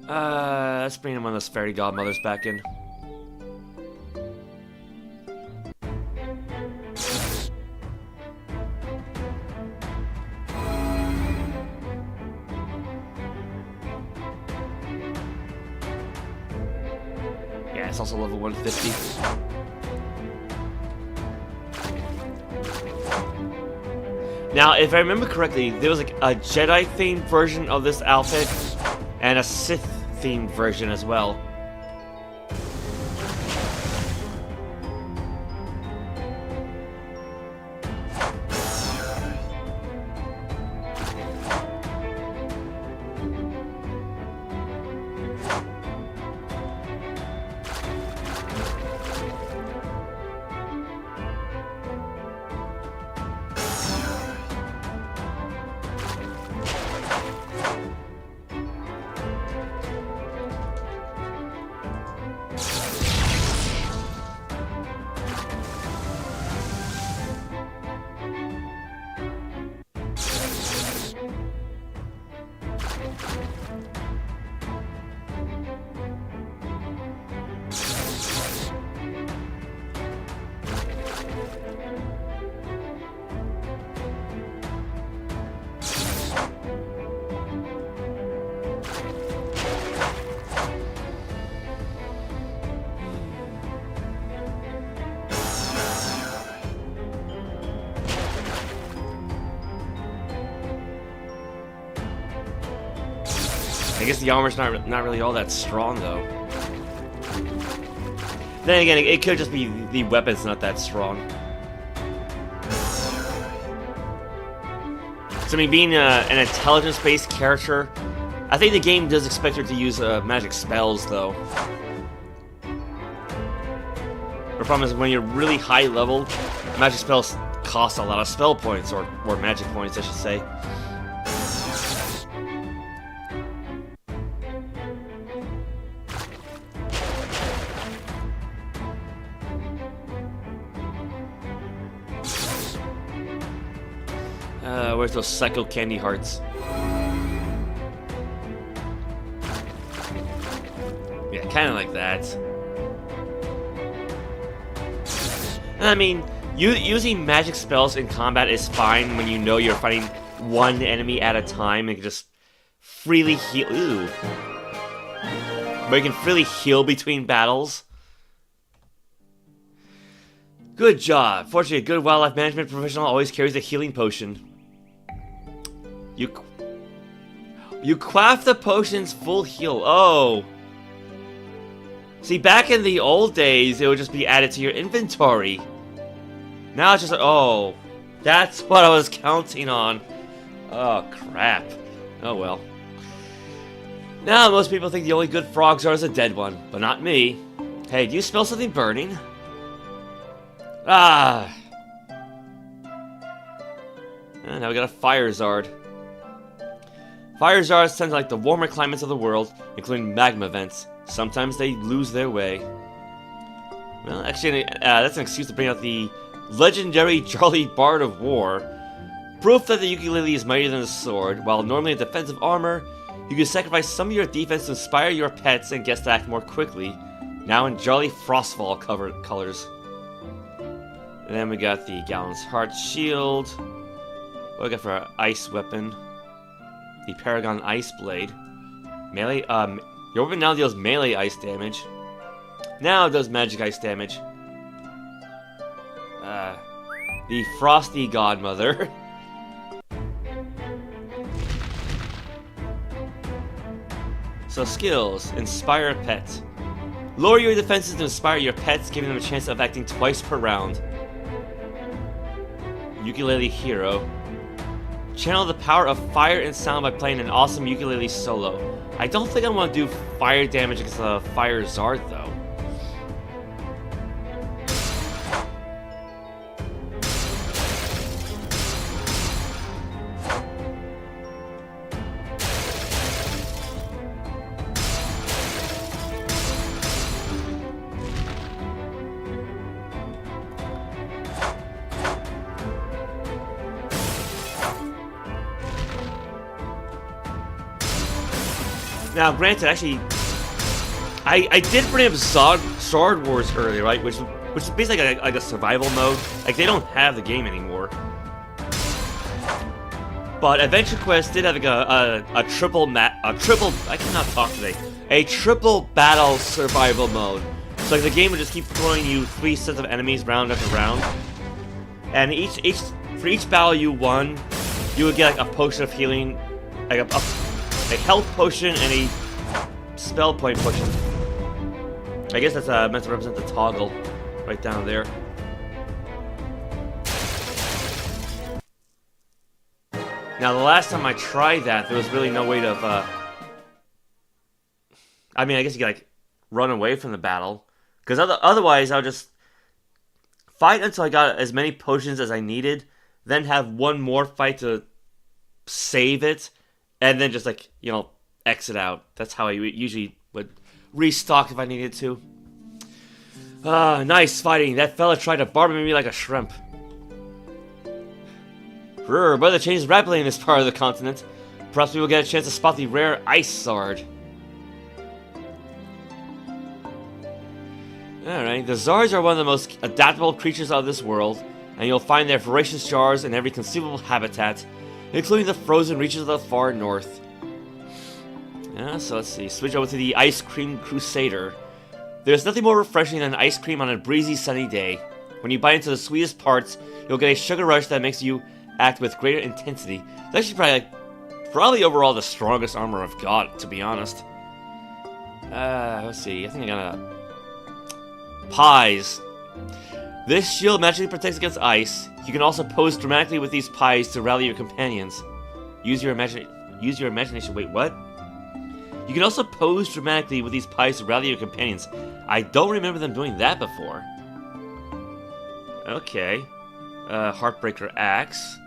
Let's bring one of those fairy godmothers back in. Yeah, it's also level 150. Now, if I remember correctly, there was like a Jedi-themed version of this outfit and a Sith-themed version as well. I guess the armor's not really all that strong, though. Then again, it could just be the weapon's not that strong. So, I mean, being an intelligence-based character, I think the game does expect her to use magic spells, though. The problem is when you're really high level, magic spells cost a lot of spell points, or magic points, I should say. Where's those psycho candy hearts? Yeah, kind of like that. I mean, using magic spells in combat is fine when you know you're fighting one enemy at a time and can just freely heal. Ooh. But you can freely heal between battles. Good job. Fortunately, a good wildlife management professional always carries a healing potion. You craft the potion's full heal. Oh. See, back in the old days, it would just be added to your inventory. Now it's just like, oh. That's what I was counting on. Oh, crap. Oh, well. Now, most people think the only good Frogzard is a dead one, but not me. Hey, do you smell something burning? Ah. And now we got a Firezard. Firezards tend to like the warmer climates of the world, including magma vents. Sometimes they lose their way. Well, actually, that's an excuse to bring out the legendary Jolly Bard of War. Proof that the ukulele is mightier than the sword. While normally a defensive armor, you can sacrifice some of your defense to inspire your pets and guests to act more quickly. Now in Jolly Frostfall colors. And then we got the Gallon's Heart Shield. What do we got for our ice weapon? the Paragon Ice Blade. Melee, your weapon now deals melee ice damage. Now it does magic ice damage. The Frosty Godmother. So skills, inspire a pet. Lower your defenses to inspire your pets, giving them a chance of acting twice per round. Ukulele Hero. Channel the power of fire and sound by playing an awesome ukulele solo. I don't think I want to do fire damage against the Fire Zard though. Now, granted, actually, I did bring up Sword Wars earlier, right? Which is basically like a survival mode. Like, they don't have the game anymore. But AdventureQuest did have like a triple battle survival mode. So like the game would just keep throwing you 3 sets of enemies round after round, and for each battle you won, you would get like a potion of healing, like a health potion and a spell point potion. I guess that's meant to represent the toggle right down there. Now, the last time I tried that, there was really no way to, I mean, I guess you could, like, run away from the battle. Because otherwise, I would just fight until I got as many potions as I needed, then have one more fight to save it, and then just, like, you know, exit out. That's how I usually would restock if I needed to. Nice fighting. That fella tried to barbecue me like a shrimp. Brr, weather changes rapidly in this part of the continent. Perhaps we will get a chance to spot the rare Ice Zard. Alright, the Zards are one of the most adaptable creatures of this world, and you'll find their voracious jars in every conceivable habitat, including the frozen reaches of the far north. Yeah, so let's see, switch over to the Ice Cream Crusader. There's nothing more refreshing than ice cream on a breezy sunny day. When you bite into the sweetest parts, you'll get a sugar rush that makes you act with greater intensity. That's actually probably overall the strongest armor I've got, to be honest. Let's see, I think I got pies. This shield magically protects against ice. You can also pose dramatically with these pies to rally your companions. Use your imagination. Wait, what? You can also pose dramatically with these pies to rally your companions. I don't remember them doing that before. Okay. Heartbreaker Axe.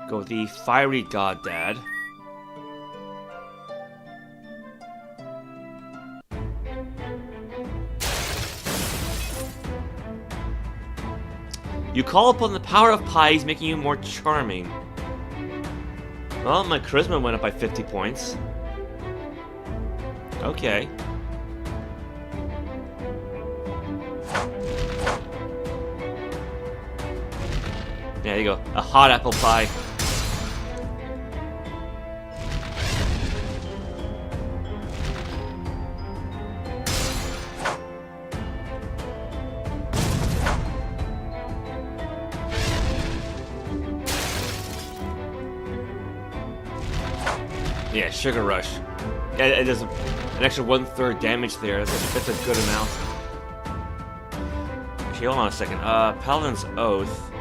Go with the Fiery God Dad. You call upon the power of pies, making you more charming. Well, my charisma went up by 50 points. Okay. There you go. A hot apple pie. Yeah, Sugar Rush. Yeah, it does an extra 1/3 damage there. That's a good amount. Actually, hold on a second. Paladin's Oath.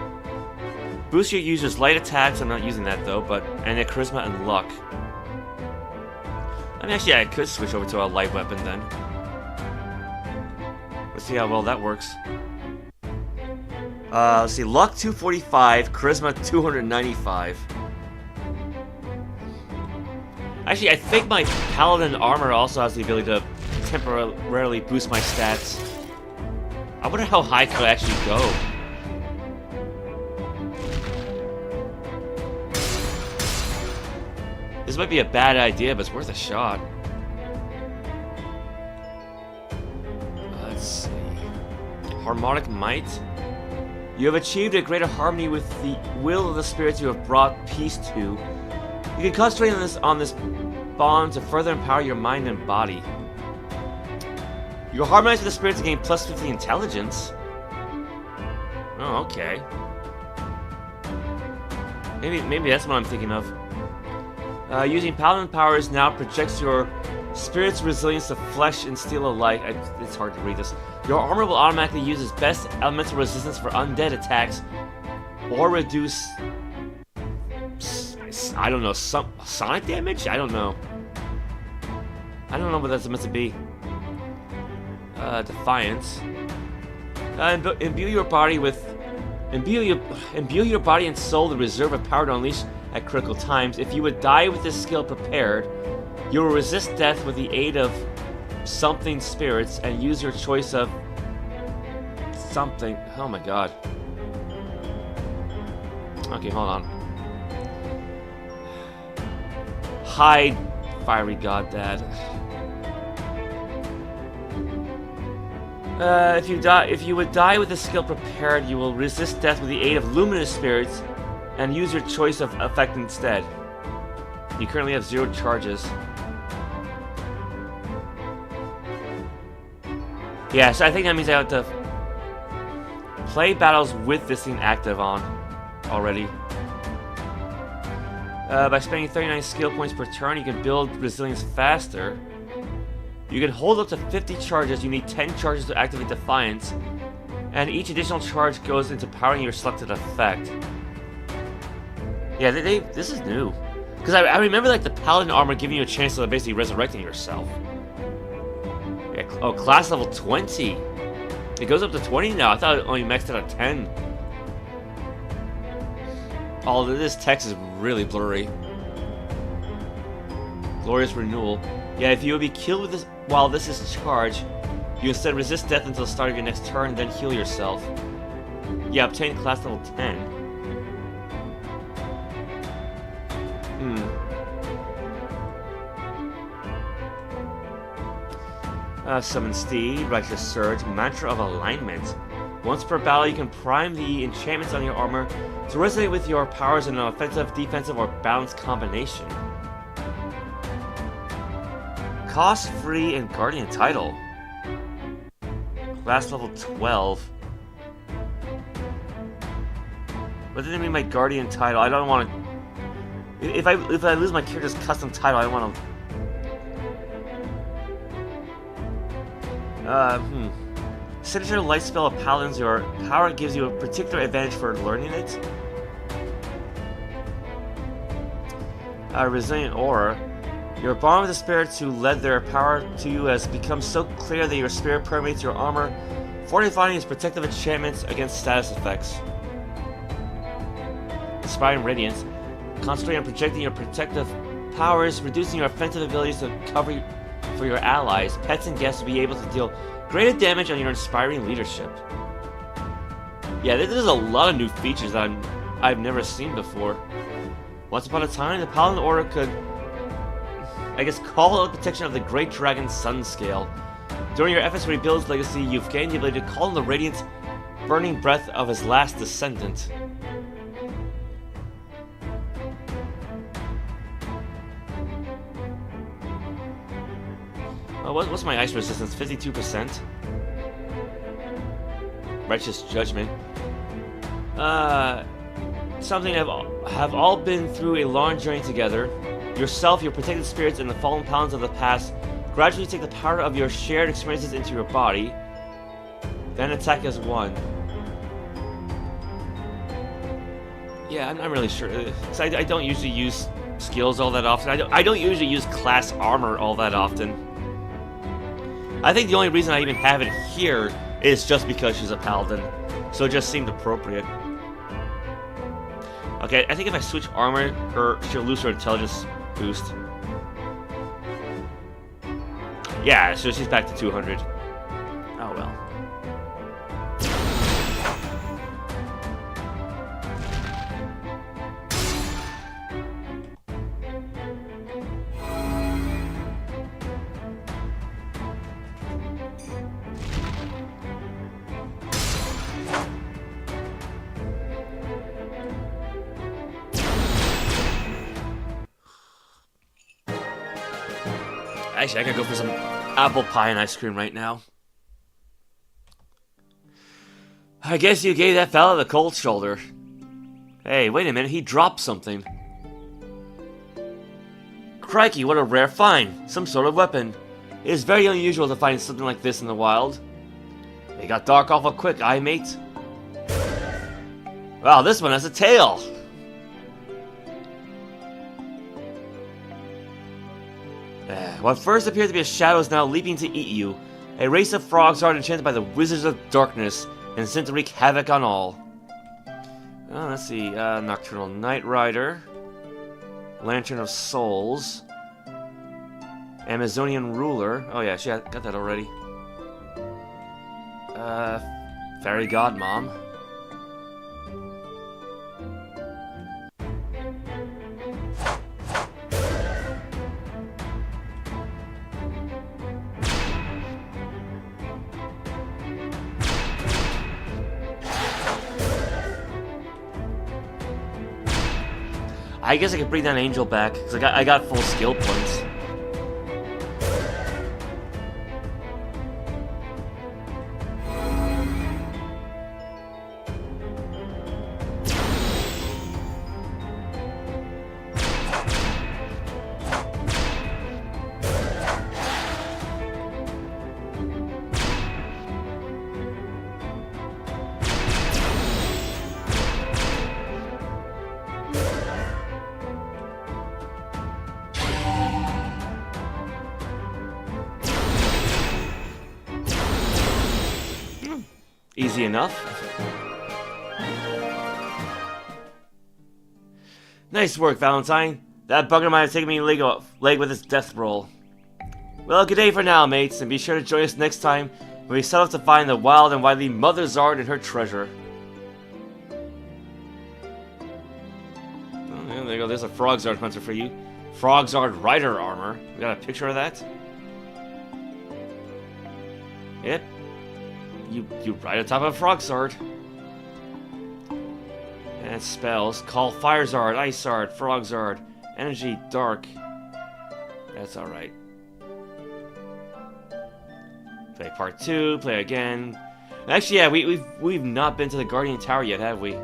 Boost your user's light attacks. I'm not using that though, and their charisma and luck. I mean, actually, I could switch over to a light weapon then. Let's see how well that works. Let's see, luck 245, charisma 295. Actually, I think my paladin armor also has the ability to temporarily boost my stats. I wonder how high could I actually go. This might be a bad idea, but it's worth a shot. Let's see. Harmonic Might. You have achieved a greater harmony with the will of the spirits you have brought peace to. You can concentrate on this bond to further empower your mind and body. You harmonize with the spirits to gain plus 50 intelligence. Oh, okay. Maybe that's what I'm thinking of. Using paladin powers now projects your spirit's resilience to flesh and steel alike. It's hard to read this. Your armor will automatically use its best elemental resistance for undead attacks, or reduce, I don't know, some sonic damage? I don't know. I don't know what that's meant to be. Defiance. Imbue your body and soul with reserve of power to unleash at critical times. If you would die with this skill prepared, you will resist death with the aid of something spirits and use your choice of something. Oh my god. Okay, hold on. Hide, fiery god dad. If you would die with the skill prepared, you will resist death with the aid of luminous spirits and use your choice of effect instead. You currently have 0 charges. Yeah, so I think that means I have to play battles with this thing active on already. By spending 39 skill points per turn, you can build resilience faster. You can hold up to 50 charges. You need 10 charges to activate Defiance, and each additional charge goes into powering your selected effect. Yeah, this is new. Because I remember like the paladin armor giving you a chance of basically resurrecting yourself. Yeah, oh, class level 20. It goes up to 20 now. I thought it only maxed out at 10. All of this text is really blurry. Glorious renewal. Yeah, if you would be killed with this while this is charged, you instead resist death until the start of your next turn, then heal yourself. Yeah, obtain class level 10. Summon Steed, Righteous Surge, Mantra of Alignment. Once per battle, you can prime the enchantments on your armor to resonate with your powers in an offensive, defensive, or balanced combination. Cost free and Guardian title. Class level 12. What did it mean by Guardian title? I don't want to. If I lose my character's custom title, I don't want to. Signature light spell of paladins. Your power gives you a particular advantage for learning it. Resilient aura. Your bond with the spirits who led their power to you has become so clear that your spirit permeates your armor, fortifying its protective enchantments against status effects. Inspiring Radiance. Concentrate on projecting your protective powers, reducing your offensive abilities to cover for your allies. Pets and guests will be able to deal greater damage on your inspiring leadership. Yeah, there's a lot of new features that I've never seen before. Once upon a time, the Paladin Order could, I guess, call out the protection of the Great Dragon Sun Scale. During your efforts to rebuild his legacy, you've gained the ability to call in the radiant, burning breath of his last descendant. What's my ice resistance? 52%. Righteous Judgment. Something have all been through a long journey together. Yourself, your protected spirits, and the fallen paladins of the past gradually take the power of your shared experiences into your body. Then attack as one. Yeah, I'm not really sure. So I don't usually use skills all that often. I don't usually use class armor all that often. I think the only reason I even have it here is just because she's a paladin. So it just seemed appropriate. Okay, I think if I switch armor, she'll lose her intelligence boost. Yeah, so she's back to 200. Oh well. Actually, I gotta go for some apple pie and ice cream right now. I guess you gave that fella the cold shoulder. Hey, wait a minute, he dropped something. Crikey, what a rare find. Some sort of weapon. It is very unusual to find something like this in the wild. It got dark awful quick, aye, mate? Wow, this one has a tail. What first appeared to be a shadow is now leaping to eat you. A race of Frogzard enchanted by the Wizards of Darkness and sent to wreak havoc on all. Let's see, Nocturnal Night Rider, Lantern of Souls, Amazonian Ruler. Oh yeah, she got that already. Fairy Godmom. I guess I could bring that angel back, because I got full skill points. Easy enough. Nice work, Valentine. That bugger might have taken me leg with his death roll. Well, good day for now, mates, and be sure to join us next time when we set off to find the wild and wily Mother Zard and her treasure. Oh, yeah, there you go. There's a Frogzard hunter for you. Frogzard rider armor. We got a picture of that? Yep. You ride atop of a Frogzard. And spells. Call Firezard, Icezard, Frogzard, Energy, Dark. That's alright. Play part 2, play again. Actually, yeah, we've not been to the Guardian Tower yet, have we?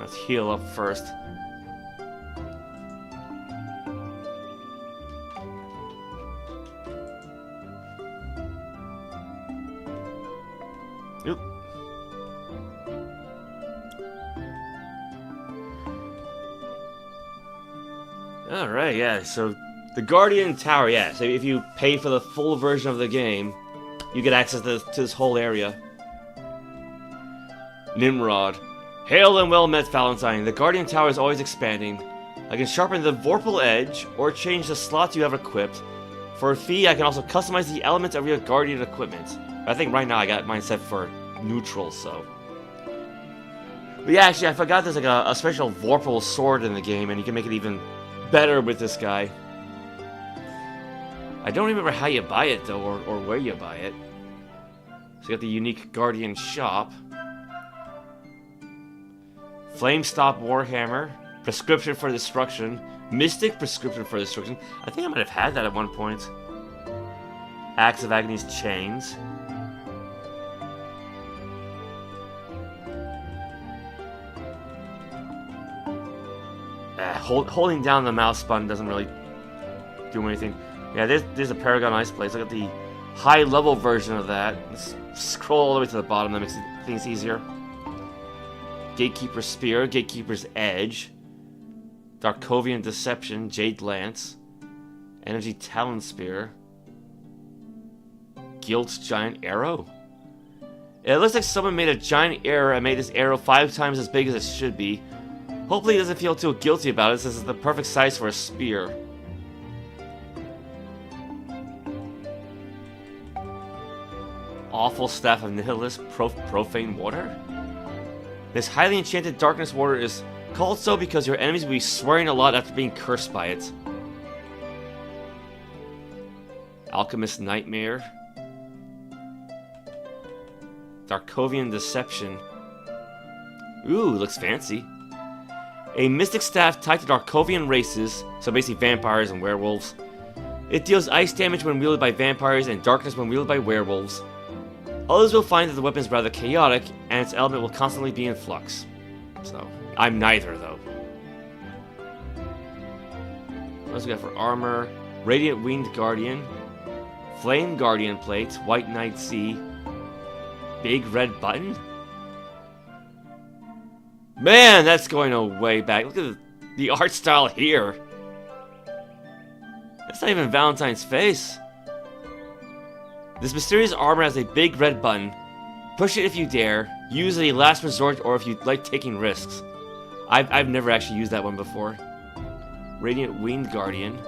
Let's heal up first. Oop. Alright, yeah, so the Guardian Tower, yeah, so if you pay for the full version of the game, you get access to this whole area. Nimrod. Hail and well met, Valentine. The Guardian Tower is always expanding. I can sharpen the Vorpal Edge, or change the slots you have equipped. For a fee, I can also customize the elements of your Guardian equipment. I think right now I got mine set for neutral, so. But yeah, actually, I forgot there's like a special Vorpal sword in the game, and you can make it even better with this guy. I don't remember how you buy it, though, or where you buy it. So you got the unique Guardian shop. Flamestop Warhammer. Prescription for Destruction. Mystic Prescription for Destruction. I think I might have had that at one point. Axe of Agony's Chains. Holding down the mouse button doesn't really do anything. Yeah, there's a Paragon Ice Blade. Look at the high-level version of that. Let's scroll all the way to the bottom. That makes things easier. Gatekeeper's Spear, Gatekeeper's Edge, Darkovian Deception, Jade Lance, Energy Talon Spear, Guilt's Giant Arrow. It looks like someone made a giant arrow and made this arrow 5 times as big as it should be. Hopefully he doesn't feel too guilty about it, since it's the perfect size for a spear. Awful Staff of Nihilus, Profane Water? This highly enchanted darkness water is called so because your enemies will be swearing a lot after being cursed by it. Alchemist Nightmare. Darkovian Deception. Ooh, looks fancy. A mystic staff tied to Darkovian races, so basically vampires and werewolves. It deals ice damage when wielded by vampires and darkness when wielded by werewolves. Others will find that the weapon is rather chaotic, and its element will constantly be in flux. So, I'm neither, though. What else we got for armor? Radiant Winged Guardian. Flame Guardian plates. White Knight C. Big red button? Man, that's going a way back. Look at the art style here. That's not even Valentine's face. This mysterious armor has a big red button. Push it if you dare. Use it a last resort or if you like taking risks. I've never actually used that one before. Radiant Winged Guardian.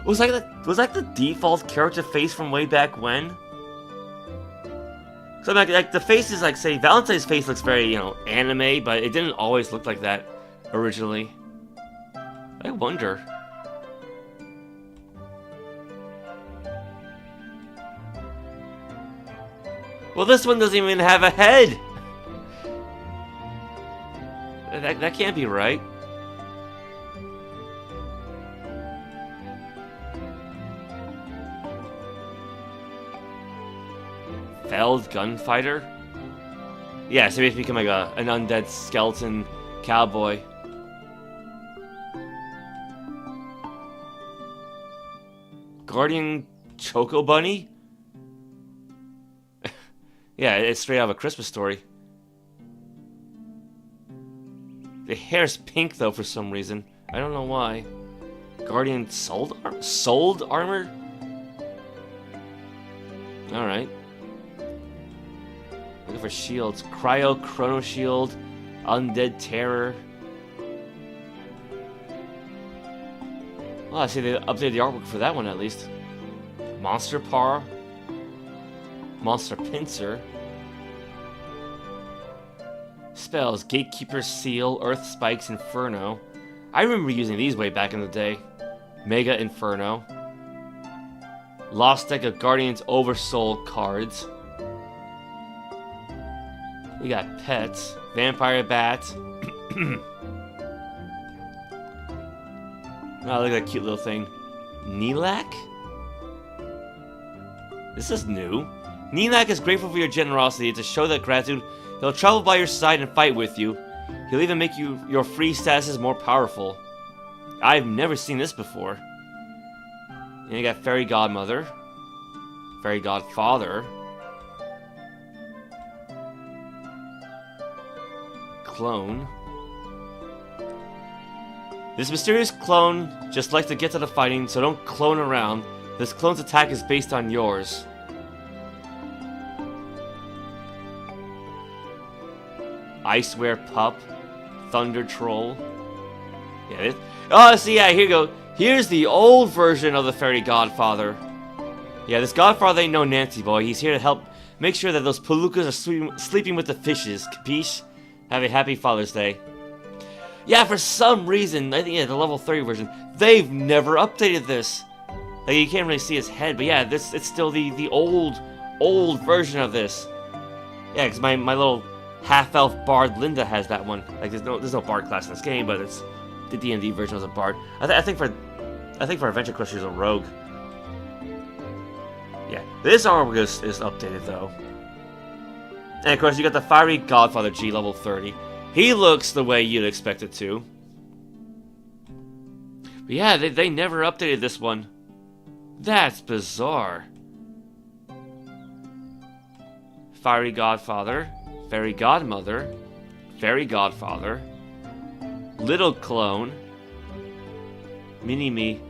Was that the default character face from way back when? So like the face is like, say, Valentine's face looks very, anime, but it didn't always look like that originally. I wonder. Well, this one doesn't even have a head! That can't be right. Felled Gunfighter? Yeah, so he has become like an undead skeleton cowboy. Guardian Choco Bunny? Yeah, it's straight out of A Christmas Story. The hair's pink though for some reason. I don't know why. Guardian Sold Armor? Alright. Looking for shields. Cryo Chrono Shield. Undead Terror. Well, I see they updated the artwork for that one at least. Monster Paw. Monster Pincer. Spells. Gatekeeper Seal. Earth Spikes. Inferno. I remember using these way back in the day. Mega Inferno. Lost deck of Guardian's Oversoul cards. We got pets. Vampire Bat. Oh, look at that cute little thing. Nilak? This is new. Nilak is grateful for your generosity. It's a show that gratitude. He'll travel by your side and fight with you. He'll even make your free statuses more powerful. I've never seen this before. And you got Fairy Godmother. Fairy Godfather. Clone. This mysterious clone just likes to get to the fighting, so don't clone around. This clone's attack is based on yours. Iceware Pup. Thunder Troll. Yeah, oh, see, yeah, here you go. Here's the old version of the Fairy Godfather. Yeah, this Godfather ain't no Nancy boy. He's here to help make sure that those palookas are sleeping with the fishes. Capiche? Have a happy Father's Day. Yeah, for some reason, I think, yeah, the level 30 version, they've never updated this. Like, you can't really see his head, but yeah, it's still the old version of this. Yeah, because my little half-elf bard Linda has that one. Like, there's no bard class in this game, but it's the D&D version was a bard. I think for AdventureQuest, she's a rogue. Yeah, this armor is updated though. And of course, you got the Fiery Godfather G level 30. He looks the way you'd expect it to. But yeah, they never updated this one. That's bizarre. Fiery Godfather, Fairy Godmother, Fairy Godfather, Little Clone, Mini-Me.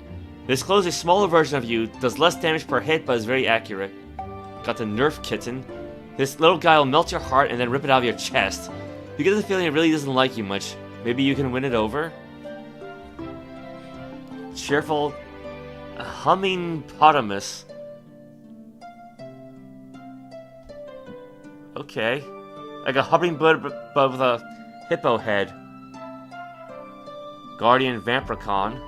This clone is a smaller version of you, does less damage per hit, but is very accurate. Got the Nerf Kitten. This little guy will melt your heart and then rip it out of your chest. You get the feeling it really doesn't like you much. Maybe you can win it over? Cheerful Hummingpotamus. Okay. Like a hummingbird but with a hippo head. Guardian Vampiricon.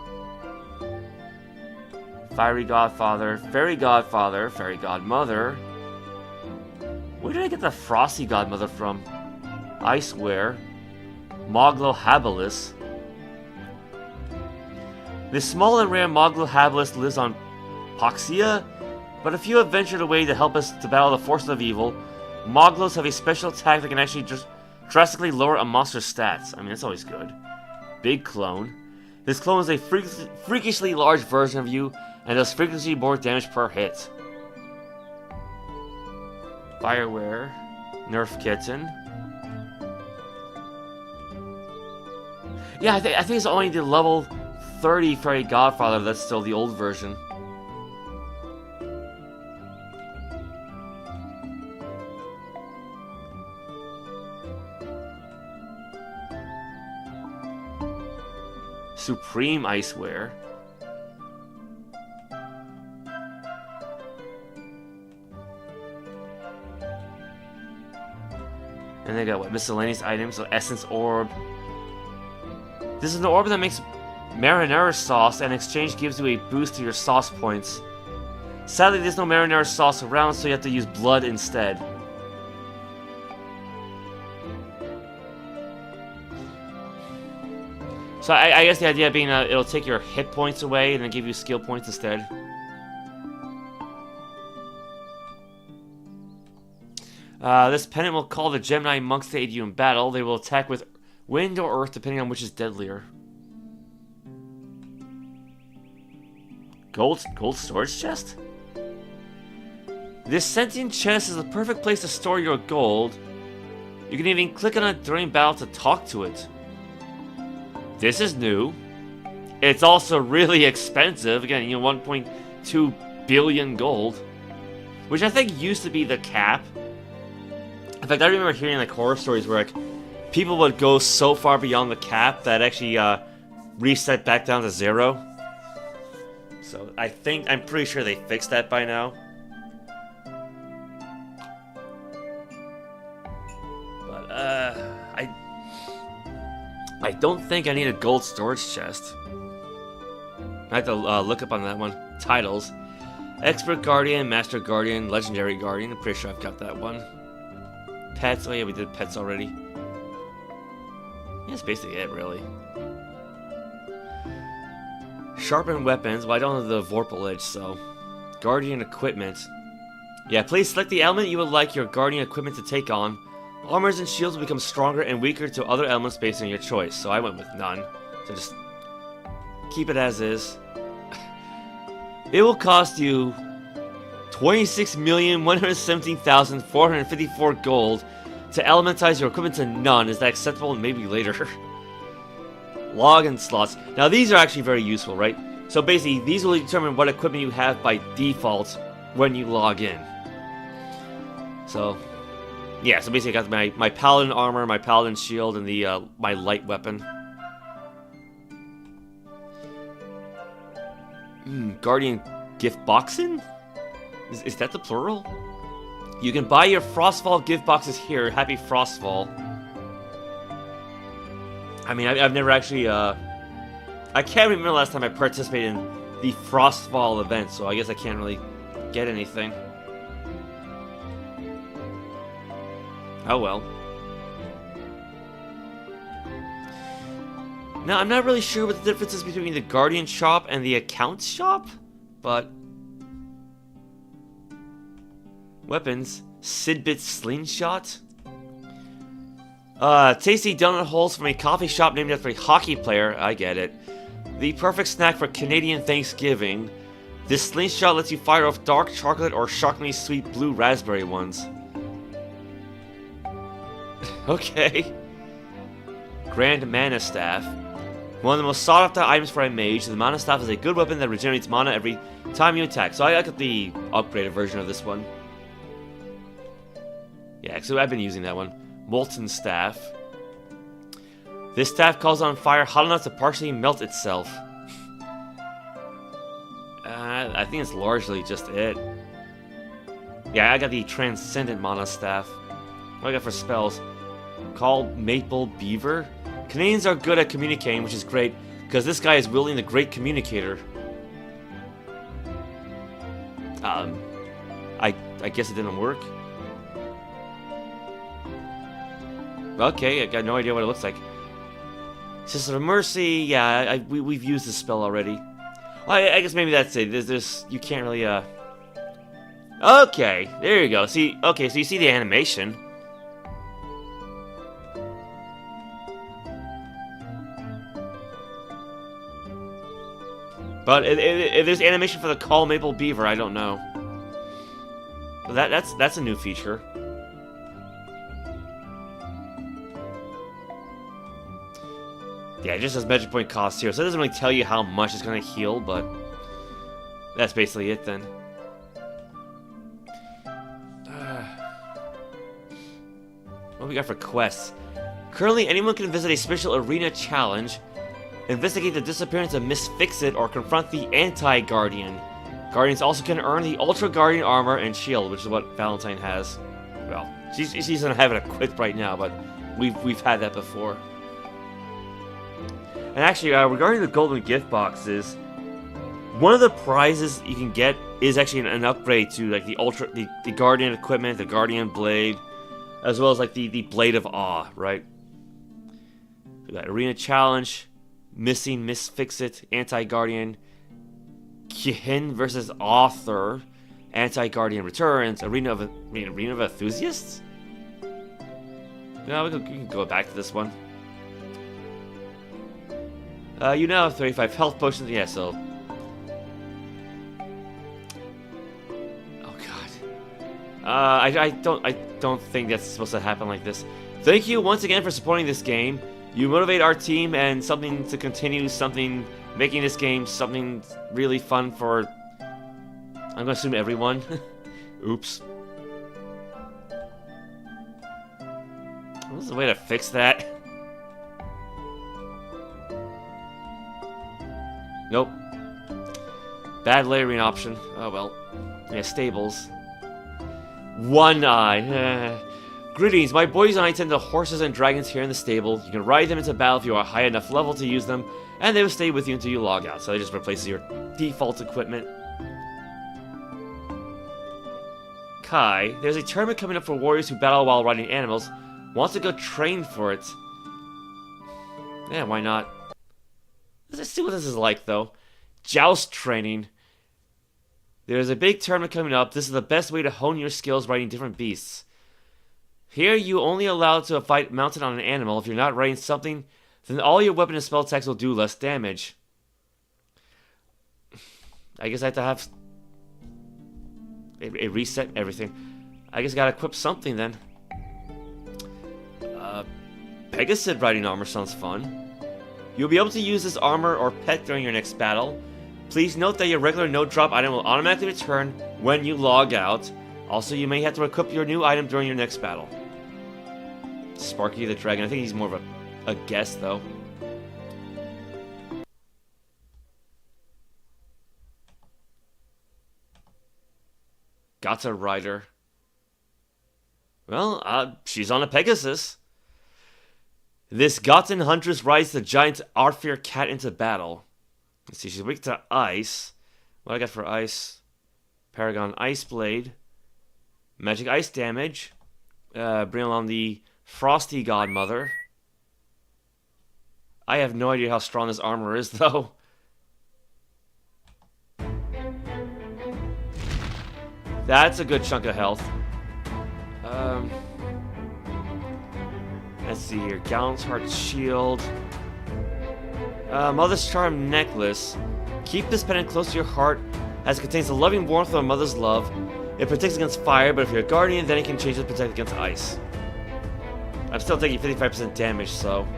Fiery Godfather, Fairy Godfather, Fairy Godmother. Where did I get the Frosty Godmother from? Iceware, Moglo habilis. This small and rare Moglo habilis lives on Poxia, but if you have ventured away to help us to battle the forces of evil, Moglos have a special attack that can actually just drastically lower a monster's stats. I mean, that's always good. Big clone. This clone is a freakishly large version of you and does frequently more damage per hit. Fireware, Nerf Kitten. Yeah, I think it's only the level 30 Fairy Godfather that's still the old version. Supreme Iceware. And they got what? Miscellaneous items, so Essence Orb. This is an orb that makes marinara sauce and in exchange gives you a boost to your sauce points. Sadly, there's no marinara sauce around, so you have to use blood instead. So I guess the idea being it'll take your hit points away and then give you skill points instead. This pendant will call the Gemini monks to aid you in battle. They will attack with wind or earth depending on which is deadlier. Gold storage chest? This sentient chest is the perfect place to store your gold. You can even click on it during battle to talk to it. This is new. It's also really expensive. Again, 1.2 billion gold. Which I think used to be the cap. In fact, I remember hearing like horror stories where like people would go so far beyond the cap that actually reset back down to 0. So I'm pretty sure they fixed that by now. But I don't think I need a gold storage chest. I have to look up on that one. Titles. Expert Guardian, Master Guardian, Legendary Guardian. I'm pretty sure I've got that one. Pets. Oh yeah, we did pets already. Yeah, that's basically it, really. Sharpen weapons. Well, I don't have the Vorpal Edge, so... Guardian equipment. Yeah, please select the element you would like your Guardian equipment to take on. Armors and shields will become stronger and weaker to other elements based on your choice. So I went with none. So just keep it as is. It will cost you 26,117,454 gold to elementize your equipment to none. Is that acceptable? Maybe later. Login slots. Now these are actually very useful, right? So basically, these will determine what equipment you have by default when you log in. So, yeah. So basically, I got my paladin armor, my paladin shield, and the my light weapon. Guardian gift boxing? Is that the plural? You can buy your Frostfall gift boxes here. Happy Frostfall. I mean, I've never actually, I can't remember the last time I participated in the Frostfall event, so I guess I can't really get anything. Oh well. Now, I'm not really sure what the difference is between the Guardian shop and the Accounts shop, but... Weapons. Sidbit Slingshot. Tasty donut holes from a coffee shop named after a hockey player. I get it. The perfect snack for Canadian Thanksgiving. This slingshot lets you fire off dark chocolate or shockingly sweet blue raspberry ones. Okay. Grand Mana Staff. One of the most sought after items for a mage. The Mana Staff is a good weapon that regenerates mana every time you attack. So I got the upgraded version of this one. Yeah, so I've been using that one. Molten Staff. This staff calls on fire hot enough to partially melt itself. I think it's largely just it. Yeah, I got the Transcendent Mana Staff. What do I got for spells? Call Maple Beaver. Canadians are good at communicating, which is great, because this guy is William the Great Communicator. I guess it didn't work. Okay, I got no idea what it looks like. Sister of Mercy, yeah, we've used this spell already. Well, I guess maybe that's it. There's you can't really, Okay, there you go. See, okay, so you see the animation. But if there's animation for the Call Maple Beaver, I don't know. That's a new feature. Yeah, it just says Magic Point cost here, so it doesn't really tell you how much it's going to heal, but that's basically it then. What we got for quests? Currently, anyone can visit a special arena challenge, investigate the disappearance of Miss Fix-It, or confront the anti-Guardian. Guardians also can earn the Ultra Guardian Armor and Shield, which is what Valentine has. Well, she doesn't have it equipped right now, but we've had that before. And actually, regarding the golden gift boxes, one of the prizes you can get is actually an upgrade to like the Guardian equipment, the Guardian Blade, as well as like the Blade of Awe, right? We got Arena Challenge, Missing Miss Fix-It, Anti-Guardian, Kihin versus Author, Anti-Guardian Returns, Arena of Enthusiasts? No, we can go back to this one. You now have 35 health potions. Yeah, so. Oh god. I don't think that's supposed to happen like this. Thank you once again for supporting this game. You motivate our team and something to continue making this game something really fun for. I'm gonna assume everyone. Oops. What's the way to fix that? Nope. Bad layering option. Oh well. Yeah, stables. One eye. Greetings, my boys and I tend to horses and dragons here in the stable. You can ride them into battle if you are a high enough level to use them, and they will stay with you until you log out. So they just replaces your default equipment. Kai, there's a tournament coming up for warriors who battle while riding animals. Wants to go train for it. Yeah, why not? Let's see what this is like, though. Joust training. There's a big tournament coming up. This is the best way to hone your skills riding different beasts. Here, you only allowed to fight mounted on an animal. If you're not riding something, then all your weapon and spell attacks will do less damage. I guess I have to have a reset everything. I guess I gotta equip something then. Pegasus riding armor sounds fun. You'll be able to use this armor or pet during your next battle. Please note that your regular no-drop item will automatically return when you log out. Also, you may have to equip your new item during your next battle. Sparky the Dragon. I think he's more of a guest, though. Gata Rider. Well, she's on a Pegasus. This Gotten Huntress rides the giant Arthur cat into battle. Let's see, she's weak to ice. What I got for ice? Paragon Ice Blade. Magic Ice Damage. Bring along the Frosty Godmother. I have no idea how strong this armor is, though. That's a good chunk of health. Let's see here. Gallant's Heart Shield. Mother's Charm Necklace. Keep this pendant close to your heart, as it contains the loving warmth of a mother's love. It protects against fire, but if you're a guardian, then it can change to protect against ice. I'm still taking 55% damage, so...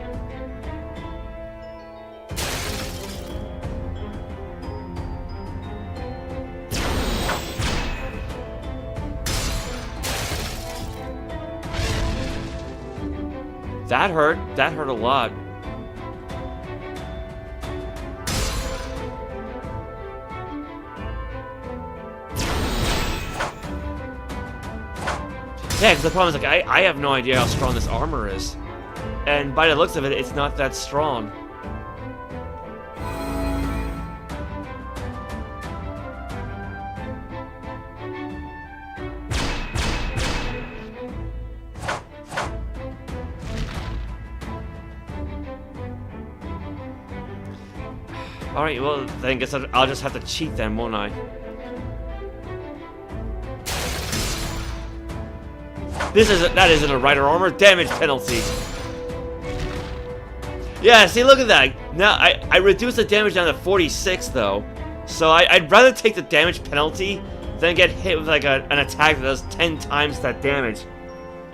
That hurt. That hurt a lot. Yeah, because the problem is, like, I have no idea how strong this armor is. And by the looks of it, it's not that strong. Alright, well, then I guess I'll just have to cheat then, won't I? That isn't a rider armor damage penalty. Yeah, see, look at that. Now, I reduced the damage down to 46, though. So I'd rather take the damage penalty than get hit with, like, an attack that does 10 times that damage.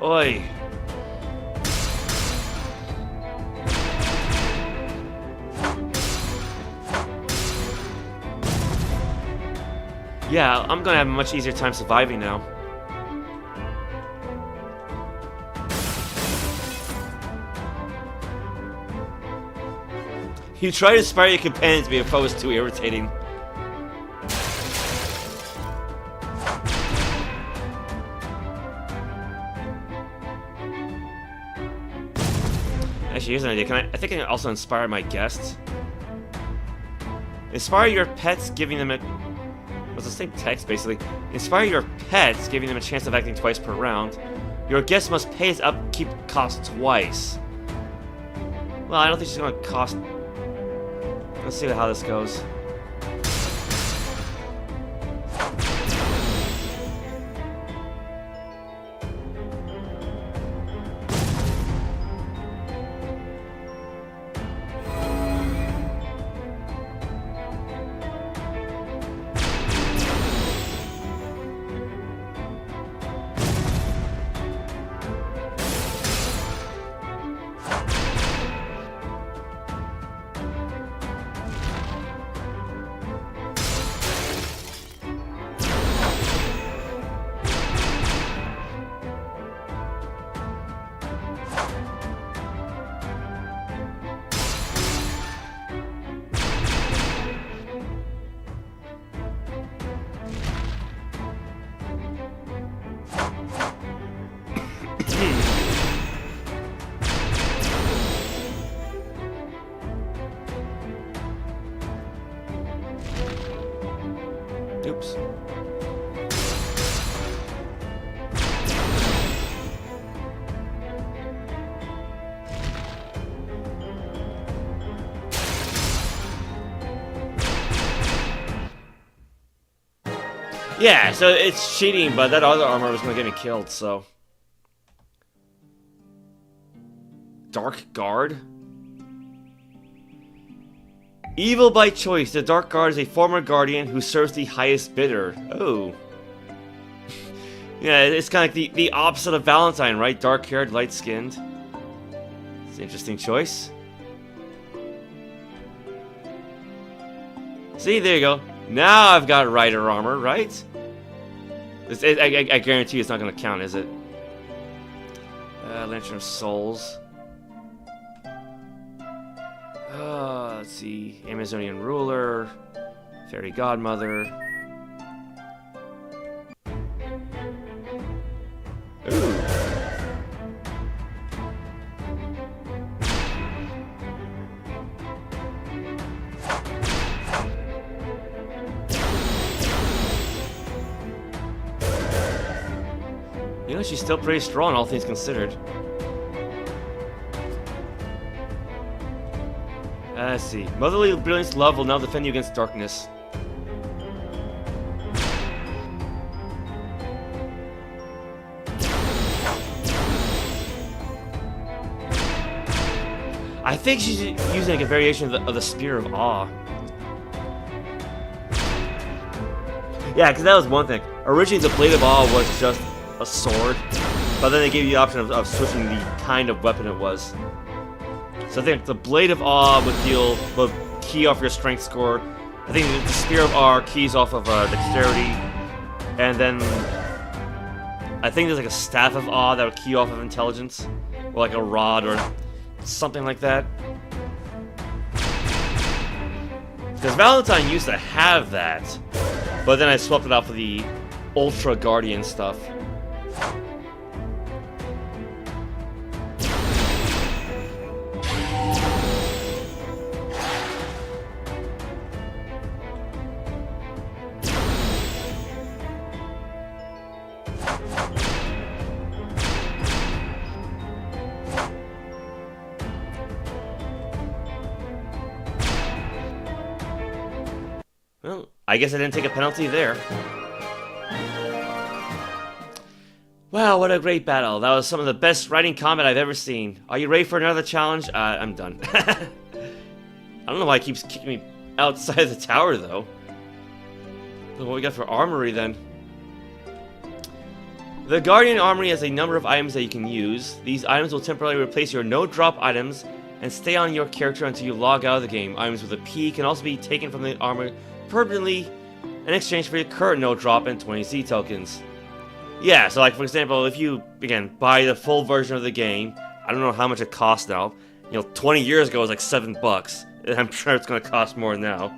Oi. Yeah, I'm gonna have a much easier time surviving now. You try to inspire your companions, but your foe is too irritating. Actually, here's an idea. I think I can also inspire my guests. Inspire your pets, giving them a... It's the same text, basically. Inspire your pets, giving them a chance of acting twice per round. Your guest must pay its upkeep cost twice. Well, I don't think she's going to cost... Let's see how this goes. Oops. Yeah, so it's cheating, but that other armor was gonna get me killed, so... Dark Guard? Evil by choice. The Dark Guard is a former Guardian who serves the highest bidder. Oh. Yeah, it's kind of like the opposite of Valentine, right? Dark-haired, light-skinned. It's an interesting choice. See, there you go. Now I've got rider armor, right? I guarantee it's not going to count, is it? Lantern of Souls. Let's see. Amazonian Ruler. Fairy Godmother. Ooh. You know, she's still pretty strong, all things considered. Let's see. Motherly Brilliance Love will now defend you against darkness. I think she's using like a variation of the Spear of Awe. Yeah, because that was one thing. Originally, the Blade of Awe was just a sword, but then they gave you the option of switching the kind of weapon it was. So I think the Blade of Awe would key off your strength score. I think the Spear of Awe keys off of dexterity, and then I think there's like a Staff of Awe that would key off of intelligence, or like a rod or something like that. Because Valentine used to have that, but then I swapped it out for the Ultra Guardian stuff. I guess I didn't take a penalty there. Wow, what a great battle. That was some of the best riding combat I've ever seen. Are you ready for another challenge? I'm done. I don't know why it keeps kicking me outside the tower, though. What we got for armory, then? The Guardian Armory has a number of items that you can use. These items will temporarily replace your no-drop items and stay on your character until you log out of the game. Items with a P can also be taken from the armor permanently in exchange for your current no-drop and 20Z tokens. Yeah, so like for example, if you, again, buy the full version of the game, I don't know how much it costs now. 20 years ago it was like $7. I'm sure it's going to cost more now.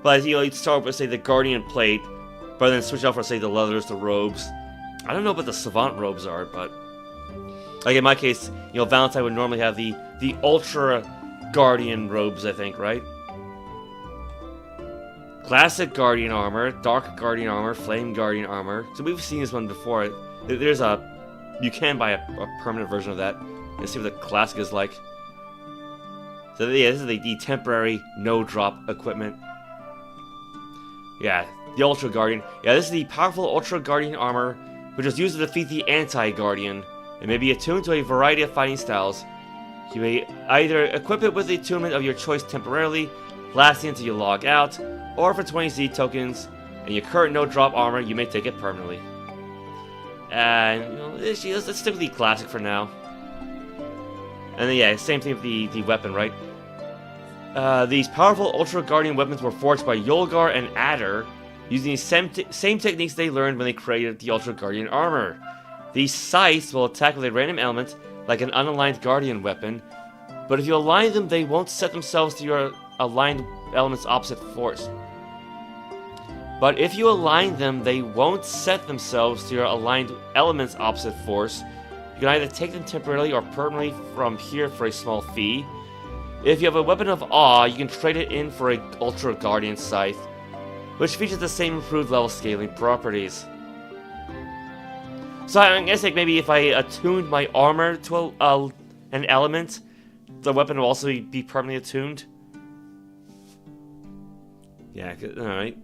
But you'd start with, say, the Guardian plate, but then switch out for, say, the leathers, the robes. I don't know what the Savant robes are, but like in my case, Valentine would normally have the Ultra Guardian robes, I think, right? Classic Guardian armor, Dark Guardian armor, Flame Guardian armor. So we've seen this one before. You can buy a permanent version of that. Let's see what the classic is like. So yeah, this is the temporary no-drop equipment. Yeah, the Ultra Guardian. Yeah, this is the powerful Ultra Guardian armor, which is used to defeat the Anti-Guardian. It may be attuned to a variety of fighting styles. You may either equip it with the attunement of your choice temporarily, lasting until you log out, or for 20Z tokens and your current no-drop armor, you may take it permanently. And let's stick with the classic for now. And then yeah, same thing with the weapon, right? These powerful Ultra Guardian weapons were forged by Yolgar and Adder, using the same techniques they learned when they created the Ultra Guardian armor. These scythes will attack with a random element, like an unaligned Guardian weapon, but if you align them, they won't set themselves to your aligned element's opposite force. You can either take them temporarily or permanently from here for a small fee. If you have a weapon of awe, you can trade it in for a Ultra Guardian scythe, which features the same improved level scaling properties. So I guess like maybe if I attuned my armor to an element, the weapon will also be permanently attuned. Yeah, alright.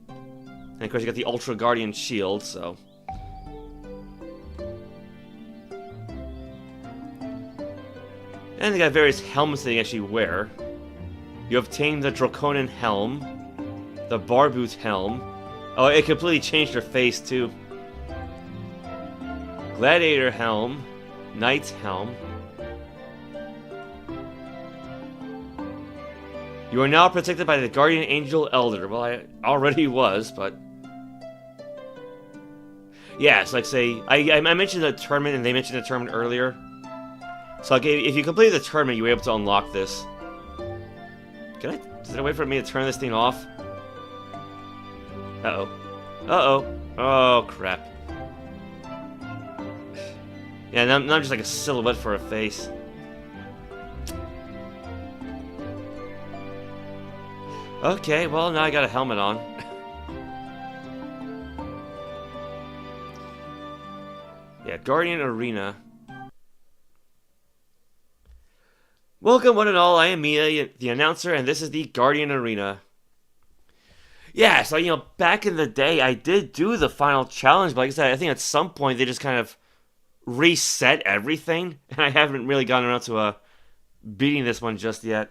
And of course you got the Ultra Guardian shield, so... And they got various helmets that you actually wear. You obtain the Draconian helm, the Barboot helm. Oh, it completely changed her face too. Gladiator helm, Knight's helm. You are now protected by the Guardian Angel Elder. Well, I already was, but... Yeah, it's like, say... I mentioned the tournament, and they mentioned the tournament earlier. So like, if you complete the tournament, you were able to unlock this. Is there a way for me to turn this thing off? Uh-oh. Uh-oh. Oh, crap. Yeah, now I'm just like a silhouette for a face. Okay, well, now I got a helmet on. Yeah, Guardian Arena. Welcome, one and all. I am Mia, the announcer, and this is the Guardian Arena. Yeah, so, back in the day, I did do the final challenge, but like I said, I think at some point they just kind of reset everything, and I haven't really gotten around to beating this one just yet.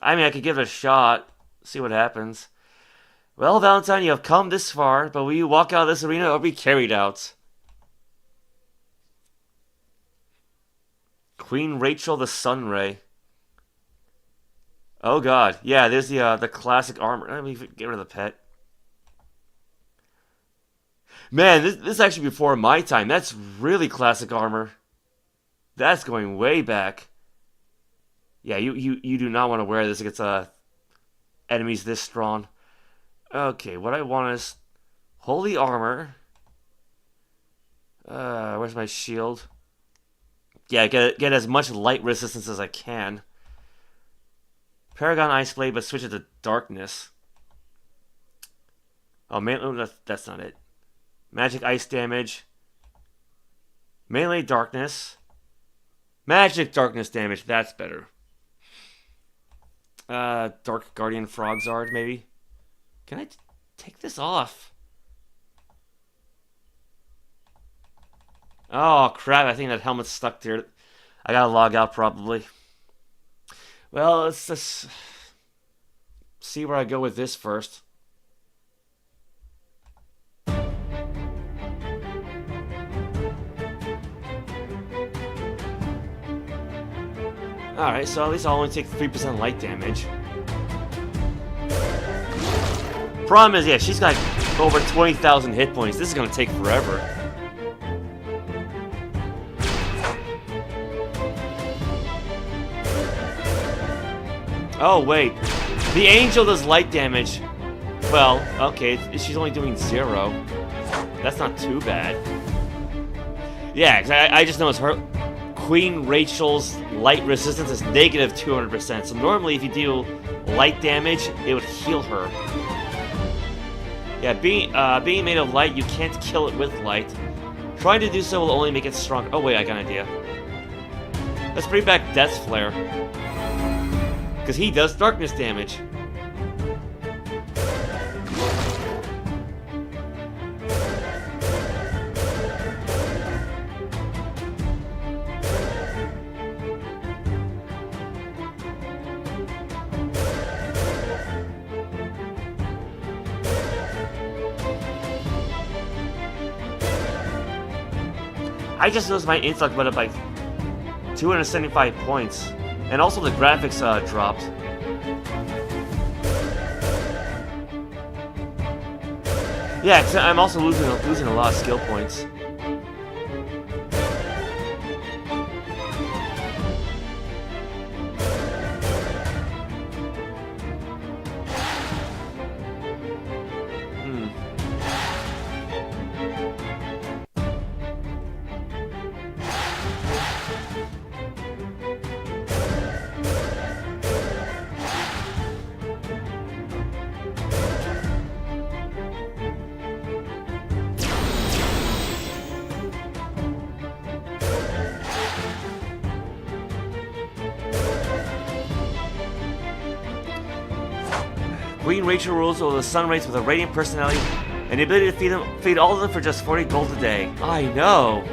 I mean, I could give it a shot, see what happens. Well, Valentine, you have come this far, but will you walk out of this arena or be carried out? Queen Rachel the Sunray. Oh god, yeah, there's the classic armor. Let me get rid of the pet. Man, this is actually before my time. That's really classic armor. That's going way back. Yeah, you do not want to wear this against enemies this strong. Okay, what I want is holy armor. Where's my shield? Yeah, get as much light resistance as I can. Paragon Ice Blade, but switch it to darkness. Oh, man, that's not it. Magic Ice damage. Melee darkness. Magic darkness damage, that's better. Dark Guardian Frogzard, maybe? Can I take this off? Oh, crap. I think that helmet's stuck there. I gotta log out, probably. Well, let's just see where I go with this first. Alright, so at least I'll only take 3% light damage. Problem is, yeah, she's got over 20,000 hit points. This is gonna take forever. Oh, wait. The angel does light damage. Well, okay, she's only doing 0. That's not too bad. Yeah, because I just noticed her... Queen Rachel's light resistance is negative 200%. So normally if you deal light damage, it would heal her. Yeah, being made of light, you can't kill it with light. Trying to do so will only make it stronger. Oh wait, I got an idea. Let's bring back Death's Flare. Because he does darkness damage. I just noticed my intellect went up by 275 points. And also the graphics dropped. Yeah, 'cause I'm also losing a lot of skill points. Queen Rachel rules over the Sun Rays with a radiant personality and the ability to feed all of them for just 40 gold a day. I know.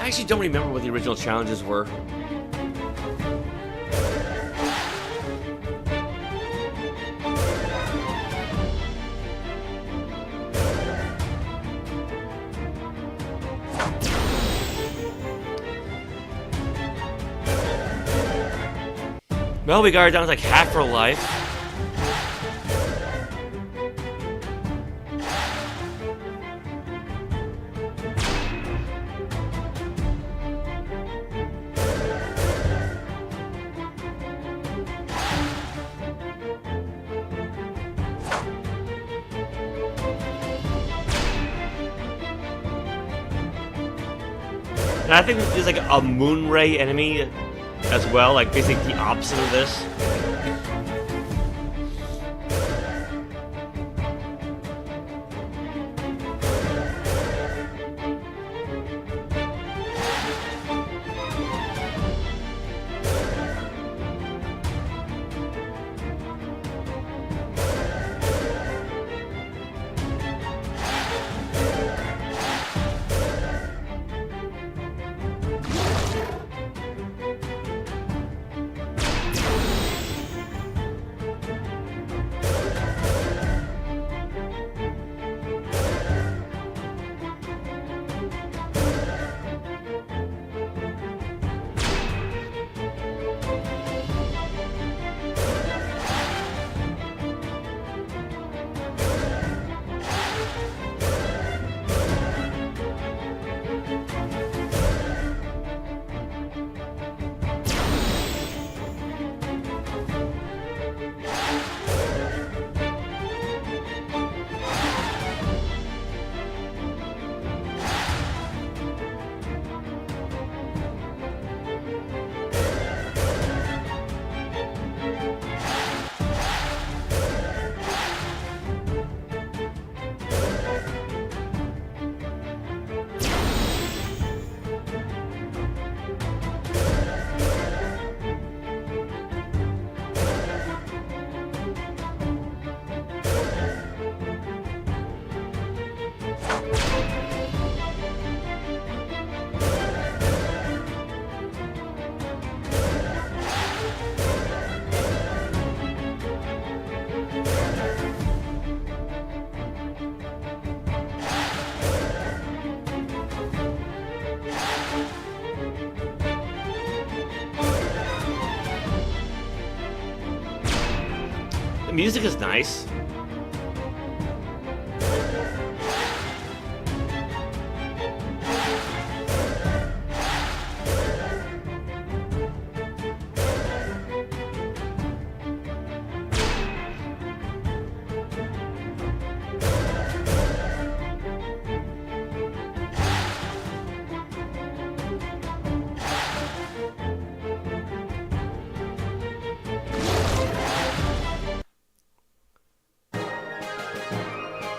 I actually don't remember what the original challenges were. Well, we got her down to like half her life. And I think there's like a Moonray enemy as well, like basically the opposite of this. The music is nice.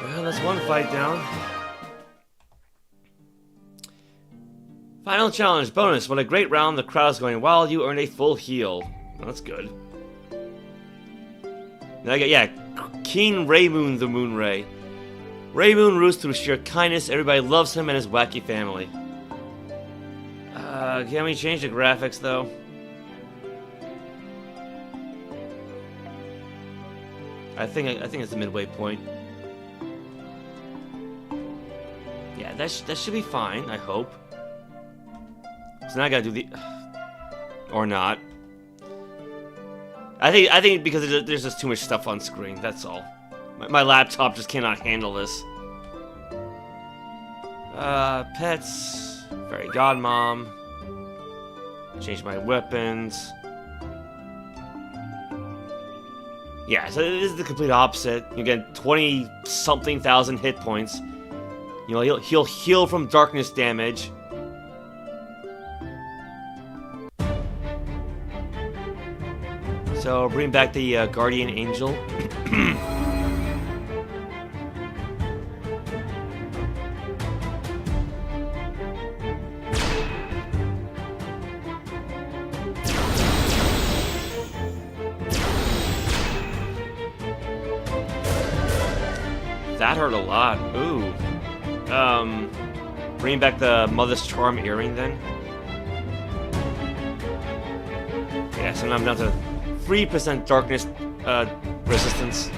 Well, that's one fight down. Final challenge bonus. What a great round. The crowd's going wild. You earned a full heal. Well, that's good. Now I got, yeah, King Raymoon the Moonray. Raymoon rules through sheer kindness. Everybody loves him and his wacky family. Can we change the graphics though? I think it's the midway point. Yeah, that should be fine. I hope. So now I gotta do the, or not. I think because there's just too much stuff on screen. That's all. My laptop just cannot handle this. Pets, fairy godmom. Change my weapons. Yeah, so this is the complete opposite. You get 20-something thousand hit points. You know, he'll heal from darkness damage. So bring back the Guardian Angel. That hurt a lot. Ooh. Bring back the Mother's Charm earring then. Yeah, so now I'm down to 3% darkness resistance.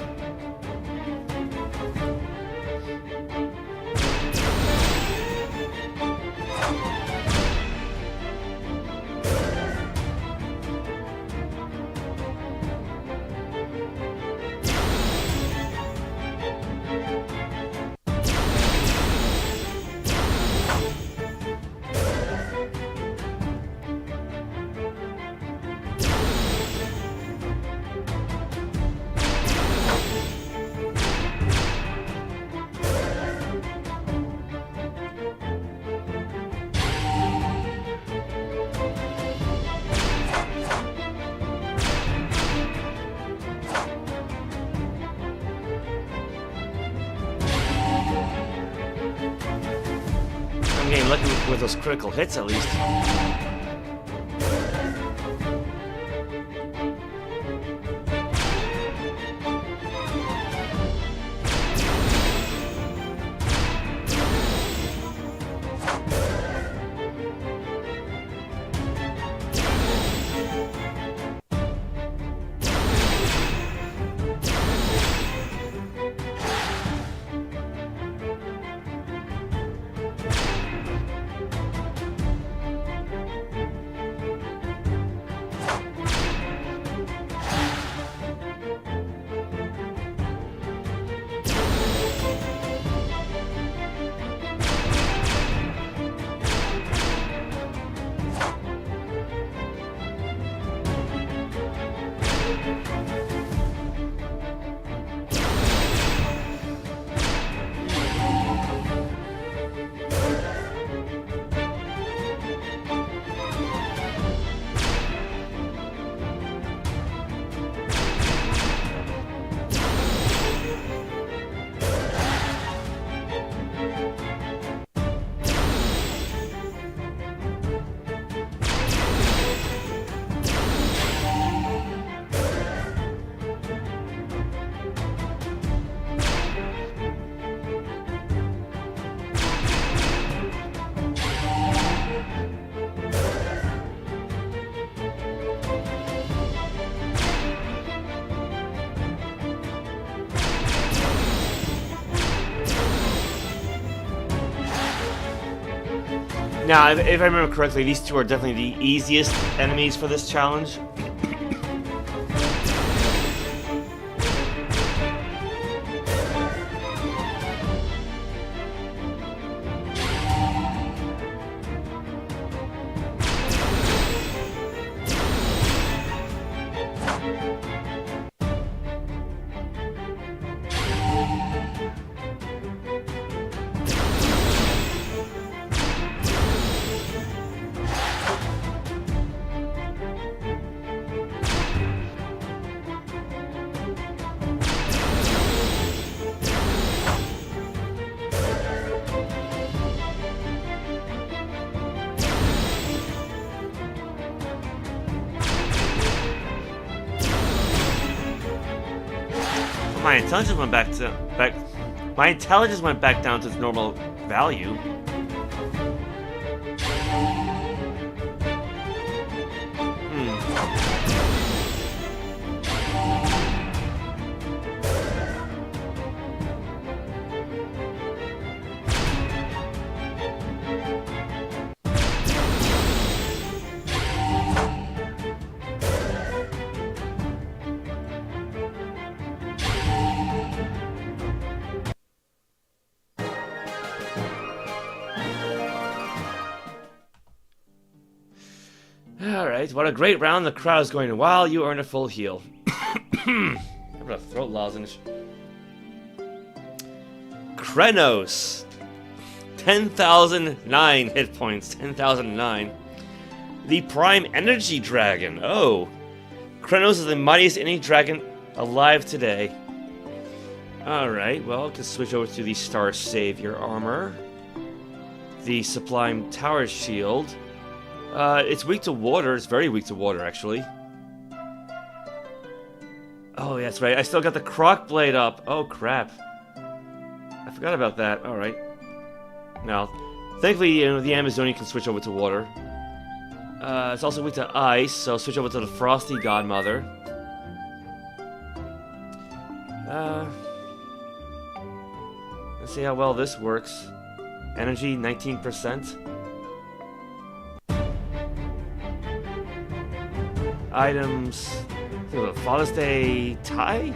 I'm getting lucky with those critical hits at least. Now, if I remember correctly, these two are definitely the easiest enemies for this challenge. my intelligence went back. My intelligence went back down to its normal value. Alright, what a great round the crowd is going while you earn a full heal. How about a throat lozenge? Krenos! 10,009 hit points. 10,009. The Prime Energy Dragon. Oh. Krenos is the mightiest any dragon alive today. Alright, well, let's switch over to the Star Savior armor. The Sublime Tower Shield. It's weak to water. It's very weak to water, actually. Oh, yeah, that's right. I still got the Croc Blade up. Oh, crap. I forgot about that. Alright. Now, thankfully, you know, the Amazonian can switch over to water. It's also weak to ice, so switch over to the Frosty Godmother. Let's see how well this works. Energy, 19%. Items... Father's Day tie?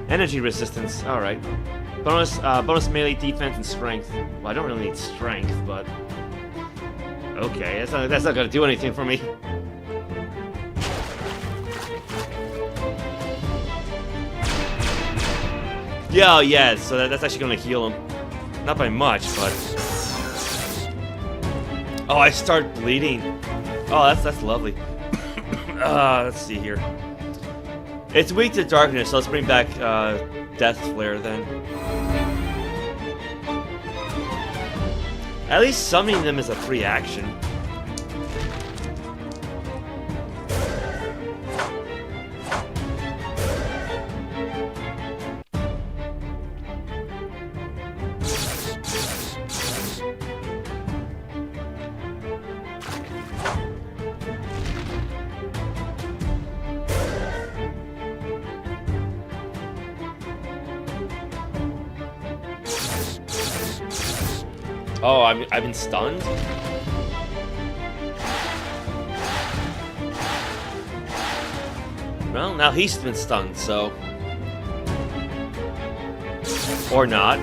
Energy resistance, alright. Bonus melee defense and strength. Well, I don't really need strength, but... Okay, that's not gonna do anything for me. Yeah, yeah, so that's actually gonna heal him. Not by much, but... Oh, I start bleeding. Oh, that's lovely. Let's see here. It's weak to darkness, so let's bring back Death Flare then. At least summoning them is a free action. Oh, I've been stunned? Well, now he's been stunned, so... Or not.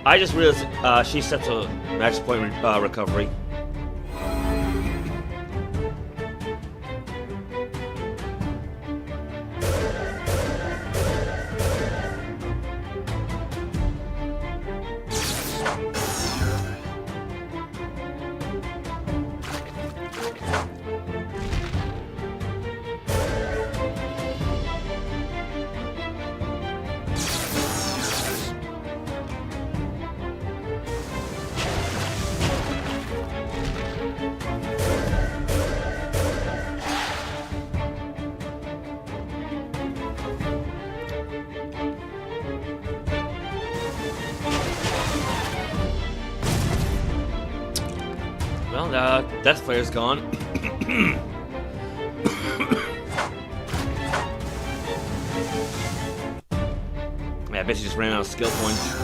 I just realized she's set to max point recovery. Well, Death Flare's gone. Yeah, I bet she just ran out of skill points.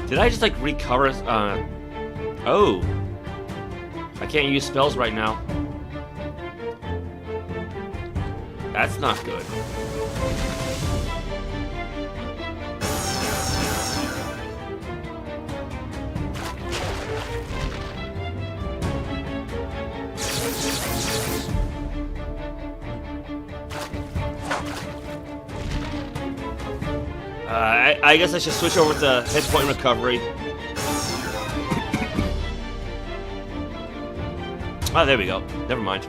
Did I just, like, recover? Oh. I can't use spells right now. That's not good. I guess I should switch over to hit point recovery. Oh, there we go. Never mind.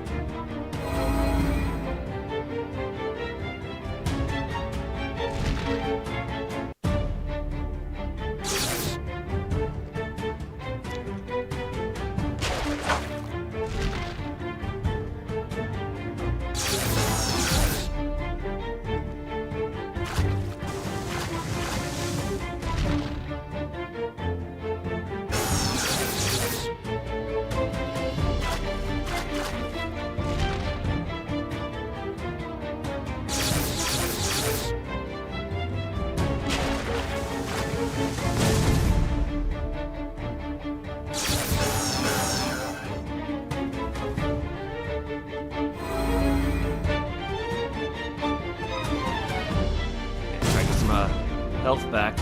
Health back.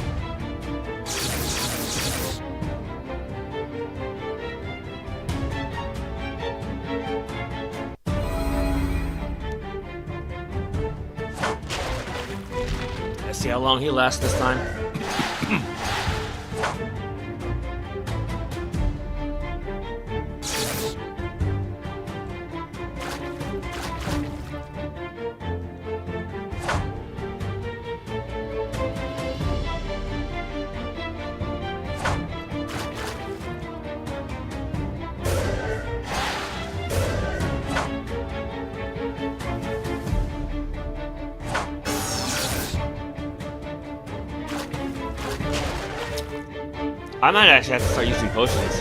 Let's see how long he lasts this time. I might actually have to start using potions.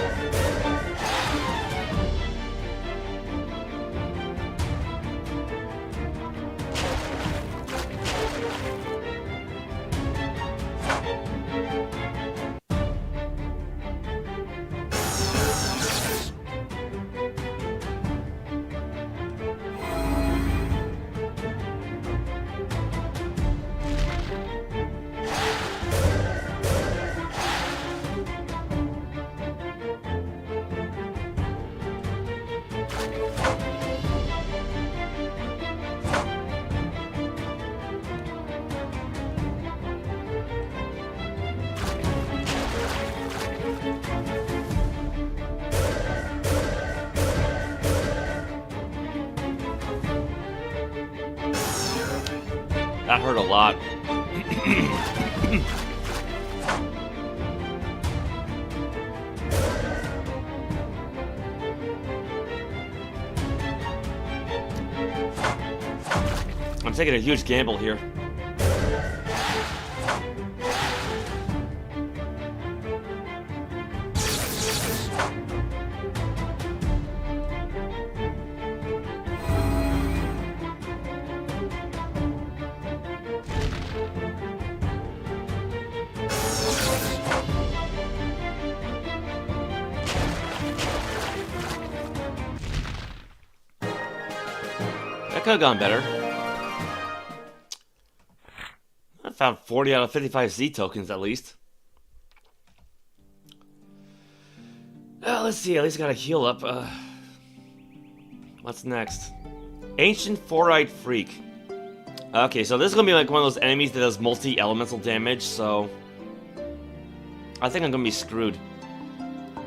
That hurt a lot. I'm taking a huge gamble here. That could have gone better. I found 40 out of 55 Z tokens at least. Let's see, at least got a heal up. What's next? Ancient Four-Eyed Freak. Okay, so this is gonna be like one of those enemies that does multi-elemental damage, so I think I'm gonna be screwed.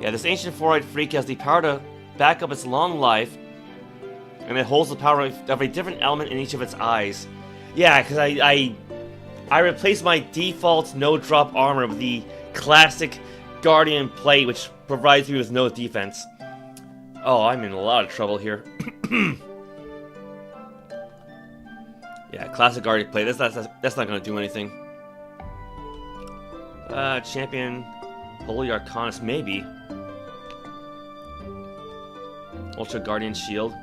Yeah, this Ancient Four-Eyed Freak has the power to back up its long life, and it holds the power of a different element in each of its eyes. Yeah, because I replaced my default no-drop armor with the classic Guardian plate, which provides me with no defense. Oh, I'm in a lot of trouble here. Yeah, classic Guardian plate. That's not going to do anything. Champion, Holy Arcanist, maybe. Ultra Guardian Shield.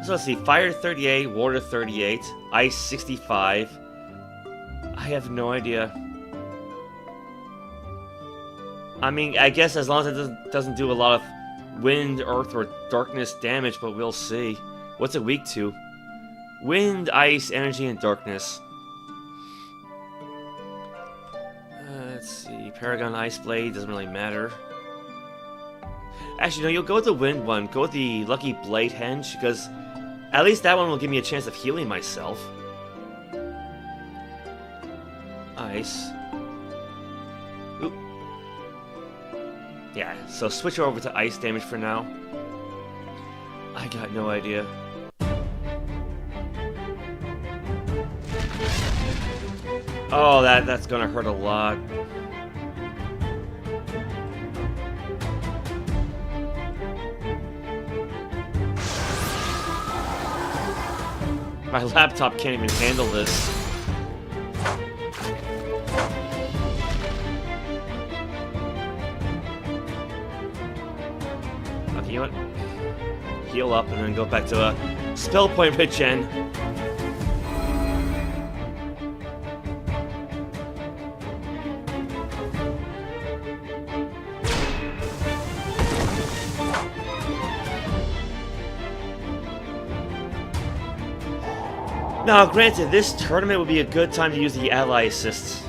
So let's see, Fire 38, Water 38, Ice 65. I have no idea. I mean, I guess as long as it doesn't do a lot of wind, earth, or darkness damage, but we'll see. What's it weak to? Wind, ice, energy, and darkness. Let's see, Paragon Ice Blade, doesn't really matter. Actually, no, you'll go with the wind one. Go with the Lucky Blade Henge, because at least that one will give me a chance of healing myself. Ice. Oop. Yeah, so switch over to ice damage for now. I got no idea. Oh, that's gonna hurt a lot. My laptop can't even handle this. Okay, you know what? Heal up and then go back to a spell point regen. Now, granted, this tournament would be a good time to use the ally assists.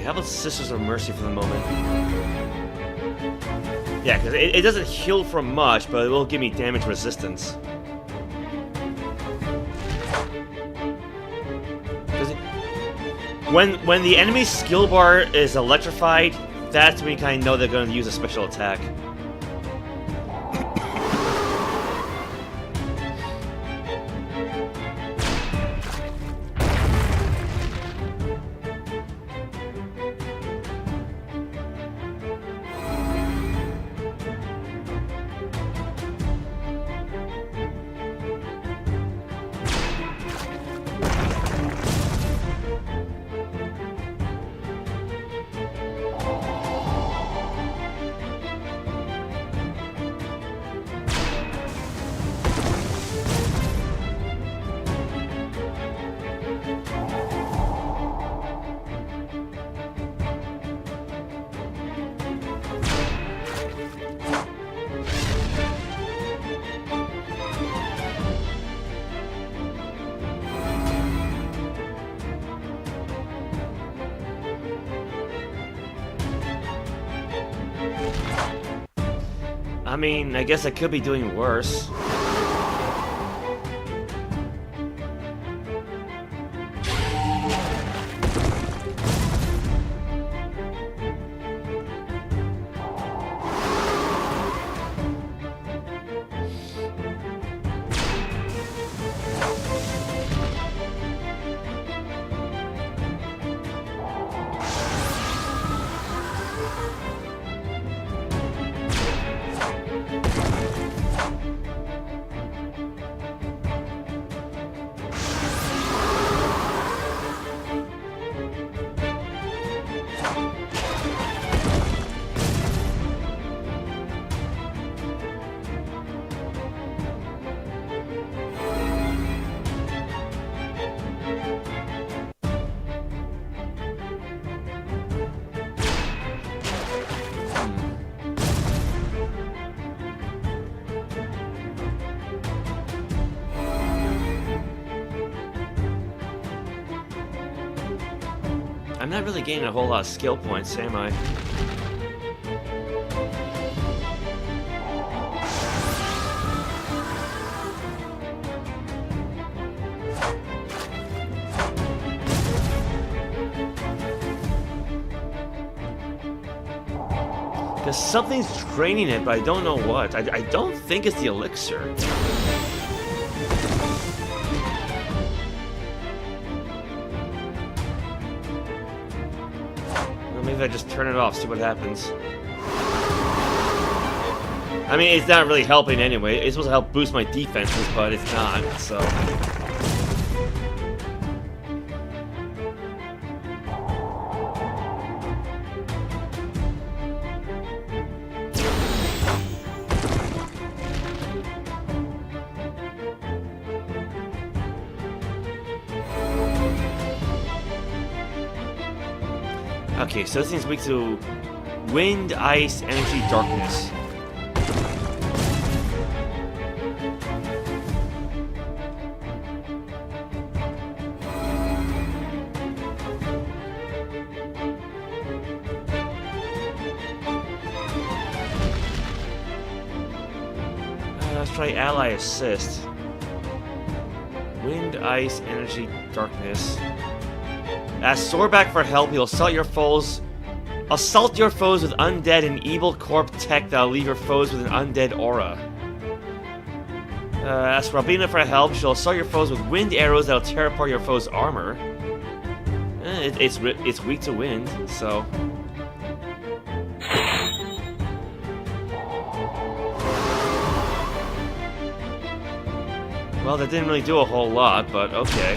How about Sisters of Mercy for the moment? Yeah, because it doesn't heal for much, but it will give me damage resistance. When the enemy's skill bar is electrified, that's when you kind of know they're going to use a special attack. I mean, I guess I could be doing worse. I'm not really gaining a whole lot of skill points, am I? Because something's draining it, but I don't know what. I don't think it's the elixir. Maybe I just turn it off, see what happens. I mean, it's not really helping anyway. It's supposed to help boost my defenses, but it's not, so... Okay, so this thing's weak to wind, ice, energy, darkness. Let's try ally assist. Wind, ice, energy, darkness. Ask Sorback for help. He'll assault your foes. Assault your foes with undead and evil corp tech that'll leave your foes with an undead aura. Ask Robina for help. She'll assault your foes with wind arrows that'll tear apart your foes' armor. It's weak to wind, so. Well, that didn't really do a whole lot, but okay.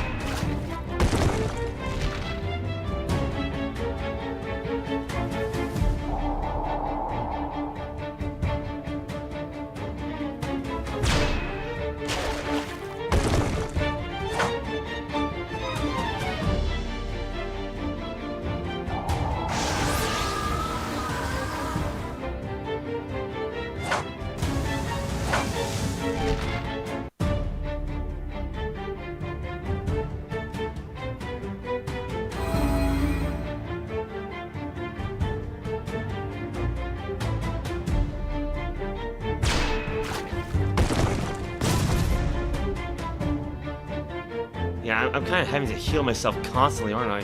Yeah, I'm kind of having to heal myself constantly, aren't I?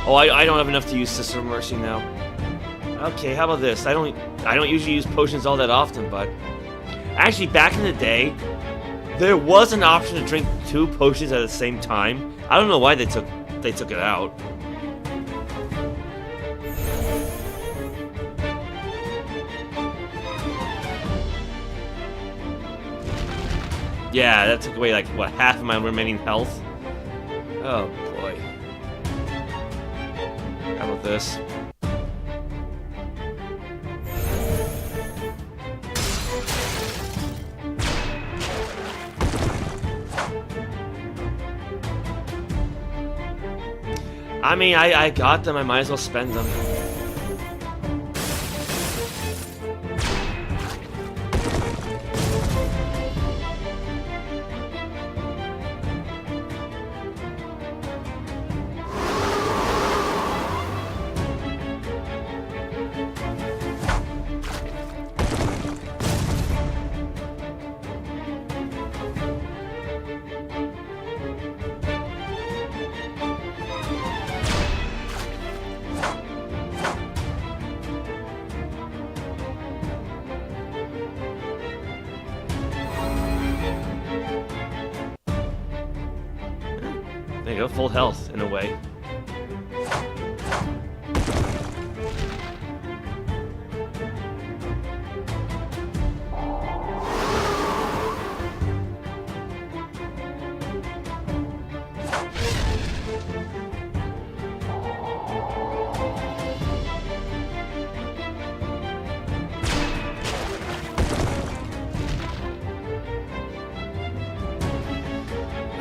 Oh, I don't have enough to use Sister of Mercy now. Okay, how about this? I don't usually use potions all that often, but actually, back in the day, there was an option to drink 2 potions at the same time. I don't know why they took it out. Yeah, that took away, like, what, half of my remaining health? Oh, boy. How about this? I mean, I got them, I might as well spend them. There you go, full health, in a way.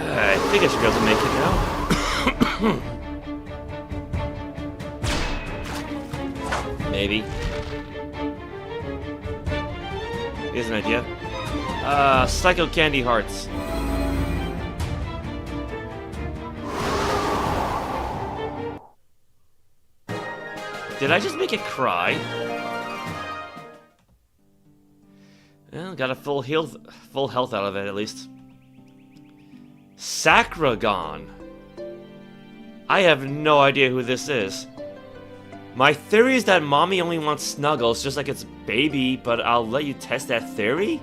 I think I should be able to make it now. Maybe. Here's an idea. Psycho Candy Hearts. Did I just make it cry? Well, got a full health out of it at least. Sacragon. I have no idea who this is. My theory is that mommy only wants snuggles, just like it's baby, but I'll let you test that theory?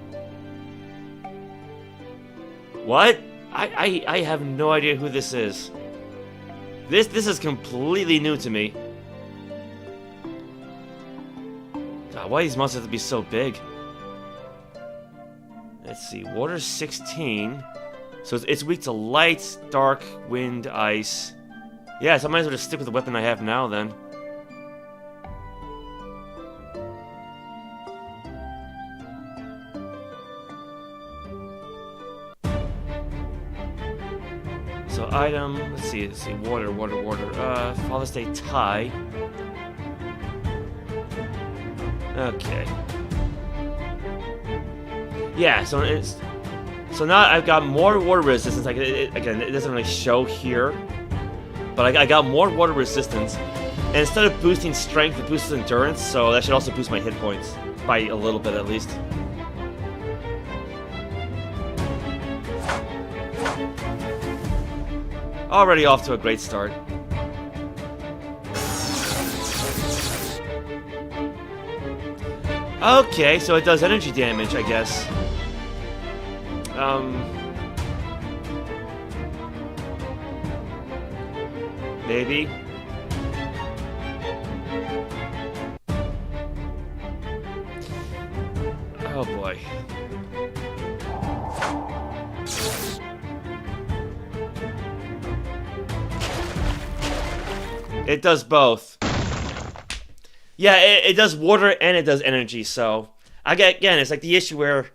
What? I have no idea who this is. This is completely new to me. God, why these monsters have to be so big? Let's see, water 16. So it's weak to light, dark, wind, ice. Yeah, so I might as well just stick with the weapon I have now then. So item, let's see, water. Father's Day tie. Okay. Yeah, so now I've got more water resistance. Like again, it doesn't really show here, but I got more water resistance. And instead of boosting strength, it boosts endurance. So that should also boost my hit points by a little bit at least. Already off to a great start. Okay, so it does energy damage, I guess. Maybe. Oh boy. It does both. Yeah, it does water and it does energy, so... Again, it's like the issue where...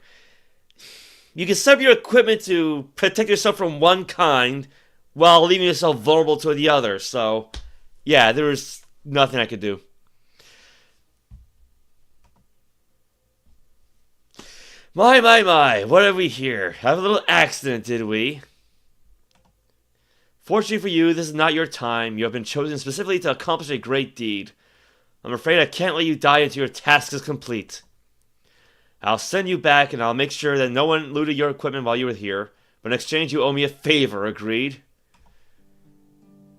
You can set up your equipment to protect yourself from one kind, while leaving yourself vulnerable to the other, so... Yeah, there's nothing I could do. My, what have we here? Have a little accident, did we? Fortunately for you, this is not your time. You have been chosen specifically to accomplish a great deed. I'm afraid I can't let you die until your task is complete. I'll send you back, and I'll make sure that no one looted your equipment while you were here. But in exchange, you owe me a favor, agreed?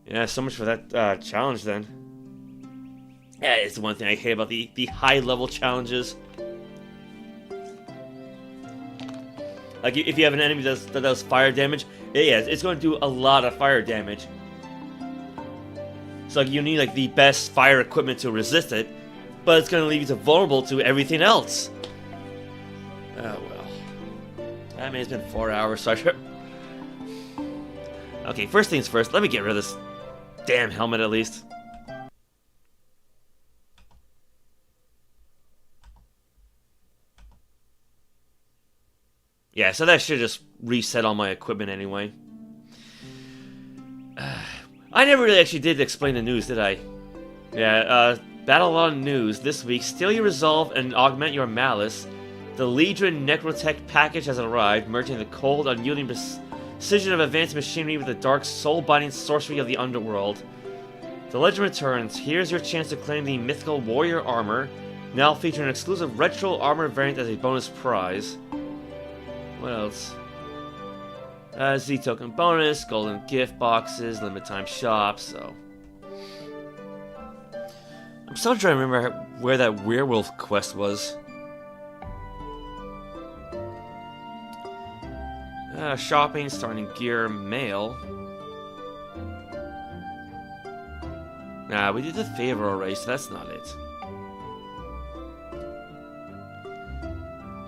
Yeah, so much for that challenge, then. Yeah, it's the one thing I hate about the high-level challenges. Like, if you have an enemy that does fire damage, yeah, it's going to do a lot of fire damage. So like, you need like the best fire equipment to resist it, but it's going to leave you vulnerable to everything else. Oh well. I mean, it's been 4 hours, so I should... Okay, first things first, let me get rid of this damn helmet at least. Yeah, so that should just reset all my equipment anyway. I never really actually did explain the news, did I? Yeah, BattleOn news this week. Steal your resolve and augment your malice. The Legion Necrotech package has arrived, merging the cold, unyielding precision of advanced machinery with the dark, soul-binding sorcery of the underworld. The legend returns. Here's your chance to claim the mythical warrior armor, now featuring an exclusive retro armor variant as a bonus prize. What else? Z-token bonus, golden gift boxes, limited time shops, so... I'm still trying to remember where that werewolf quest was. Shopping, starting gear, mail. Nah, we did the favor already, so that's not it.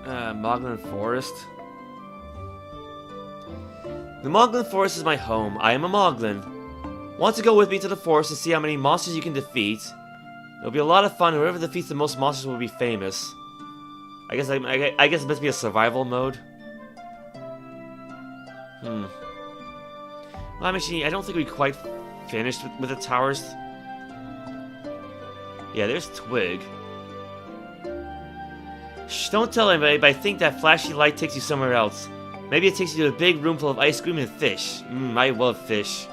Moglin Forest. The Moglin Forest is my home. I am a Moglin. Want to go with me to the forest to see how many monsters you can defeat? It'll be a lot of fun. Whoever defeats the most monsters will be famous. I guess it must be a survival mode. Well, actually, I don't think we quite finished with the towers. Yeah, there's Twig. Shh, don't tell anybody, but I think that flashy light takes you somewhere else. Maybe it takes you to a big room full of ice cream and fish. I love fish.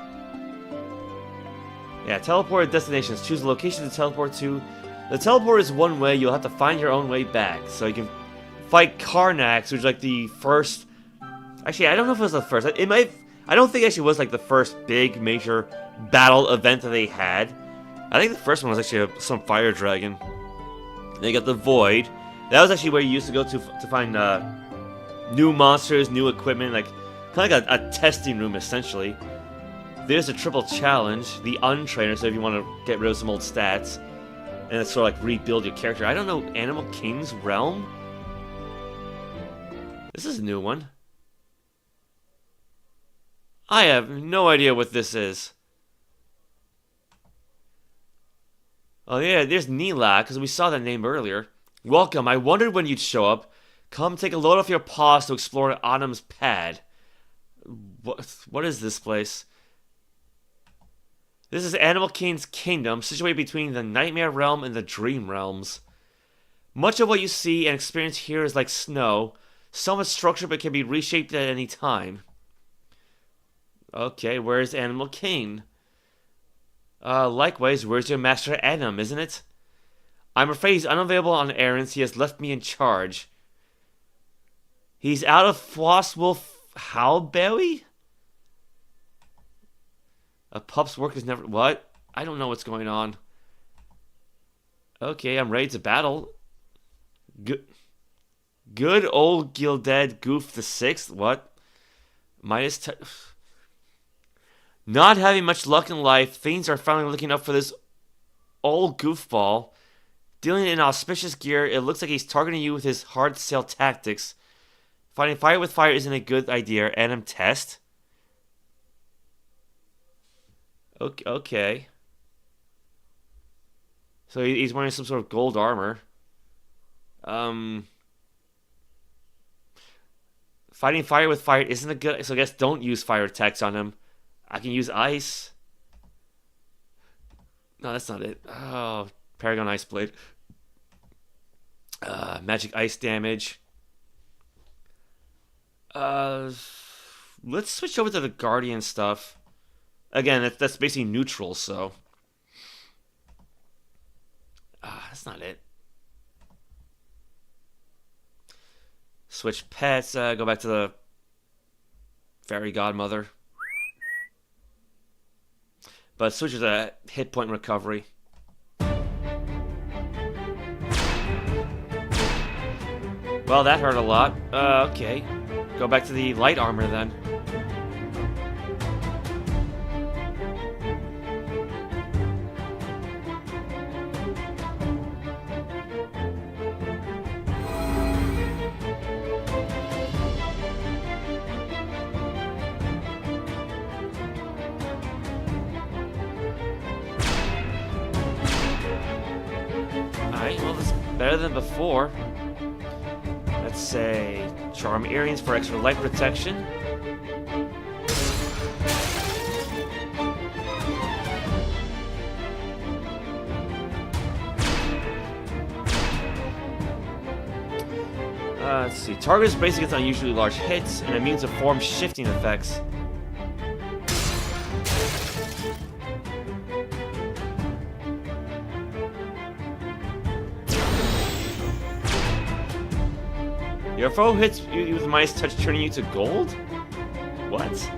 Yeah, teleport destinations. Choose a location to teleport to. The teleport is one way. You'll have to find your own way back. So you can fight Karnax, which is like the first... Actually, I don't know if it was the first. It might... I don't think it actually was like the first big major battle event that they had. I think the first one was actually some fire dragon. Then you got the Void. That was actually where you used to go to find new monsters, new equipment, like kind of like a testing room essentially. There's a triple challenge, the Untrainer, so if you want to get rid of some old stats, and it's sort of like rebuild your character. I don't know, Animal King's Realm? This is a new one. I have no idea what this is. Oh yeah, there's Nila, because we saw that name earlier. Welcome, I wondered when you'd show up. Come take a load off your paws to explore Autumn's pad. What is this place? This is Animal King's kingdom, situated between the Nightmare Realm and the Dream Realms. Much of what you see and experience here is like snow, somewhat structured but can be reshaped at any time. Okay, where's Animal King? Likewise, where's your master Adam, isn't it? I'm afraid he's unavailable on errands. He has left me in charge. He's out of Flosswolf Howberry? A pup's work is never... What? I don't know what's going on. Okay, I'm ready to battle. Good old Gilded Goof the Sixth. What? Minus... Not having much luck in life, things are finally looking up for this old goofball. Dealing in auspicious gear, it looks like he's targeting you with his hard sell tactics. Fighting fire with fire isn't a good idea. Random test. Okay. So he's wearing some sort of gold armor. Fighting fire with fire isn't a good... So I guess don't use fire attacks on him. I can use ice. No, that's not it. Oh, Paragon Ice Blade. Magic ice damage. Let's switch over to the Guardian stuff. Again, that's basically neutral, so... that's not it. Switch pets. Go back to the Fairy Godmother. But switch to the hit point recovery. Well, that hurt a lot. Okay. Go back to the light armor then. Alright, well, that's better than before. Let's say charm earrings for extra light protection. Let's see. Target is basically gets unusually large hits and immune to form shifting effects. Your foe hits you with minus touch, turning you to gold? What?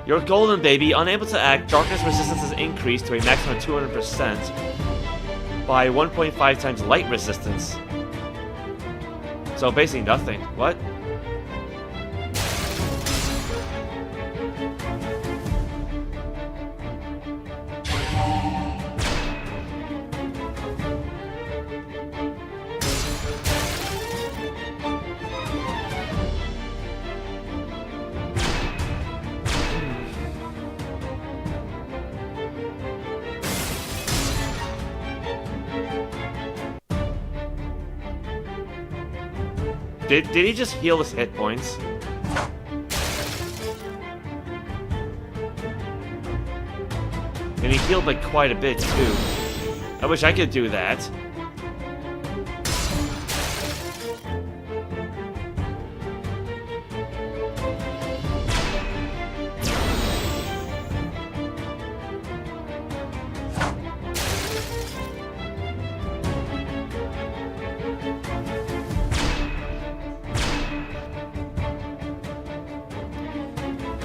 You're golden, baby. Unable to act, darkness resistance is increased to a maximum of 200% by 1.5 times light resistance. So basically nothing. What? Did he just heal his hit points? And he healed like quite a bit too. I wish I could do that.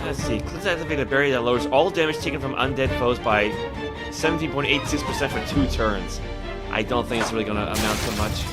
Let's see. Clicks activate a barrier that lowers all damage taken from undead foes by 17.86% for 2 turns. I don't think it's really going to amount to much.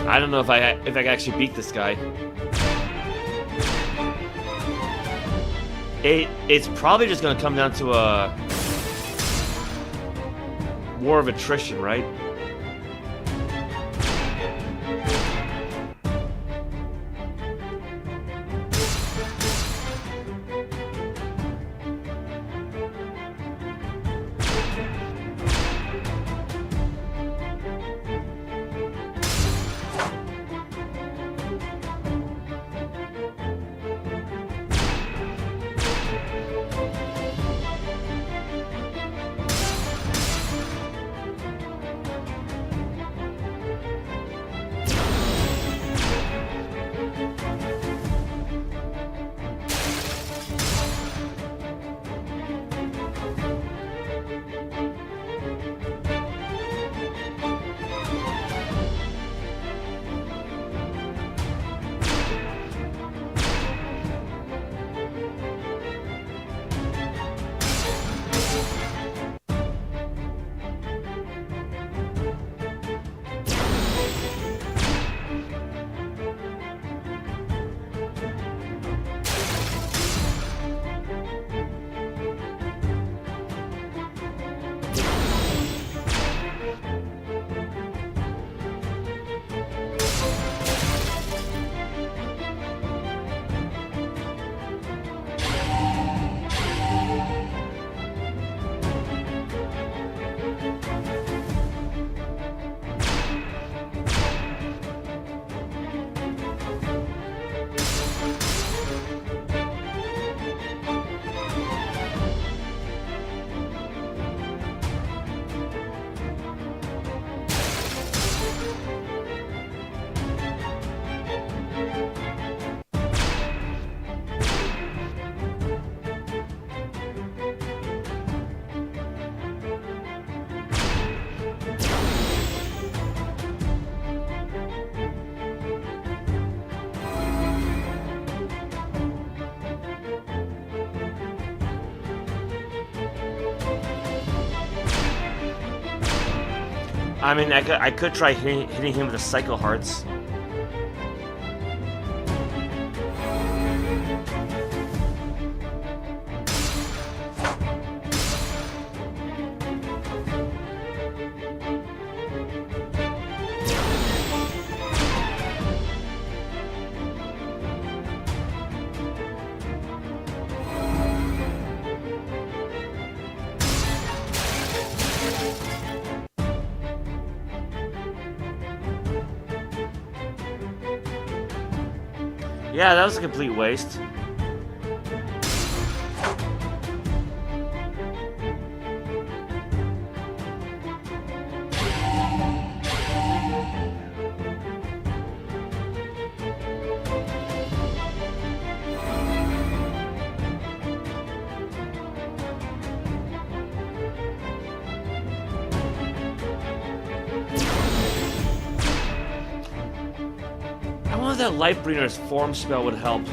I don't know if I can actually beat this guy. It's probably just gonna come down to a war of attrition, right? I mean, I could try hitting him with the Psycho Hearts. Yeah, that was a complete waste. That Lightbringer's form spell would help.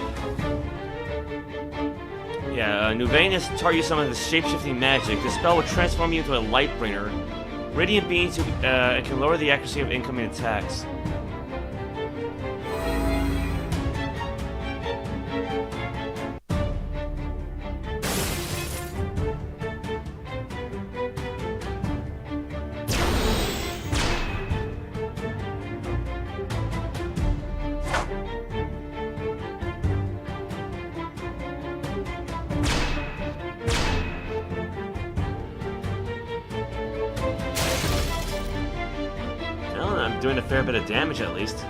Yeah, Nuvaneus taught you some of the shape-shifting magic. The spell would transform you into a Lightbringer. Radiant beings and can lower the accuracy of incoming attacks. Doing a fair bit of damage at least.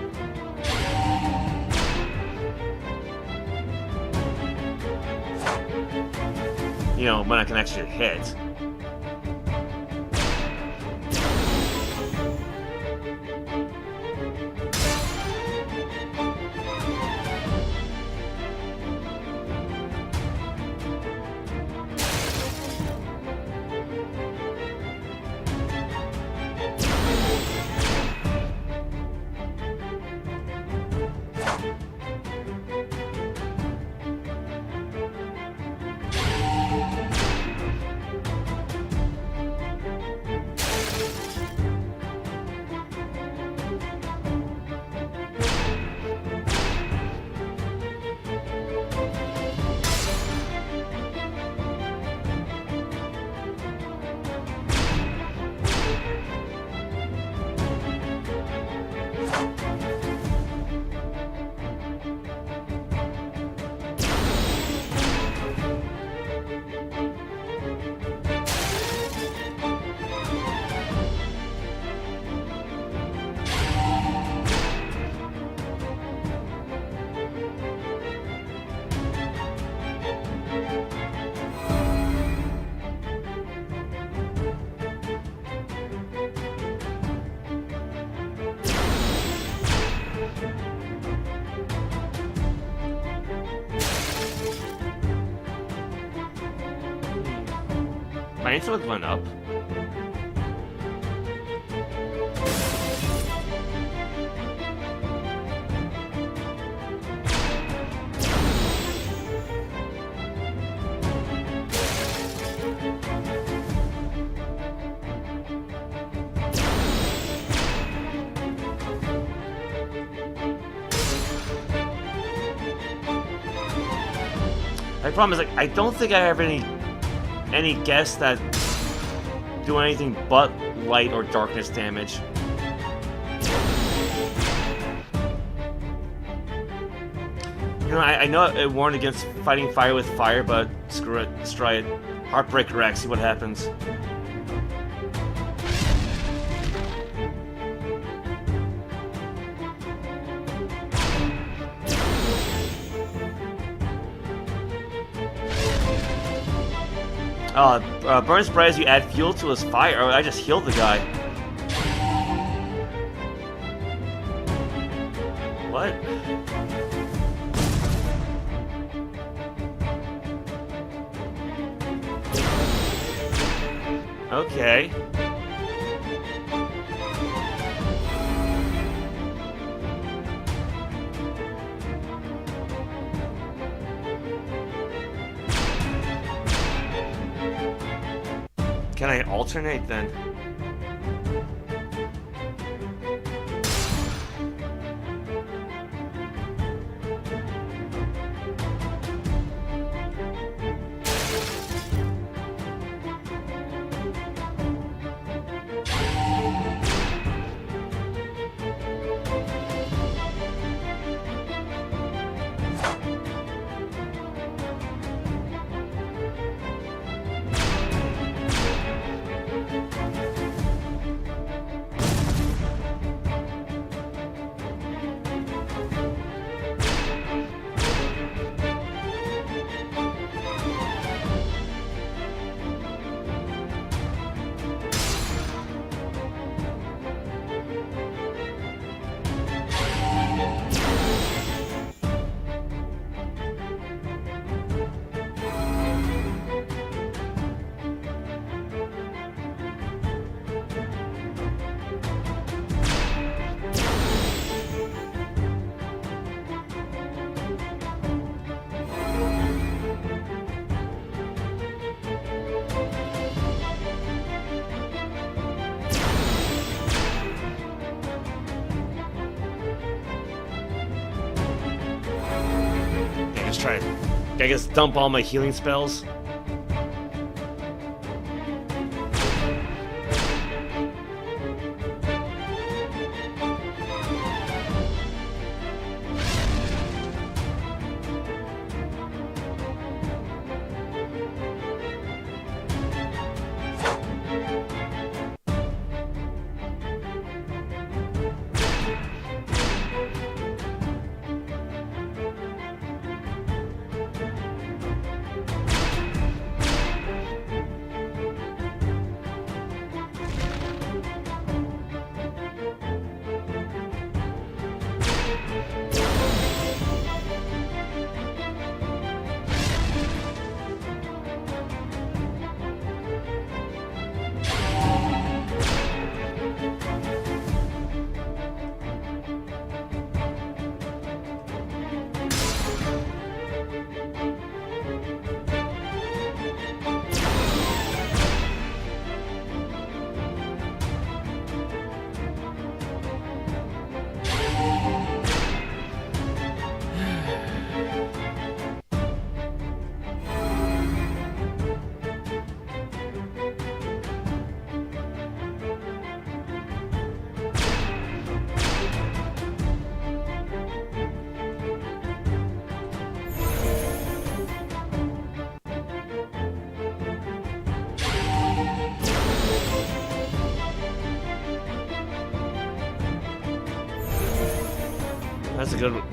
You know, when I can actually hit. My intellect went up. My problem is, like, I don't think I have any guests that do anything but light or darkness damage. You know, I know it warned against fighting fire with fire, but screw it, let's try it. Heartbreak Rack, see what happens. Burn spray as you add fuel to his fire. Oh, I just healed the guy. What? Okay. Can I alternate then? just try to, I guess, dump all my healing spells.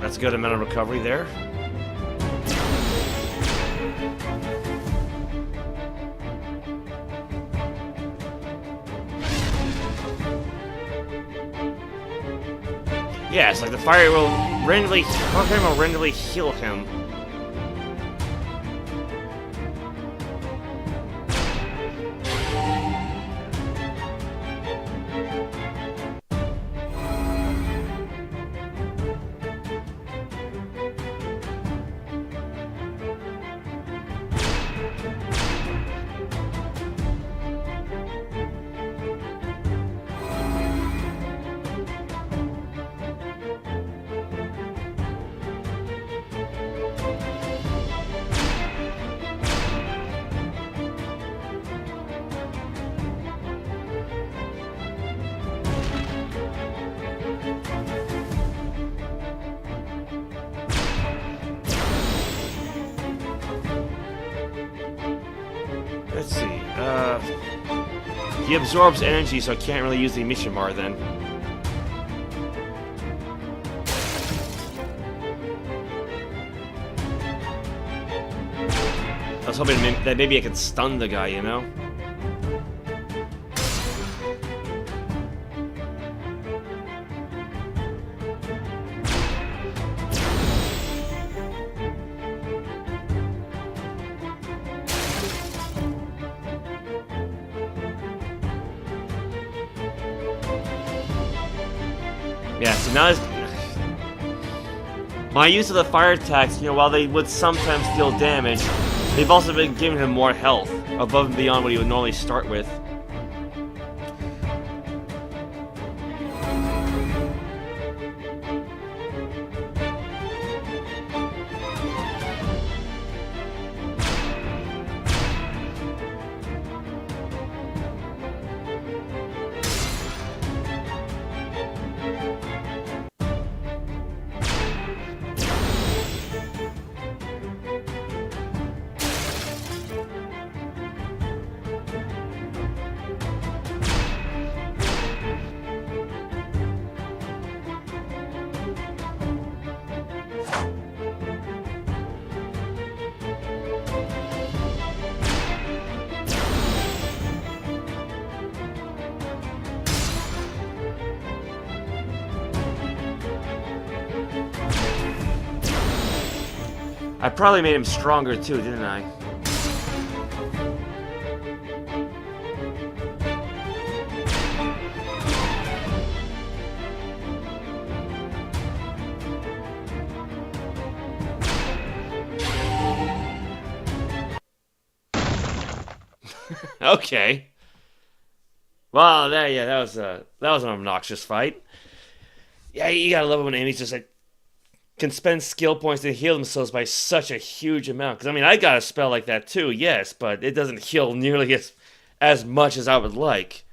That's a good amount of recovery there. Yeah, it's like the fire will randomly heal him. Let's see, he absorbs energy, so I can't really use the emission bar then. I was hoping that maybe I could stun the guy, you know? Yeah, so now my use of the fire attacks, you know, while they would sometimes deal damage, they've also been giving him more health, above and beyond what he would normally start with. I probably made him stronger too, didn't I? Okay. Well, that was an obnoxious fight. Yeah, you gotta love it when enemies just like can spend skill points to heal themselves by such a huge amount. Because, I mean, I got a spell like that too, yes, but it doesn't heal nearly as much as I would like.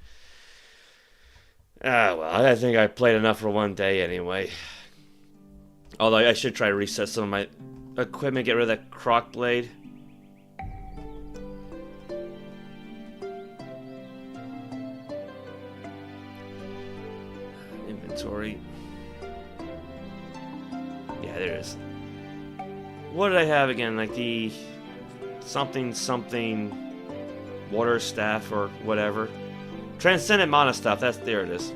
Well, I think I played enough for one day anyway. Although I should try to reset some of my equipment, get rid of that croc blade. Inventory. Yeah, there it is. What did I have again? Like the something water staff or whatever. Transcendent mana stuff. There it is.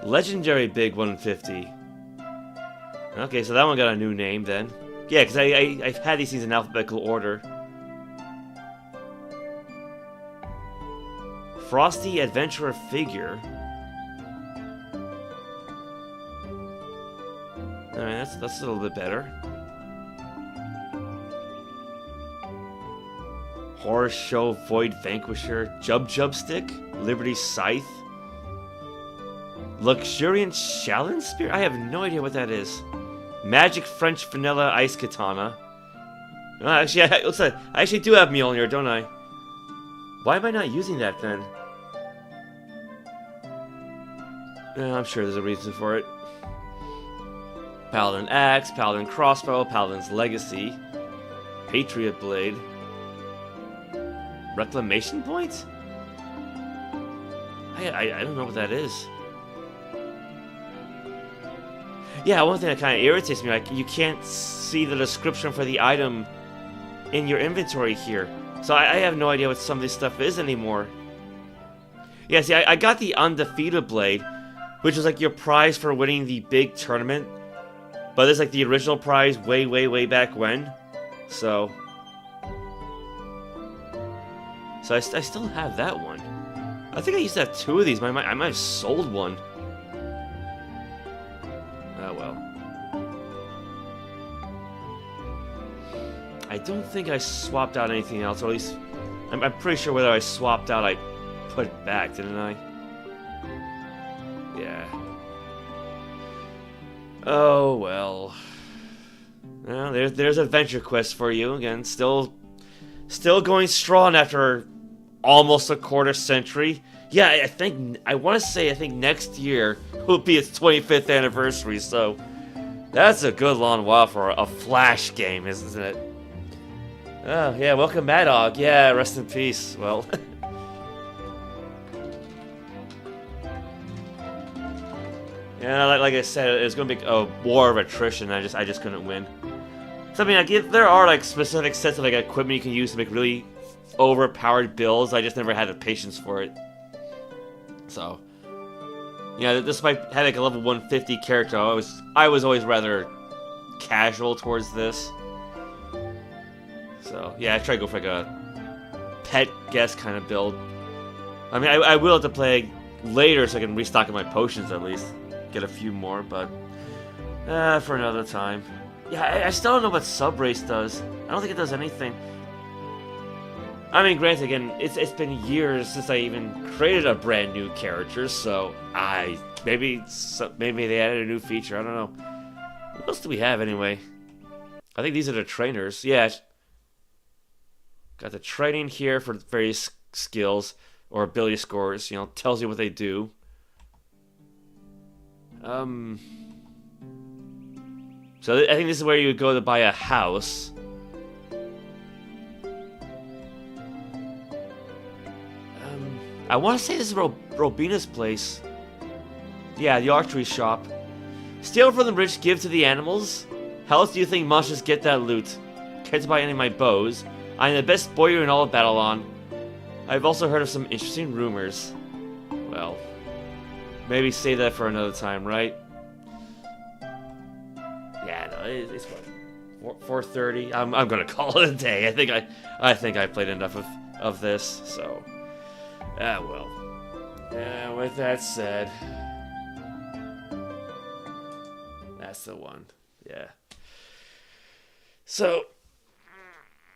Legendary Big 150. Okay, so that one got a new name then. Yeah, because I've had these things in alphabetical order. Frosty Adventurer Figure. Alright, that's a little bit better. Horror Show Void Vanquisher. Jub Stick. Liberty Scythe. Luxuriant Shallon Spear? I have no idea what that is. Magic French Vanilla Ice Katana. Actually, it looks like I actually do have Mjolnir, don't I? Why am I not using that then? I'm sure there's a reason for it. Paladin Axe, Paladin Crossbow, Paladin's Legacy, Patriot Blade, Reclamation Point? I don't know what that is. Yeah, one thing that kind of irritates me, like, you can't see the description for the item in your inventory here. So I have no idea what some of this stuff is anymore. Yeah, see, I got the Undefeated Blade, which was like your prize for winning the big tournament. But it's like the original prize way back when. So I still have that one. I think I used to have two of these, but I might have sold one. Oh well. I don't think I swapped out anything else, or at least I'm pretty sure whether I swapped out I put it back, didn't I? Yeah. Oh well. Well, there's AdventureQuest for you again. Still going strong after almost a quarter century. Yeah, I want to say next year will be its 25th anniversary. So that's a good long while for a Flash game, isn't it? Oh yeah, welcome Mad Dog. Yeah, rest in peace. Well. Yeah, like I said, it's gonna be a war of attrition. I just couldn't win. So I mean, like, there are like specific sets of like equipment you can use to make really overpowered builds. I just never had the patience for it. So, yeah, despite having a level 150 character, I was always rather casual towards this. So yeah, I try to go for like a pet guest kind of build. I mean, I will have to play later so I can restock my potions at least. Get a few more, but for another time. Yeah, I still don't know what Subrace does. I don't think it does anything. I mean, granted, again, it's been years since I even created a brand new character, so maybe they added a new feature. I don't know. What else do we have anyway? I think these are the trainers. Yeah, got the training here for various skills or ability scores. You know, tells you what they do. So I think this is where you would go to buy a house. I want to say this is Robina's place. Yeah, the archery shop. Steal from the rich, give to the animals. How else do you think monsters get that loot? Care to buy any of my bows? I am the best bowyer in all of BattleOn. I've also heard of some interesting rumors. Well, maybe save that for another time, right? Yeah, no, it's what, 4:30. I'm gonna call it a day. I think I played enough of this. So, well. Yeah. With that said, that's the one. Yeah. So,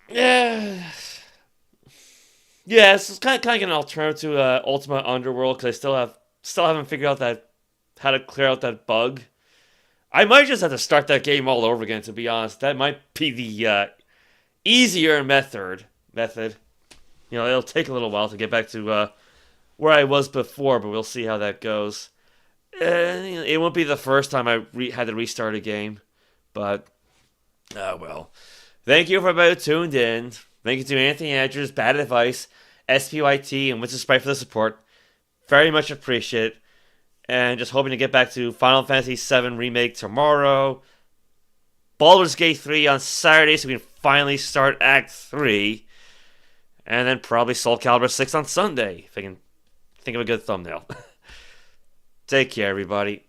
yeah. Yeah, it's kind of an alternative to Ultimate Underworld because I still haven't figured out that how to clear out that bug. I might just have to start that game all over again, to be honest. That might be the easier method. You know, it'll take a little while to get back to where I was before, but we'll see how that goes. It won't be the first time I had to restart a game, but well. Thank you for everybody who tuned in. Thank you to Anthony Andrews, Bad Advice, SPYT, and Winston Sprite for the support. Very much appreciate it. And just hoping to get back to Final Fantasy VII Remake tomorrow. Baldur's Gate 3 on Saturday, so we can finally start Act 3. And then probably Soul Calibur 6 on Sunday, if I can think of a good thumbnail. Take care, everybody.